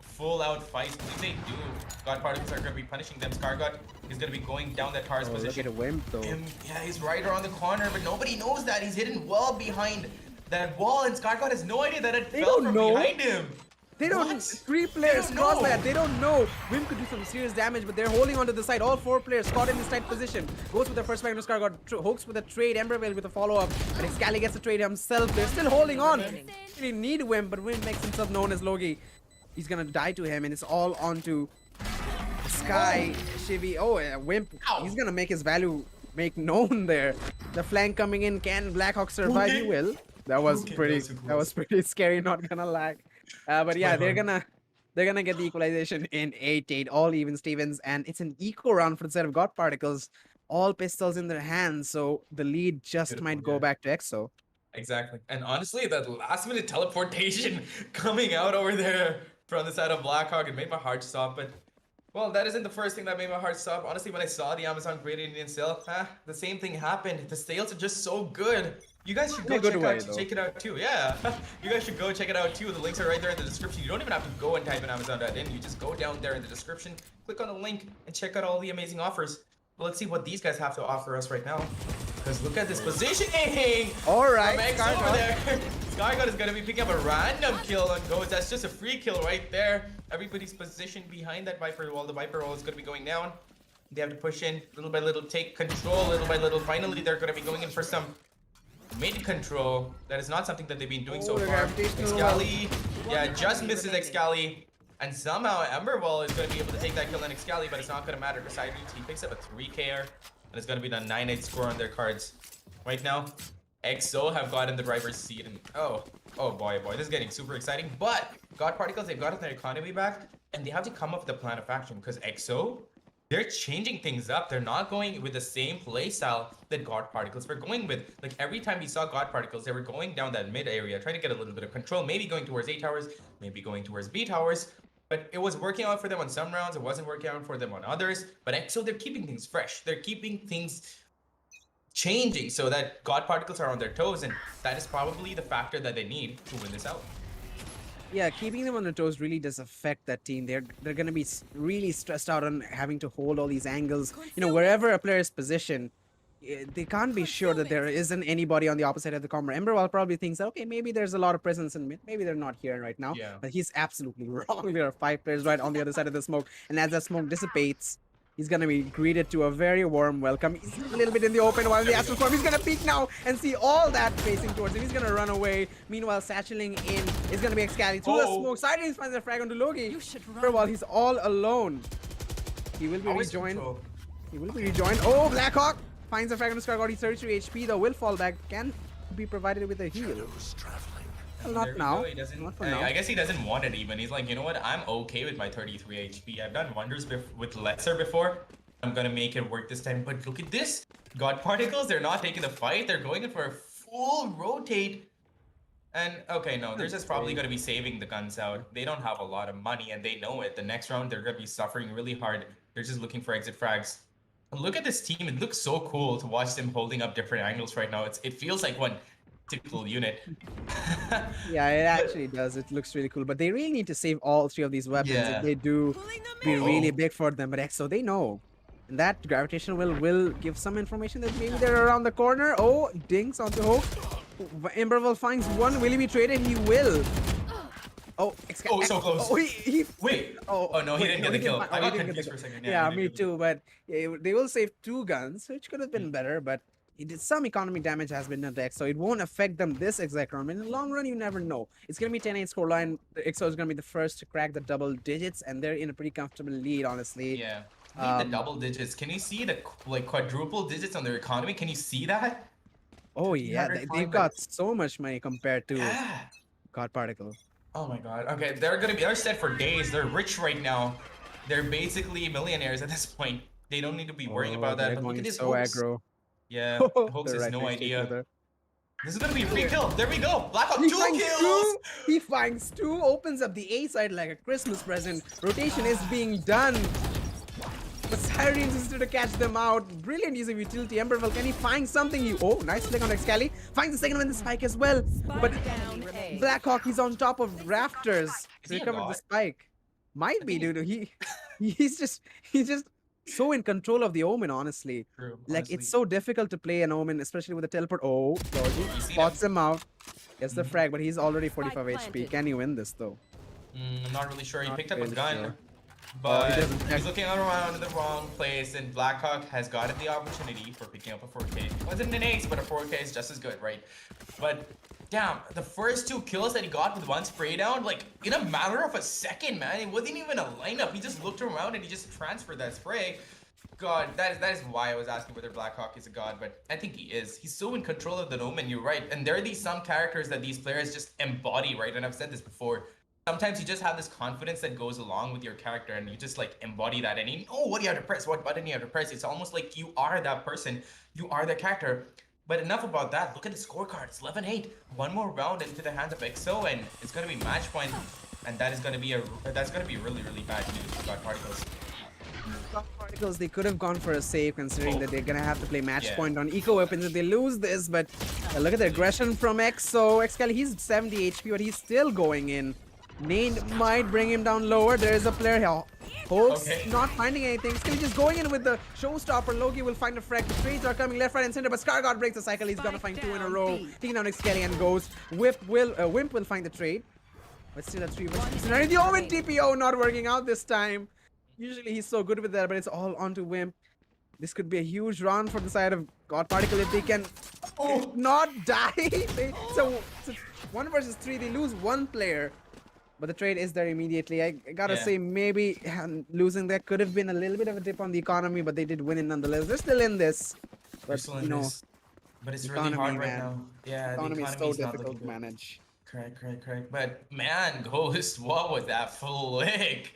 full-out fights. If they do, God Particles are going to be punishing them. Scargot is going to be going down that tower's position. Look at a Wimp, though. Yeah, he's right around the corner, but nobody knows that. He's hidden well behind that wall, and Scargot has no idea that it fell from behind him. They don't. 3 players cross that. They don't know. Wim could do some serious damage, but they're holding onto the side. All 4 players caught in this tight position. Goes with the first back to Scargot. Hooks with a trade. Embervale with a follow-up. And Excali gets the trade himself. They're still holding on. They need Wim, but Wim makes himself known as Logi. He's gonna die to him, and it's all onto Sky, Shivi. Oh, yeah, Wimp. He's gonna make his value make known there. The flank coming in. Can Blackhawk survive? He will. That was pretty. That was pretty scary. Not gonna lie. But yeah, they're gonna get the equalization in 8-8, all even Stevens, and it's an eco round for the set of God Particles. All pistols in their hands, so the lead just might go back to EXO. Exactly, and honestly, that last-minute teleportation coming out over there from the side of Blackhawk, it made my heart stop. But well, that isn't the first thing that made my heart stop. Honestly, when I saw the Amazon Great Indian Sale, the same thing happened. The sales are just so good. You guys should go check it out too. Yeah, you guys should go check it out too. The links are right there in the description. You don't even have to go and type in Amazon.in. You just go down there in the description, click on the link, and check out all the amazing offers. But let's see what these guys have to offer us right now. Because look at this positioning! Alright, Scargot is going to be picking up a random kill on Ghost. That's just a free kill right there. Everybody's positioned behind that Viper wall. The Viper wall is going to be going down. They have to push in little by little, take control little by little. Finally, they're going to be going in for some mid control. That is not something that they've been doing so far. Excali, yeah, just misses Excali. And somehow Emberwall is going to be able to take that kill on Excali, but it's not going to matter because he picks up a 3KR. And it's going to be the 9-8 score on their cards. Right now, EXO have gotten the driver's seat. And oh boy, this is getting super exciting. But God Particles, they've gotten their economy back. And they have to come up with a plan of action. Because EXO, they're changing things up. They're not going with the same play style that Godparticles were going with. Like every time we saw Godparticles, they were going down that mid area, trying to get a little bit of control, maybe going towards A towers, maybe going towards B towers. But it was working out for them on some rounds. It wasn't working out for them on others. But so they're keeping things fresh. They're keeping things changing so that Godparticles are on their toes, and that is probably the factor that they need to win this out. Yeah, keeping them on their toes really does affect that team. They're gonna be really stressed out on having to hold all these angles. You know, wherever a player is positioned, they can't be sure that there isn't anybody on the opposite of the corner. Emberwall probably thinks that, okay, maybe there's a lot of presence in mid. Maybe they're not here right now. Yeah. But he's absolutely wrong. There are 5 players right on the other side of the smoke, and as that smoke dissipates, he's gonna be greeted to a very warm welcome. He's a little bit in the open while the Astral Storm. He's gonna peek now and see all that facing towards him. He's gonna run away. Meanwhile, satcheling in is gonna be Excali through the smoke. Sideways finds a frag onto Logi. While he's all alone. He will be rejoined. He will be rejoined. Oh, Blackhawk finds a frag onto Scargott. He's 33 HP though. Will fall back. Can be provided with a heal. Well, not now. Not for now. I guess he doesn't want it even. He's like, you know what? I'm okay with my 33 HP. I've done wonders with lesser before. I'm gonna make it work this time. But look at this. Godparticles, they're not taking the fight. They're going in for a full rotate. And okay, no, they're just probably gonna be saving the guns out. They don't have a lot of money and they know it. The next round, they're gonna be suffering really hard. They're just looking for exit frags. Look at this team. It looks so cool to watch them holding up different angles right now. It feels like one typical unit. Yeah, it actually does. It looks really cool. But they really need to save all 3 of these weapons if they do be really big for them. But EXO, they know. And that gravitation will give some information that maybe they're around the corner. Oh, dinks onto Hope. Emberwell finds one. Will he be traded? He will. Oh, so close. Oh, he wait. Oh no, he didn't get the kill. I got confused for a second. Yeah, me too. But they will save 2 guns, which could have been better. But he did some economic damage has been done to EXO, so it won't affect them this exact round. In the long run, you never know. It's gonna be 10-8 scoreline. EXO is gonna be the first to crack the double digits, and they're in a pretty comfortable lead, honestly. Yeah. The double digits. Can you see the quadruple digits on their economy? Can you see that? Oh yeah, they've got so much money compared to Godparticle. Oh my god. Okay, they're set for days. They're rich right now. They're basically millionaires at this point. They don't need to be worrying about that. But look at this so aggro. Yeah, Hoax has no idea. This is gonna be a free kill. There we go. Blackhawk 2 kills. He finds 2, opens up the A side like a Christmas present. Rotation is being done. But Siren insisted to catch them out. Brilliant use of utility. Emberwell, can he find something? Oh, nice flick on Excali. Finds the second one in the spike as well. But Blackhawk, he's on top of rafters. To recover the spike. Might be, dude. He's just so in control of the Omen, honestly. True, like, it's so difficult to play an Omen, especially with the teleport. Oh, Dodgy spots him out. Gets the frag, but he's already 45 HP. Can he win this, though? I'm not really sure. He picked up his gun. But he's looking around in the wrong place, and Blackhawk has gotten the opportunity for picking up a 4K. It wasn't an ace, but a 4K is just as good, right? But damn, the first 2 kills that he got with 1 spray down, like in a matter of a second, man. It wasn't even a lineup. He just looked around and he just transferred that spray. God, that is why I was asking whether Blackhawk is a god, but I think he is. He's so in control of the Omen, you're right. And there are some characters that these players just embody, right? And I've said this before. Sometimes you just have this confidence that goes along with your character and you just like embody that and you know what you have to press, what button you have to press. It's almost like you are that person, you are the character. But enough about that. Look at the scorecard. It's 11-8. One more round into the hands of EXO and it's gonna be match point, and that's gonna be really, really bad news for Godparticles. Godparticles, they could have gone for a save considering that they're gonna have to play match point on eco weapons if they lose this, but look at the aggression from EXO. Excali, he's 70 HP, but he's still going in. Nade might bring him down lower. There is a player here. Hoax not finding anything. Still just going in with the showstopper. Logi will find a frag. The trades are coming left, right, and center, but Scargott breaks the cycle. He's gonna find 2 in a row. Taking down Excali and goes. Wimp will find the trade. But still a 3 versus scenario. The Omen TPO not working out this time. Usually he's so good with that, but it's all onto Wimp. This could be a huge round for the side of Godparticle if they can not die. So 1 versus 3, they lose 1 player. But the trade is there immediately. I gotta say, maybe losing that could have been a little bit of a dip on the economy, but they did win it nonetheless. They're still in this. But, you know, but it's really hard right now. Yeah, the economy is so difficult to manage. Correct. But man, Ghost, what was that flick?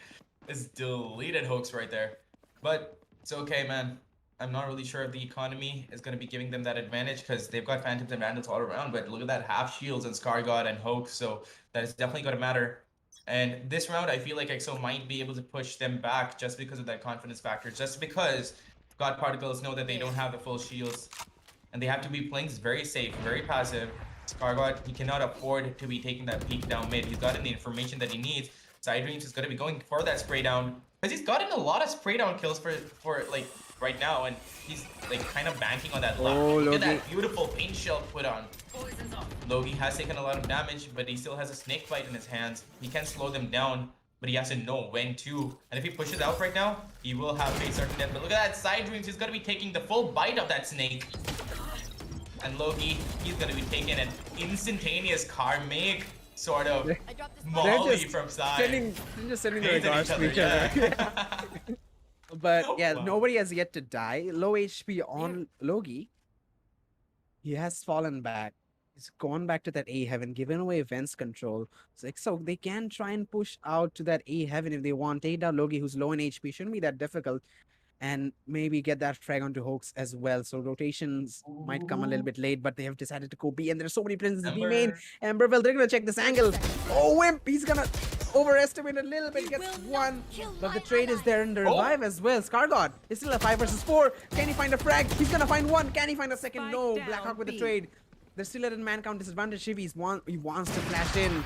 It's deleted Hoax right there. But It's okay, man. I'm not really sure if the economy is going to be giving them that advantage because they've got Phantoms and Vandals all around. But look at that half shields and Scar God and Hoax. So that is definitely going to matter. And this round, I feel like EXO might be able to push them back just because of that confidence factor. Just because God Particles know that they don't have the full shields. And they have to be playing very safe, very passive. Scargod, he cannot afford to be taking that peek down mid. He's gotten the information that he needs. Side Dreams is going to be going for that spray down because he's gotten a lot of spray down kills for like right now, and he's like kind of banking on that luck. Oh, Look at Logi. that beautiful paint shell put on. Logi has taken a lot of damage, but he still has a snake bite in his hands. He can slow them down, but he has to know when to. And if he pushes out right now, he will have face certain death. But look at that Side Dreams. He's going to be taking the full bite of that snake. And Loki, he's gonna be taking an instantaneous karmic sort of molly from side. They're just sending the Hating regards to each other. yeah. But yeah, Wow. nobody has yet to die. Low HP on Logi. He has fallen back. He's gone back to that A heaven, given away events control. So they can try and push out to that A heaven if they want. Take down Logi, who's low in HP. Shouldn't be that difficult. And maybe get that frag onto Hoax as well. So rotations might come a little bit late, but they have decided to go B. And there's so many places B main. Emberville, they're gonna check this angle. Oh, Wimp, he's gonna overestimate a little bit, gets one. But the trade is there in the revive as well. Scargod is still a 5 versus 4. Can he find a frag? He's gonna find one. Can he find a second? No. Blackhawk with the trade. They're still at a man count disadvantage. If he wants to flash in.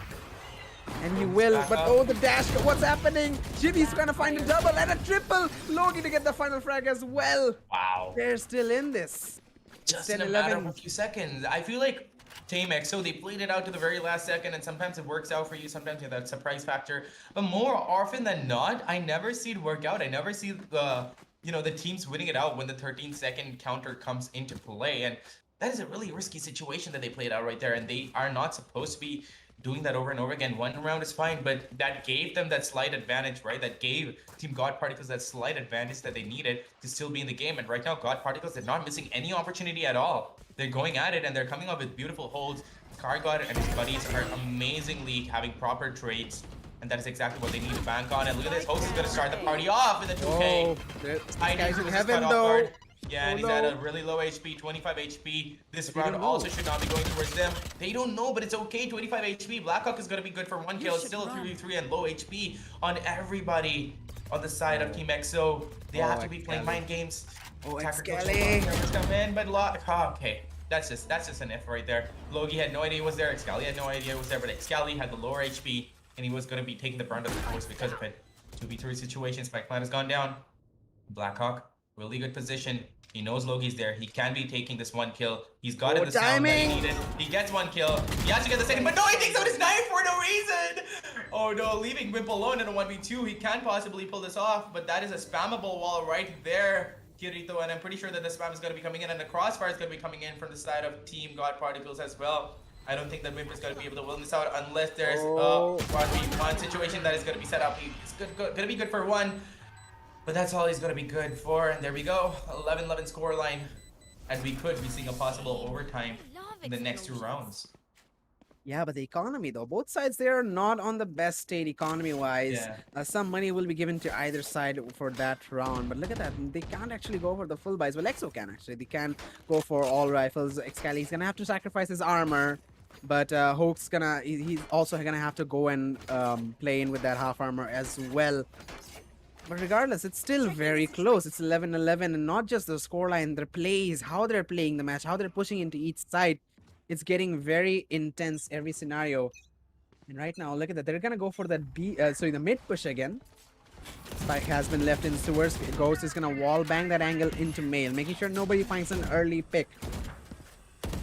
And he will, but oh, the dash, what's happening? Jimmy's gonna find a double and a triple. Logi to get the final frag as well. Wow. They're still in this. Just in a matter of a few seconds. I feel like Team EXO, they played it out to the very last second, and sometimes it works out for you, sometimes you have that surprise factor. But more often than not, I never see it work out. I never see the teams winning it out when the 13-second counter comes into play. And that is a really risky situation that they played out right there, and they are not supposed to be doing that over and over again. One round is fine, but that gave them that slight advantage, right? That gave Team Godparticles that slight advantage that they needed to still be in the game. And right now, Godparticles are not missing any opportunity at all. They're going at it, and they're coming up with beautiful holds. Cargod and his buddies are amazingly having proper trades, and that is exactly what they need to bank on. And look at this, Host is going to start the party off with a 2K. Oh, guys in heaven though. Guard. Yeah, and he's at a really low HP, 25 HP. This round also should not be going towards them. They don't know, but it's okay. 25 HP. Blackhawk is going to be good for one kill. It's still a 3v3 and low HP on everybody on the side of Team EXO. They have to be playing mind games. Oh, Excali. Come in, but okay. That's just an F right there. Logi had no idea it was there. Excali had no idea it was there, but Excali had the lower HP, and he was going to be taking the brunt of the force because of it. 2v3 situation. Spike Plant has gone down. Blackhawk, really good position. He knows Logi's there. He can be taking this one kill. He's got in the sound that he needed. He gets one kill. He has to get the second, but no, he takes out his knife for no reason. Oh no, leaving Wimp alone in a 1v2. He can possibly pull this off, but that is a spammable wall right there, Kirito, and I'm pretty sure that the spam is going to be coming in, and the crossfire is going to be coming in from the side of Team Godparticles as well. I don't think that Wimp is going to be able to win this out unless there's a 1v1 situation that is going to be set up. It's going to be good for one. But that's all he's going to be good for, and there we go, 11-11 scoreline, and we could be seeing a possible overtime in the next 2 rounds. Yeah, but the economy though, both sides they are not on the best state economy-wise. Yeah. Some money will be given to either side for that round, but look at that, they can't actually go for the full buys. Well, EXO can actually, they can go for all rifles. Excali's gonna have to sacrifice his armor, but Hoax he's also gonna have to go and play in with that half armor as well. But regardless, it's still very close. It's 11-11, and not just the scoreline, their plays, how they're playing the match, how they're pushing into each side. It's getting very intense every scenario. And right now, look at that. They're gonna go for that the mid push again. Spike has been left in sewers. Ghost is gonna wall bang that angle into Mail, making sure nobody finds an early pick.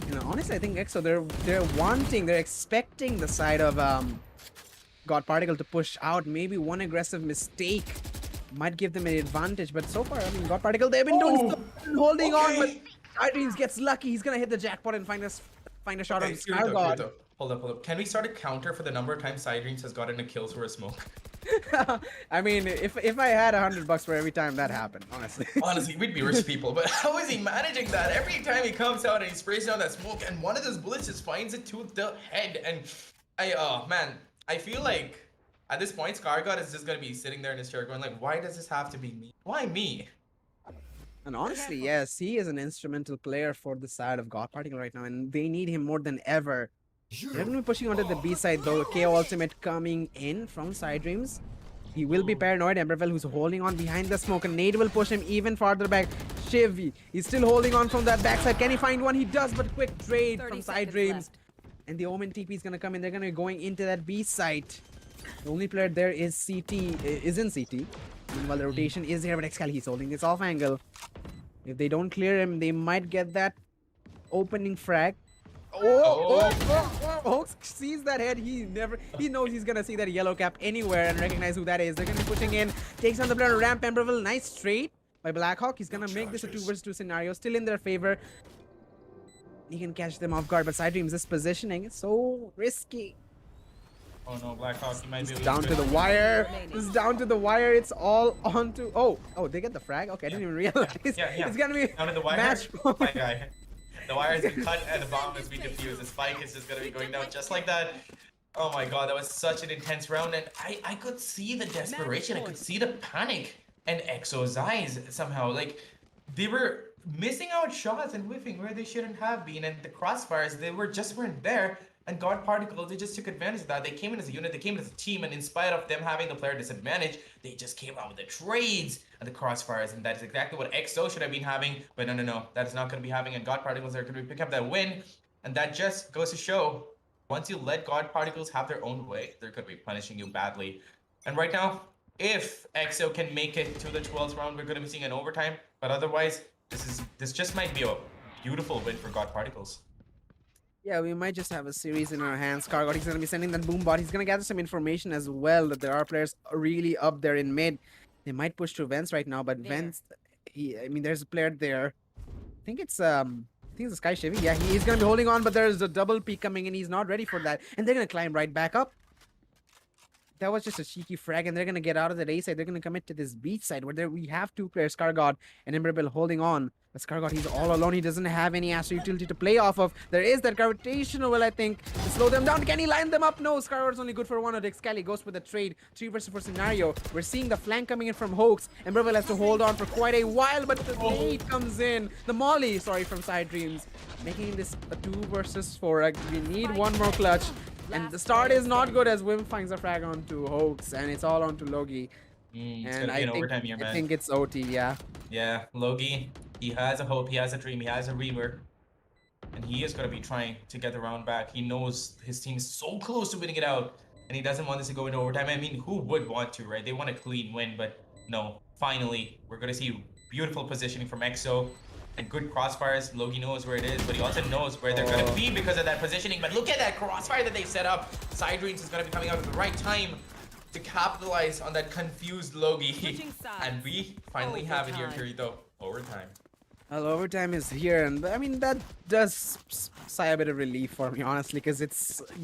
You know, honestly, I think EXO they're expecting the side of Godparticle to push out. Maybe one aggressive mistake might give them an advantage, but so far, I mean, Godparticle, they've been doing holding on, but Irene gets lucky. He's gonna hit the jackpot and find a shot on Scargod. Hold up. Can we start a counter for the number of times Sidreams has gotten a kill through a smoke? I mean, if I had $100 for every time that happened, honestly. Honestly, we'd be rich people, but how is he managing that? Every time he comes out and he sprays down that smoke, and one of those bullets just finds it to the head, and I feel like at this point, Scargod is just gonna be sitting there in his chair going like, why does this have to be me? Why me? And honestly, yes, he is an instrumental player for the side of Godparticle right now, and they need him more than ever. They're going to be pushing onto the B side though. KO ultimate coming in from Side Dreams. He will be paranoid. Emberville, who's holding on behind the smoke, and Nade will push him even farther back. Shiv, he's still holding on from that backside. Can he find one? He does, but quick trade from Side Dreams. And the Omen TP is going to come in. They're going to be going into that B site. The only player there is CT, is in CT. Meanwhile, the rotation is here, but Excali, he's holding this off angle. If they don't clear him, they might get that opening frag. Hoax sees that head. He knows he's gonna see that yellow cap anywhere and recognize who that is. They're gonna be pushing in. Takes on the player ramp. Emberville, nice trade by Blackhawk. He's gonna make this a 2 vs 2 scenario, still in their favor. He can catch them off guard, but Side Dreams' this positioning is so risky. Oh no, Blackhawk, he might be Down to the wire. It's down to the wire. It's all onto. Oh, they get the frag. Okay, I didn't even realize. Yeah. It's gonna be down to the wire. match point. My guy. The wire has been cut and the bomb has been defused. The spike is just gonna be going down just like that. Oh my god, that was such an intense round, and I could see the desperation. I could see the panic in EXO's eyes somehow. Like they were missing out shots and whiffing where they shouldn't have been, and the crossfires weren't there. And Godparticles, they just took advantage of that. They came in as a unit, they came in as a team, and in spite of them having the player disadvantage, they just came out with the trades and the crossfires, and that's exactly what EXO should have been having. But no, that is not going to be happening, and Godparticles are going to be picking up that win, and that just goes to show, once you let Godparticles have their own way, they're going to be punishing you badly. And right now, if EXO can make it to the 12th round, we're going to be seeing an overtime, but otherwise, this just might be a beautiful win for Godparticles. Yeah, we might just have a series in our hands. Kargot, he's going to be sending that boom bot. He's going to gather some information as well that there are players really up there in mid. They might push to Vents right now, but Vents, there's a player there. I think it's the Sky Chevy. Yeah, he's going to be holding on, but there's a double peek coming in. He's not ready for that. And they're going to climb right back up. That was just a cheeky frag, and they're going to get out of the A side. They're going to commit to this beach side where we have two players, Skargod and Emberbill, holding on. But Skargod, he's all alone. He doesn't have any Astro utility to play off of. There is that gravitational well, I think, to slow them down. Can he line them up? No, Skargod's only good for one. Excali goes with a trade. 3 vs 4 scenario. We're seeing the flank coming in from Hoax. Emberbill has to hold on for quite a while, but the nade comes in. The molly, from Side Dreams. Making this a 2 vs 4. We need one more clutch. And the start is not good as Wim finds a frag onto Hoax, and it's all onto Logi. And I think it's OT, yeah. Yeah, Logi, he has a hope, he has a dream, he has a reaver. And he is going to be trying to get the round back. He knows his team is so close to winning it out, and he doesn't want this to go into overtime. I mean, who would want to, right? They want a clean win, but no. Finally, we're going to see beautiful positioning from EXO. And good crossfires. Logi knows where it is, but he also knows where they're going to be because of that positioning. But look at that crossfire that they set up. Side Dreams is going to be coming out at the right time to capitalize on that confused Logi. And we finally have it here, Kirito. Overtime. Well, overtime is here, and that does sigh a bit of relief for me, honestly, because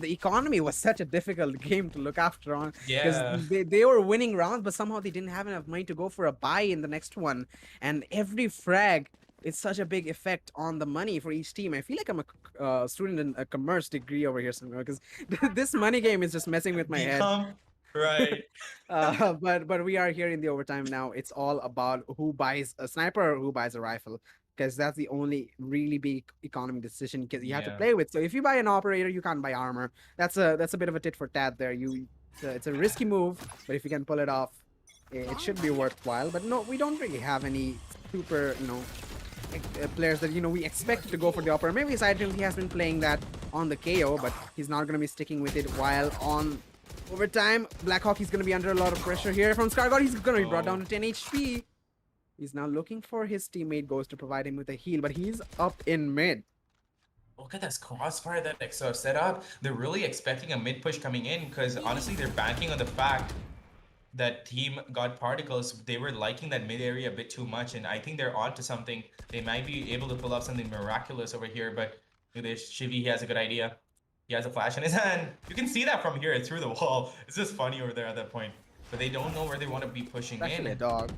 the economy was such a difficult game to look after on. Yeah. Because they were winning rounds, but somehow they didn't have enough money to go for a buy in the next one. And every frag, it's such a big effect on the money for each team. I feel like I'm a student in a commerce degree over here somewhere, because this money game is just messing with my head. Right. But we are here in the overtime now. It's all about who buys a sniper or who buys a rifle, because that's the only really big economy decision because you have to play with. So if you buy an operator, you can't buy armor. That's a bit of a tit for tat there. It's a risky move, but if you can pull it off, it should be worthwhile. But no, we don't really have any super players that we expect to go for the operator. Maybe Side Dreams, he has been playing that on the KO, but he's not going to be sticking with it while on overtime. Blackhawk, he's going to be under a lot of pressure here from Skargod. He's going to be brought down to 10 HP. He's now looking for his teammate Ghost to provide him with a heal, but he's up in mid. Look at this crossfire that EXO set up. They're really expecting a mid push coming in because honestly, they're banking on the fact that team Godparticles, they were liking that mid area a bit too much, and I think they're on to something. They might be able to pull off something miraculous over here, but look at this. Shivy, he has a good idea. He has a flash in his hand. You can see that from here through the wall. It's just funny over there at that point. But they don't know where they want to be pushing in. Actually a dog.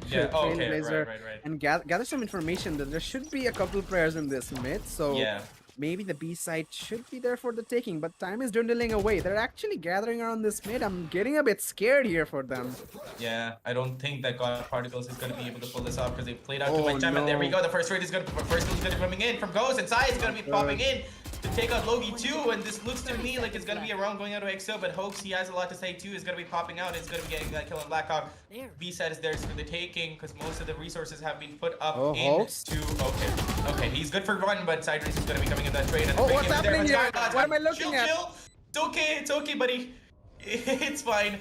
Yeah, okay, right. And gather some information that there should be a couple players in this mid, so yeah. maybe the B side should be there for the taking, but time is dwindling away. They're actually gathering around this mid. I'm getting a bit scared here for them. Yeah, I don't think that Godparticles is going to be able to pull this off because they've played out too Oh much time. And there we no. go. The first kill is going to be coming in from Ghost, and Sai is going to be popping Good. in to take out Logi too. And this looks to me like it's going to be a round going out to EXO, but Hoax, he has a lot to say too, is going to be popping out. It's going to be getting that kill on Blackhawk. B side is there for the taking because most of the resources have been put up Oh, Hoax. into. Okay, he's good for one, but Side Race is going to be coming in that trade. And Oh, the what's break is there, happening but here? Skygod's What got- am I looking chill, at? Chill. It's okay, buddy. It's fine.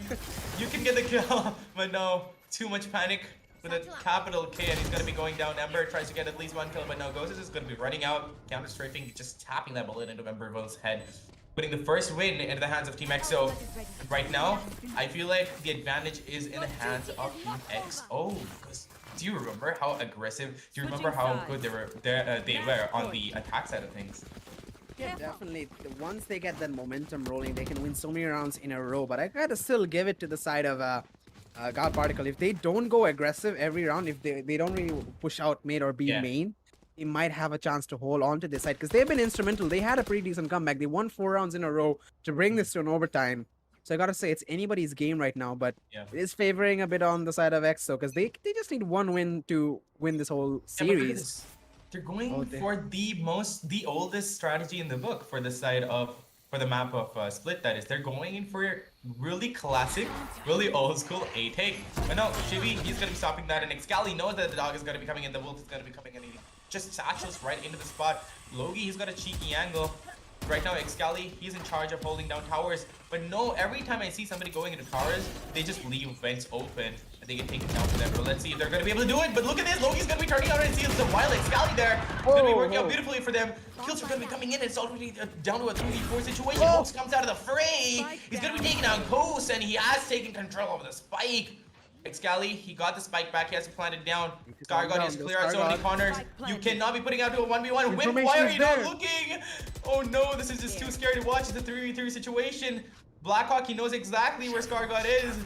You can get the kill, but no, too much panic with a capital K, and he's gonna be going down. Ember tries to get at least one kill, but no, Ghost is just gonna be running out, counter strafing, just tapping that bullet into Emberville's head, putting the first win into the hands of Team EXO. Right now, I feel like the advantage is in the hands of Team EXO. Because do you remember how aggressive? Do you remember how good they were on the attack side of things? Yeah, definitely. Once they get that momentum rolling, they can win so many rounds in a row. But I gotta still give it to the side of God Particle. If they don't go aggressive every round, if they don't really push out mid or B Yeah. main, they might have a chance to hold on to this side because they've been instrumental. They had a pretty decent comeback. They won 4 rounds in a row to bring this to an overtime. So I gotta say it's anybody's game right now, but Yeah. it is favoring a bit on the side of EXO because they just need one win to win this whole Yeah, but look at series. this. They're going Oh, for the oldest strategy in the book for the side of for the map of Split. That is, they're going in for really classic, really old school A take. But no, Chibi, he's gonna be stopping that, and Excali knows that the dog is gonna be coming in, the wolf is gonna be coming in. He just satchels right into the spot. Logi, he's got a cheeky angle. Right now, Excali, he's in charge of holding down towers. But no, every time I see somebody going into towers, they just leave vents open and they get taken down for them. But let's see if they're going to be able to do it. But look at this, Logi's going to be turning out and seeing some wild Excali there. It's going to be working out beautifully for them. Kills are going to be coming in. It's already down to a 3v4 situation. Hoax comes out of the fray. He's going to be taking out Ghost, and he has taken control over the spike. Excali, he got the spike back. He has to plant it down. Scargod has to clear out so many corners. You cannot be putting out to a 1v1. Whip, why are you not looking? Oh no, this is just too scary to watch. It's a 3v3 situation. Blackhawk, he knows exactly where Scargod is.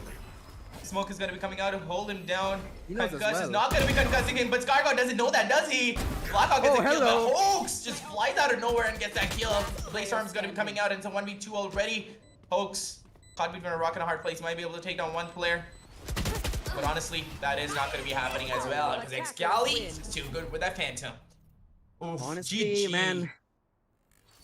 Smoke is going to be coming out to hold him down. He knows as Concuss is well. not going to be concussing him, but Scargod doesn't know that, does he? Blackhawk gets a kill, hello. but Hoax just flies out of nowhere and gets that kill. Blaze Arm's going to be coming out into 1v2 already. Hoax, caught between a rock and a hard place, might be able to take down one player. But honestly, that is not going to be happening as well, because Excali is too good with that Phantom. Oof, Honestly, GG. man,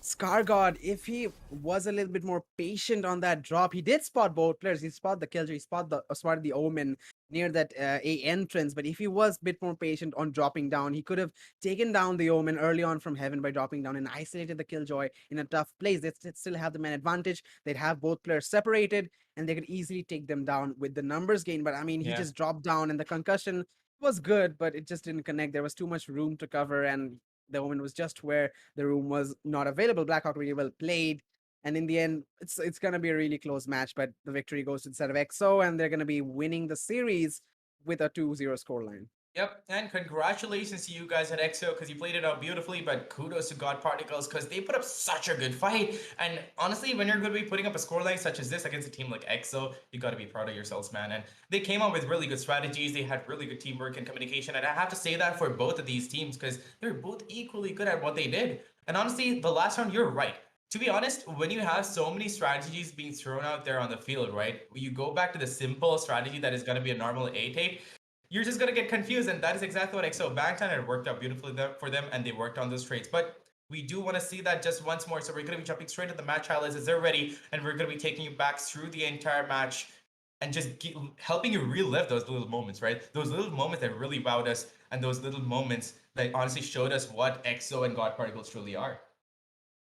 Scargod, if he was a little bit more patient on that drop, he did spot both players. He spotted the Killjoy, he spotted the Omen near that A entrance. But if he was a bit more patient on dropping down, he could have taken down the Omen early on from Heaven by dropping down and isolated the Killjoy in a tough place. They'd still have the man advantage. They'd have both players separated, and they could easily take them down with the numbers gain. But I mean, he Yeah. just dropped down, and the concussion was good, but it just didn't connect. There was too much room to cover, and the Omen was just where the room was not available. Blackhawk really well played. And in the end, it's gonna be a really close match, but the victory goes to the side of EXO, and they're gonna be winning the series with a 2-0 scoreline. Yep, and congratulations to you guys at EXO because you played it out beautifully, but kudos to Godparticles because they put up such a good fight. And honestly, when you're going to be putting up a scoreline such as this against a team like EXO, you got to be proud of yourselves, man. And they came up with really good strategies. They had really good teamwork and communication. And I have to say that for both of these teams because they're both equally good at what they did. And honestly, the last round, you're right. To be honest, when you have so many strategies being thrown out there on the field, right? You go back to the simple strategy that is going to be a normal A tape, you're just going to get confused, and that is exactly what EXO banked on. It worked out beautifully for them, and they worked on those trades. But we do want to see that just once more, so we're going to be jumping straight to the match highlights as they're ready, and we're going to be taking you back through the entire match and just helping you relive those little moments, right? Those little moments that really wowed us, and those little moments that honestly showed us what EXO and Godparticles truly are.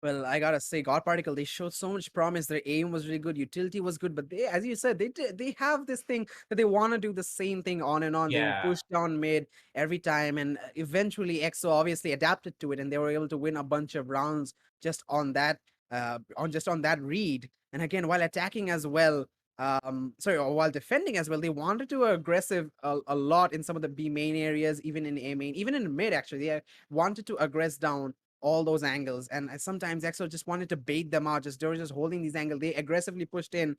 Well, I gotta say, Godparticle, they showed so much promise. Their aim was really good, utility was good, but they, as you said, they have this thing that they want to do the same thing on and on. They will Yeah. push down mid every time, and eventually EXO obviously adapted to it, and they were able to win a bunch of rounds just on that, on that read. And again, while attacking as well, or while defending as well, they wanted to aggressive a lot in some of the B main areas, even in A main, even in mid. Actually, they wanted to aggress down all those angles. And sometimes EXO just wanted to bait them out. They were just holding these angles. They aggressively pushed in,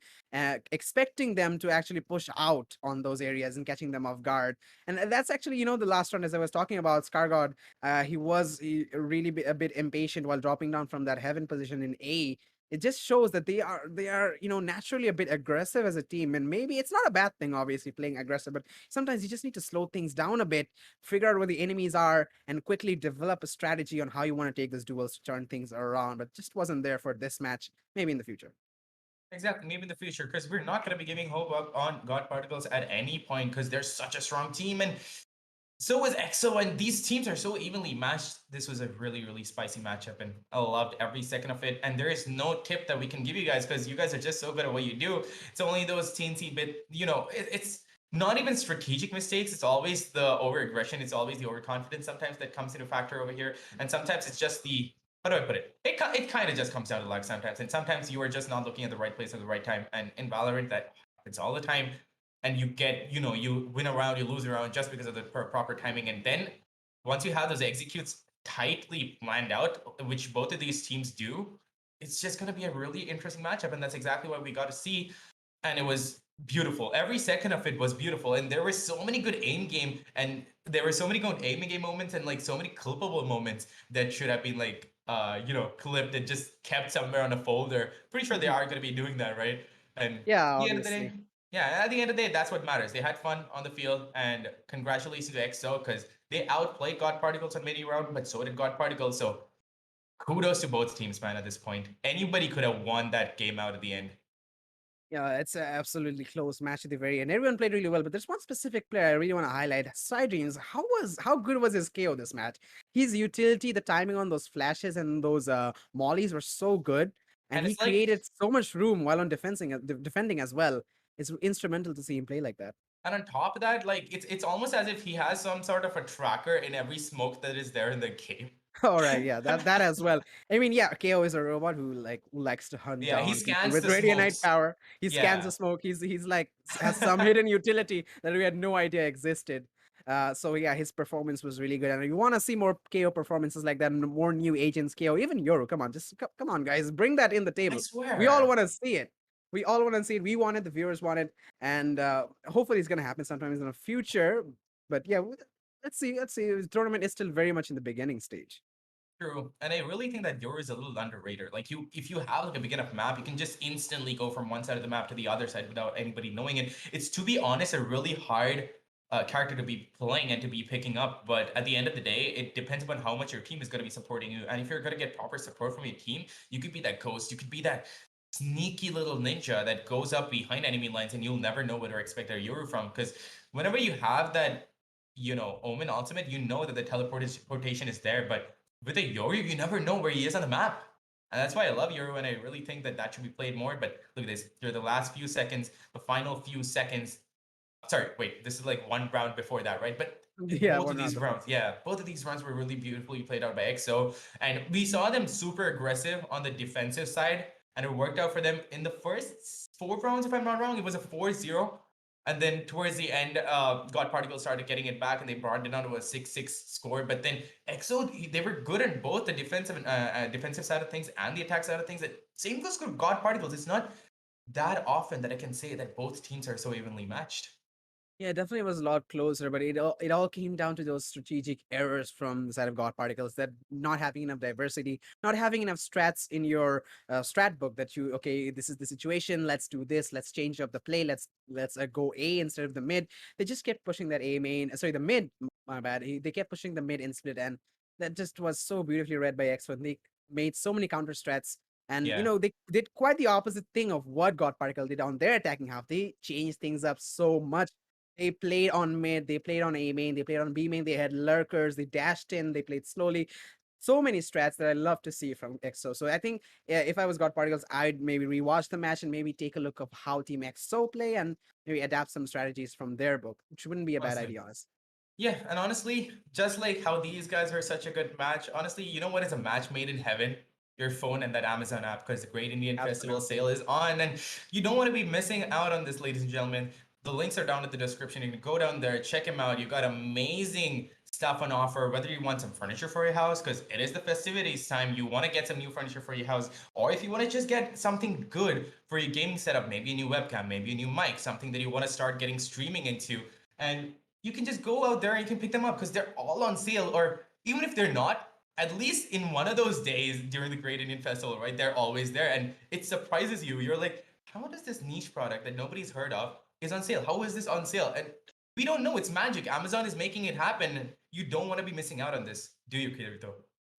expecting them to actually push out on those areas and catching them off guard. And that's actually, the last round, as I was talking about, Scargod, he really a bit impatient while dropping down from that heaven position in A. It just shows that they are naturally a bit aggressive as a team, and maybe it's not a bad thing, obviously, playing aggressive, but sometimes you just need to slow things down a bit, figure out where the enemies are, and quickly develop a strategy on how you want to take those duels to turn things around. But just wasn't there for this match. Maybe in the future. Exactly, maybe in the future, because we're not going to be giving hope up on Godparticles at any point because they're such a strong team, and so was EXO, and these teams are so evenly matched. This was a really, really spicy matchup, and I loved every second of it. And there is no tip that we can give you guys because you guys are just so good at what you do. It's only those teensy bit, it's not even strategic mistakes. It's always the over aggression. It's always the overconfidence sometimes that comes into factor over here. And sometimes it's just the, how do I put it? It kind of just comes down to luck sometimes. And sometimes you are just not looking at the right place at the right time. And in Valorant, that happens all the time. And you get, you win a round, you lose a round just because of the proper timing. And then once you have those executes tightly planned out, which both of these teams do, it's just going to be a really interesting matchup. And that's exactly what we got to see. And it was beautiful. Every second of it was beautiful. And there were so many good aim game, and there were so many good aim game moments, and like so many clippable moments that should have been like, clipped and just kept somewhere on a folder. Pretty sure they are going to be doing that, right? And Yeah, at the end of the obviously. day, yeah, at the end of the day, that's what matters. They had fun on the field, and congratulations to EXO because they outplayed Godparticles on many round, but so did Godparticles. So kudos to both teams, man. At this point, anybody could have won that game out at the end. Yeah, it's an absolutely close match at the very end. Everyone played really well, but there's one specific player I really want to highlight. Sidreams, how good was his KO this match? His utility, the timing on those flashes and those mollies were so good, and And he it's like, created so much room while on defending as well. It's instrumental to see him play like that. and on top of that, like it's almost as if he has some sort of a tracker in every smoke that is there in the game. All right, yeah, that as well. I mean, yeah, KO is a robot who likes to hunt Yeah, he down people scans with the radionite smokes. power. He scans the Yeah. smoke. He's like has some hidden utility that we had no idea existed. So yeah, his performance was really good, and if you want to see more KO performances like that, and more new agents KO, even Yoru. Come on, just come on, guys, bring that in the I table. We all swear. want to see it. We all want to see it. We want it. The viewers want it, and hopefully it's gonna happen sometimes in the future. But yeah, let's see. Let's see. The tournament is still very much in the beginning stage. True. And I really think that Yoru is a little underrated. Like if you have like a big enough map, you can just instantly go from one side of the map to the other side without anybody knowing it. It's, to be honest, a really hard character to be playing and to be picking up. But at the end of the day, it depends upon how much your team is going to be supporting you. And if you're going to get proper support from your team, you could be that ghost. You could be that sneaky little ninja that goes up behind enemy lines, and you'll never know where to expect a Yoru from. Because whenever you have that, Omen ultimate, you know that the teleportation is there. But with a Yoru, you never know where he is on the map. And that's why I love Yoru, and I really think that that should be played more. But look at this. Through the last few seconds, the final few seconds. Sorry, wait. This is like one round before that, right? But Yeah, both of one round these before. rounds, yeah, both of these rounds were really beautifully played out by EXO. And we saw them super aggressive on the defensive side, and it worked out for them in the first 4 rounds, if I'm not wrong. It was a 4-0. And then towards the end, Godparticles started getting it back, and they brought it down to a 6-6 score. But then EXO, they were good at both the defensive side of things and the attack side of things. Same goes with Godparticles. It's not that often that I can say that both teams are so evenly matched. Yeah, definitely was a lot closer, but it all came down to those strategic errors from the side of Godparticles, that not having enough diversity, not having enough strats in your strat book, that you, okay, this is the situation, let's do this, let's change up the play, let's go A instead of the mid. They just kept pushing that A main, sorry, the mid, my bad. They kept pushing the mid in split, and that just was so beautifully read by X1. They made so many counter strats. And Yeah. they did quite the opposite thing of what Godparticle did on their attacking half. They changed things up so much. They played on mid, they played on A main, they played on B main, they had lurkers, they dashed in, they played slowly. So many strats that I love to see from EXO. So I think, yeah, if I was Godparticles, I'd maybe rewatch the match and maybe take a look of how Team EXO play and maybe adapt some strategies from their book, which wouldn't be a bad Honestly. idea, honestly. Yeah, and honestly, just like how these guys are such a good match, honestly, you know what is a match made in heaven? Your phone and that Amazon app, because the Great Indian Festival Absolutely. sale is on, and you don't want to be missing out on this, ladies and gentlemen. The links are down in the description. You can go down there, check them out. You got amazing stuff on offer, whether you want some furniture for your house, because it is the festivities time, you want to get some new furniture for your house, or if you want to just get something good for your gaming setup, maybe a new webcam, maybe a new mic, something that you want to start getting streaming into, and you can just go out there and you can pick them up because they're all on sale. Or even if they're not, at least in one of those days during the Great Indian Festival, right? They're always there, and it surprises you. You're like, how does this niche product that nobody's heard of is on sale? How is this on sale? And we don't know. It's magic. Amazon is making it happen. You don't want to be missing out on this, do you, Kirito?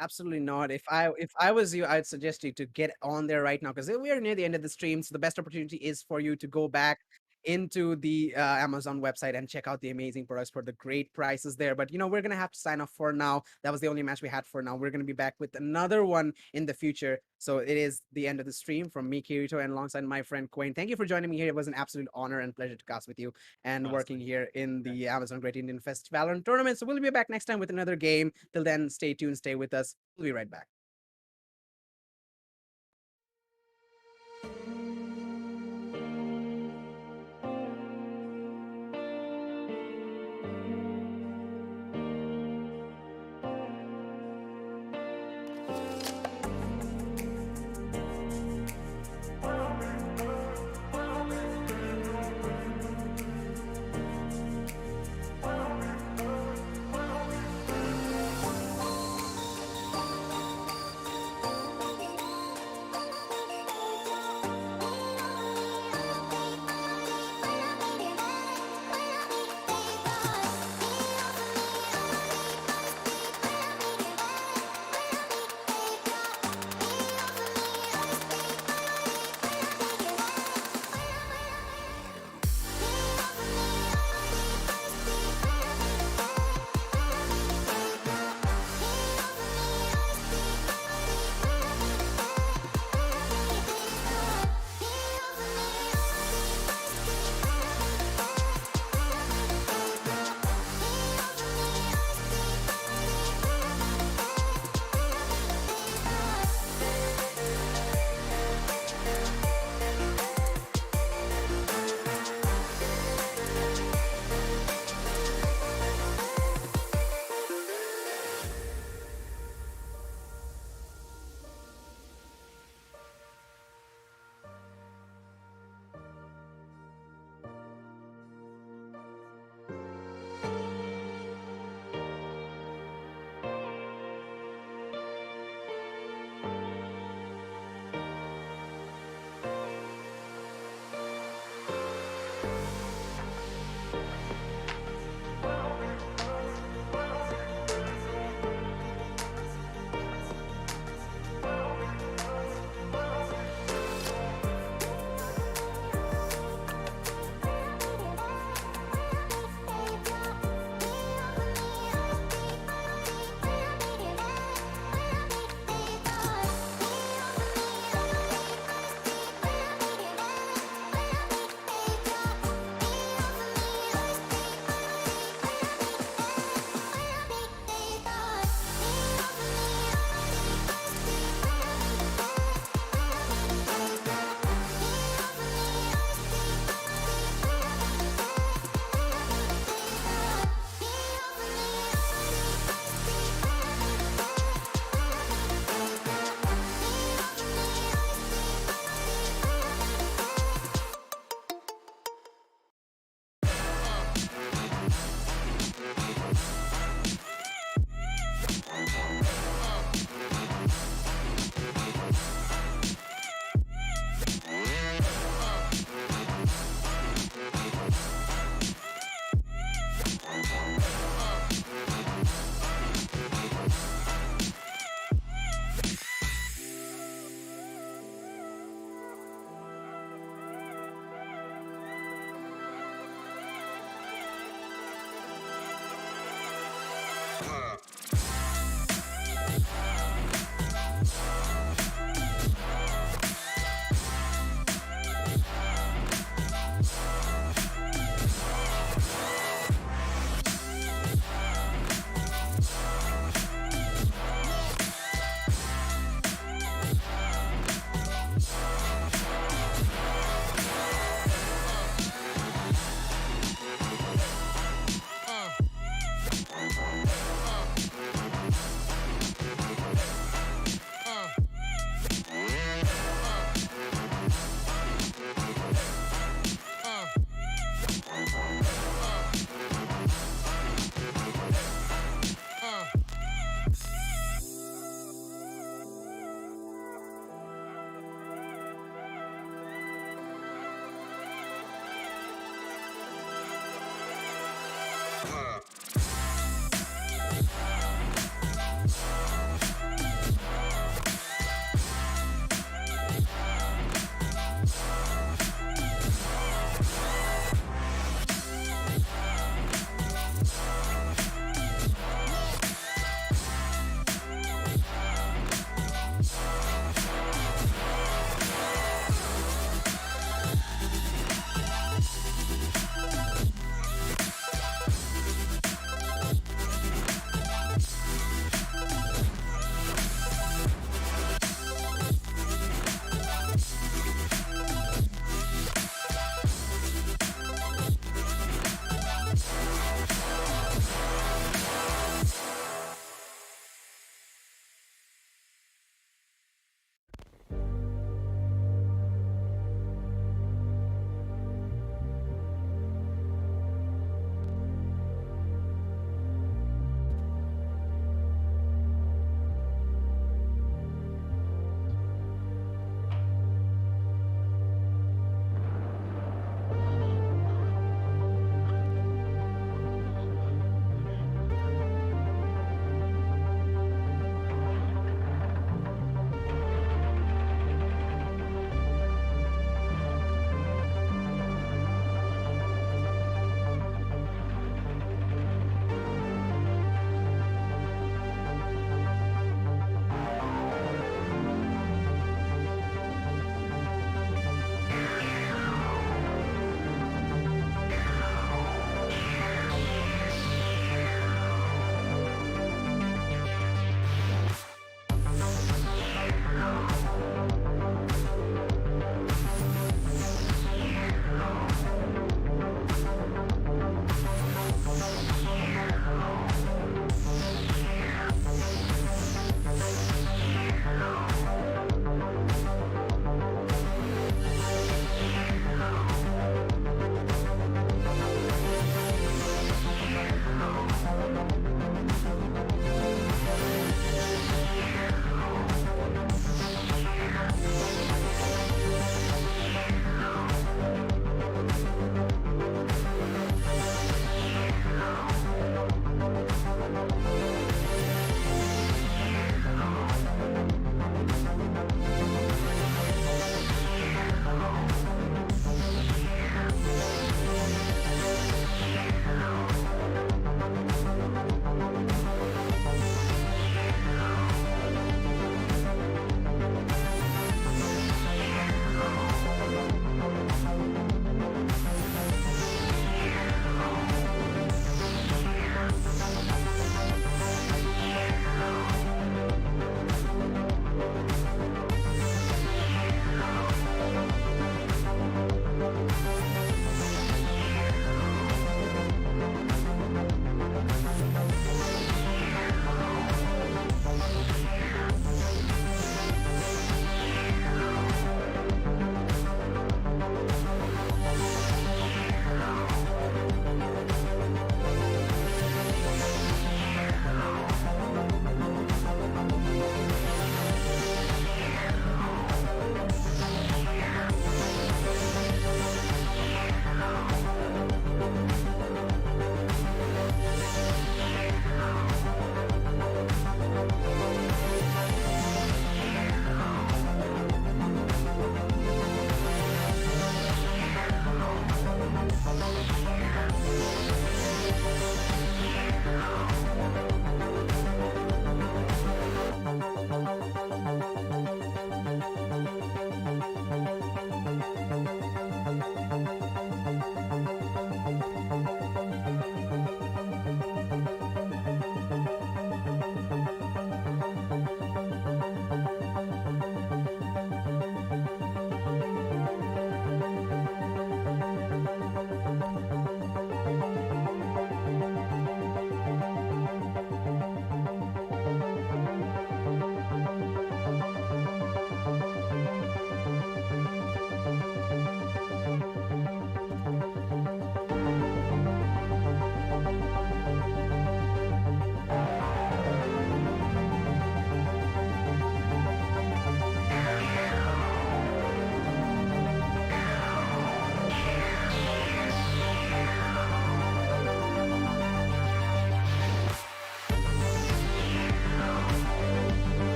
Absolutely not. If I was you, I'd suggest you to get on there right now because we are near the end of the stream. So the best opportunity is for you to go back into the Amazon website and check out the amazing products for the great prices there. But we're gonna have to sign off for now. That was the only match we had for now. We're gonna be back with another one in the future. So it is the end of the stream from me, Kirito, and alongside my friend Quayne. Thank you for joining me here. It was an absolute honor and pleasure to cast with you and working Honestly. here in the Amazon Great Indian Fest Valorant tournament. So we'll be back next time with another game. Till then, stay tuned, stay with us. We'll be right back.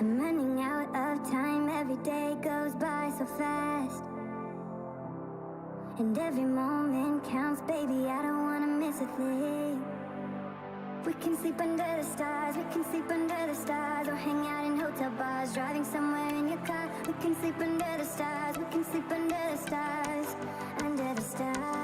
I'm running out of time, every day goes by so fast. And every moment counts, baby, I don't wanna miss a thing. We can sleep under the stars, we can sleep under the stars, or hang out in hotel bars, driving somewhere in your car. We can sleep under the stars, we can sleep under the stars, under the stars.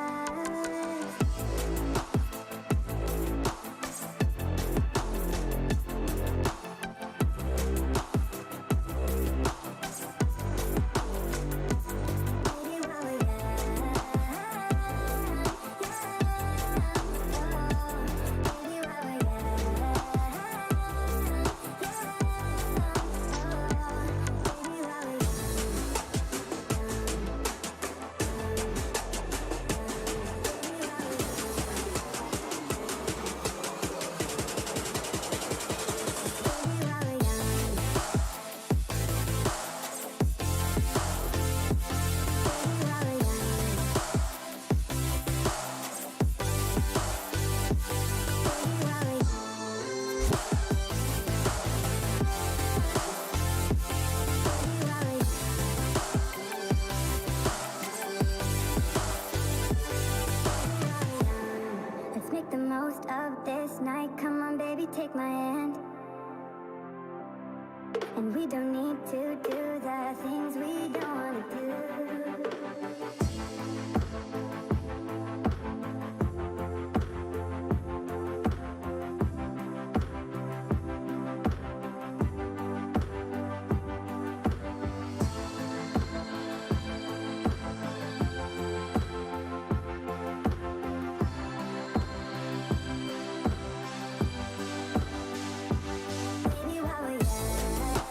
And we don't need to do the things we don't want to do. Baby, while we're young,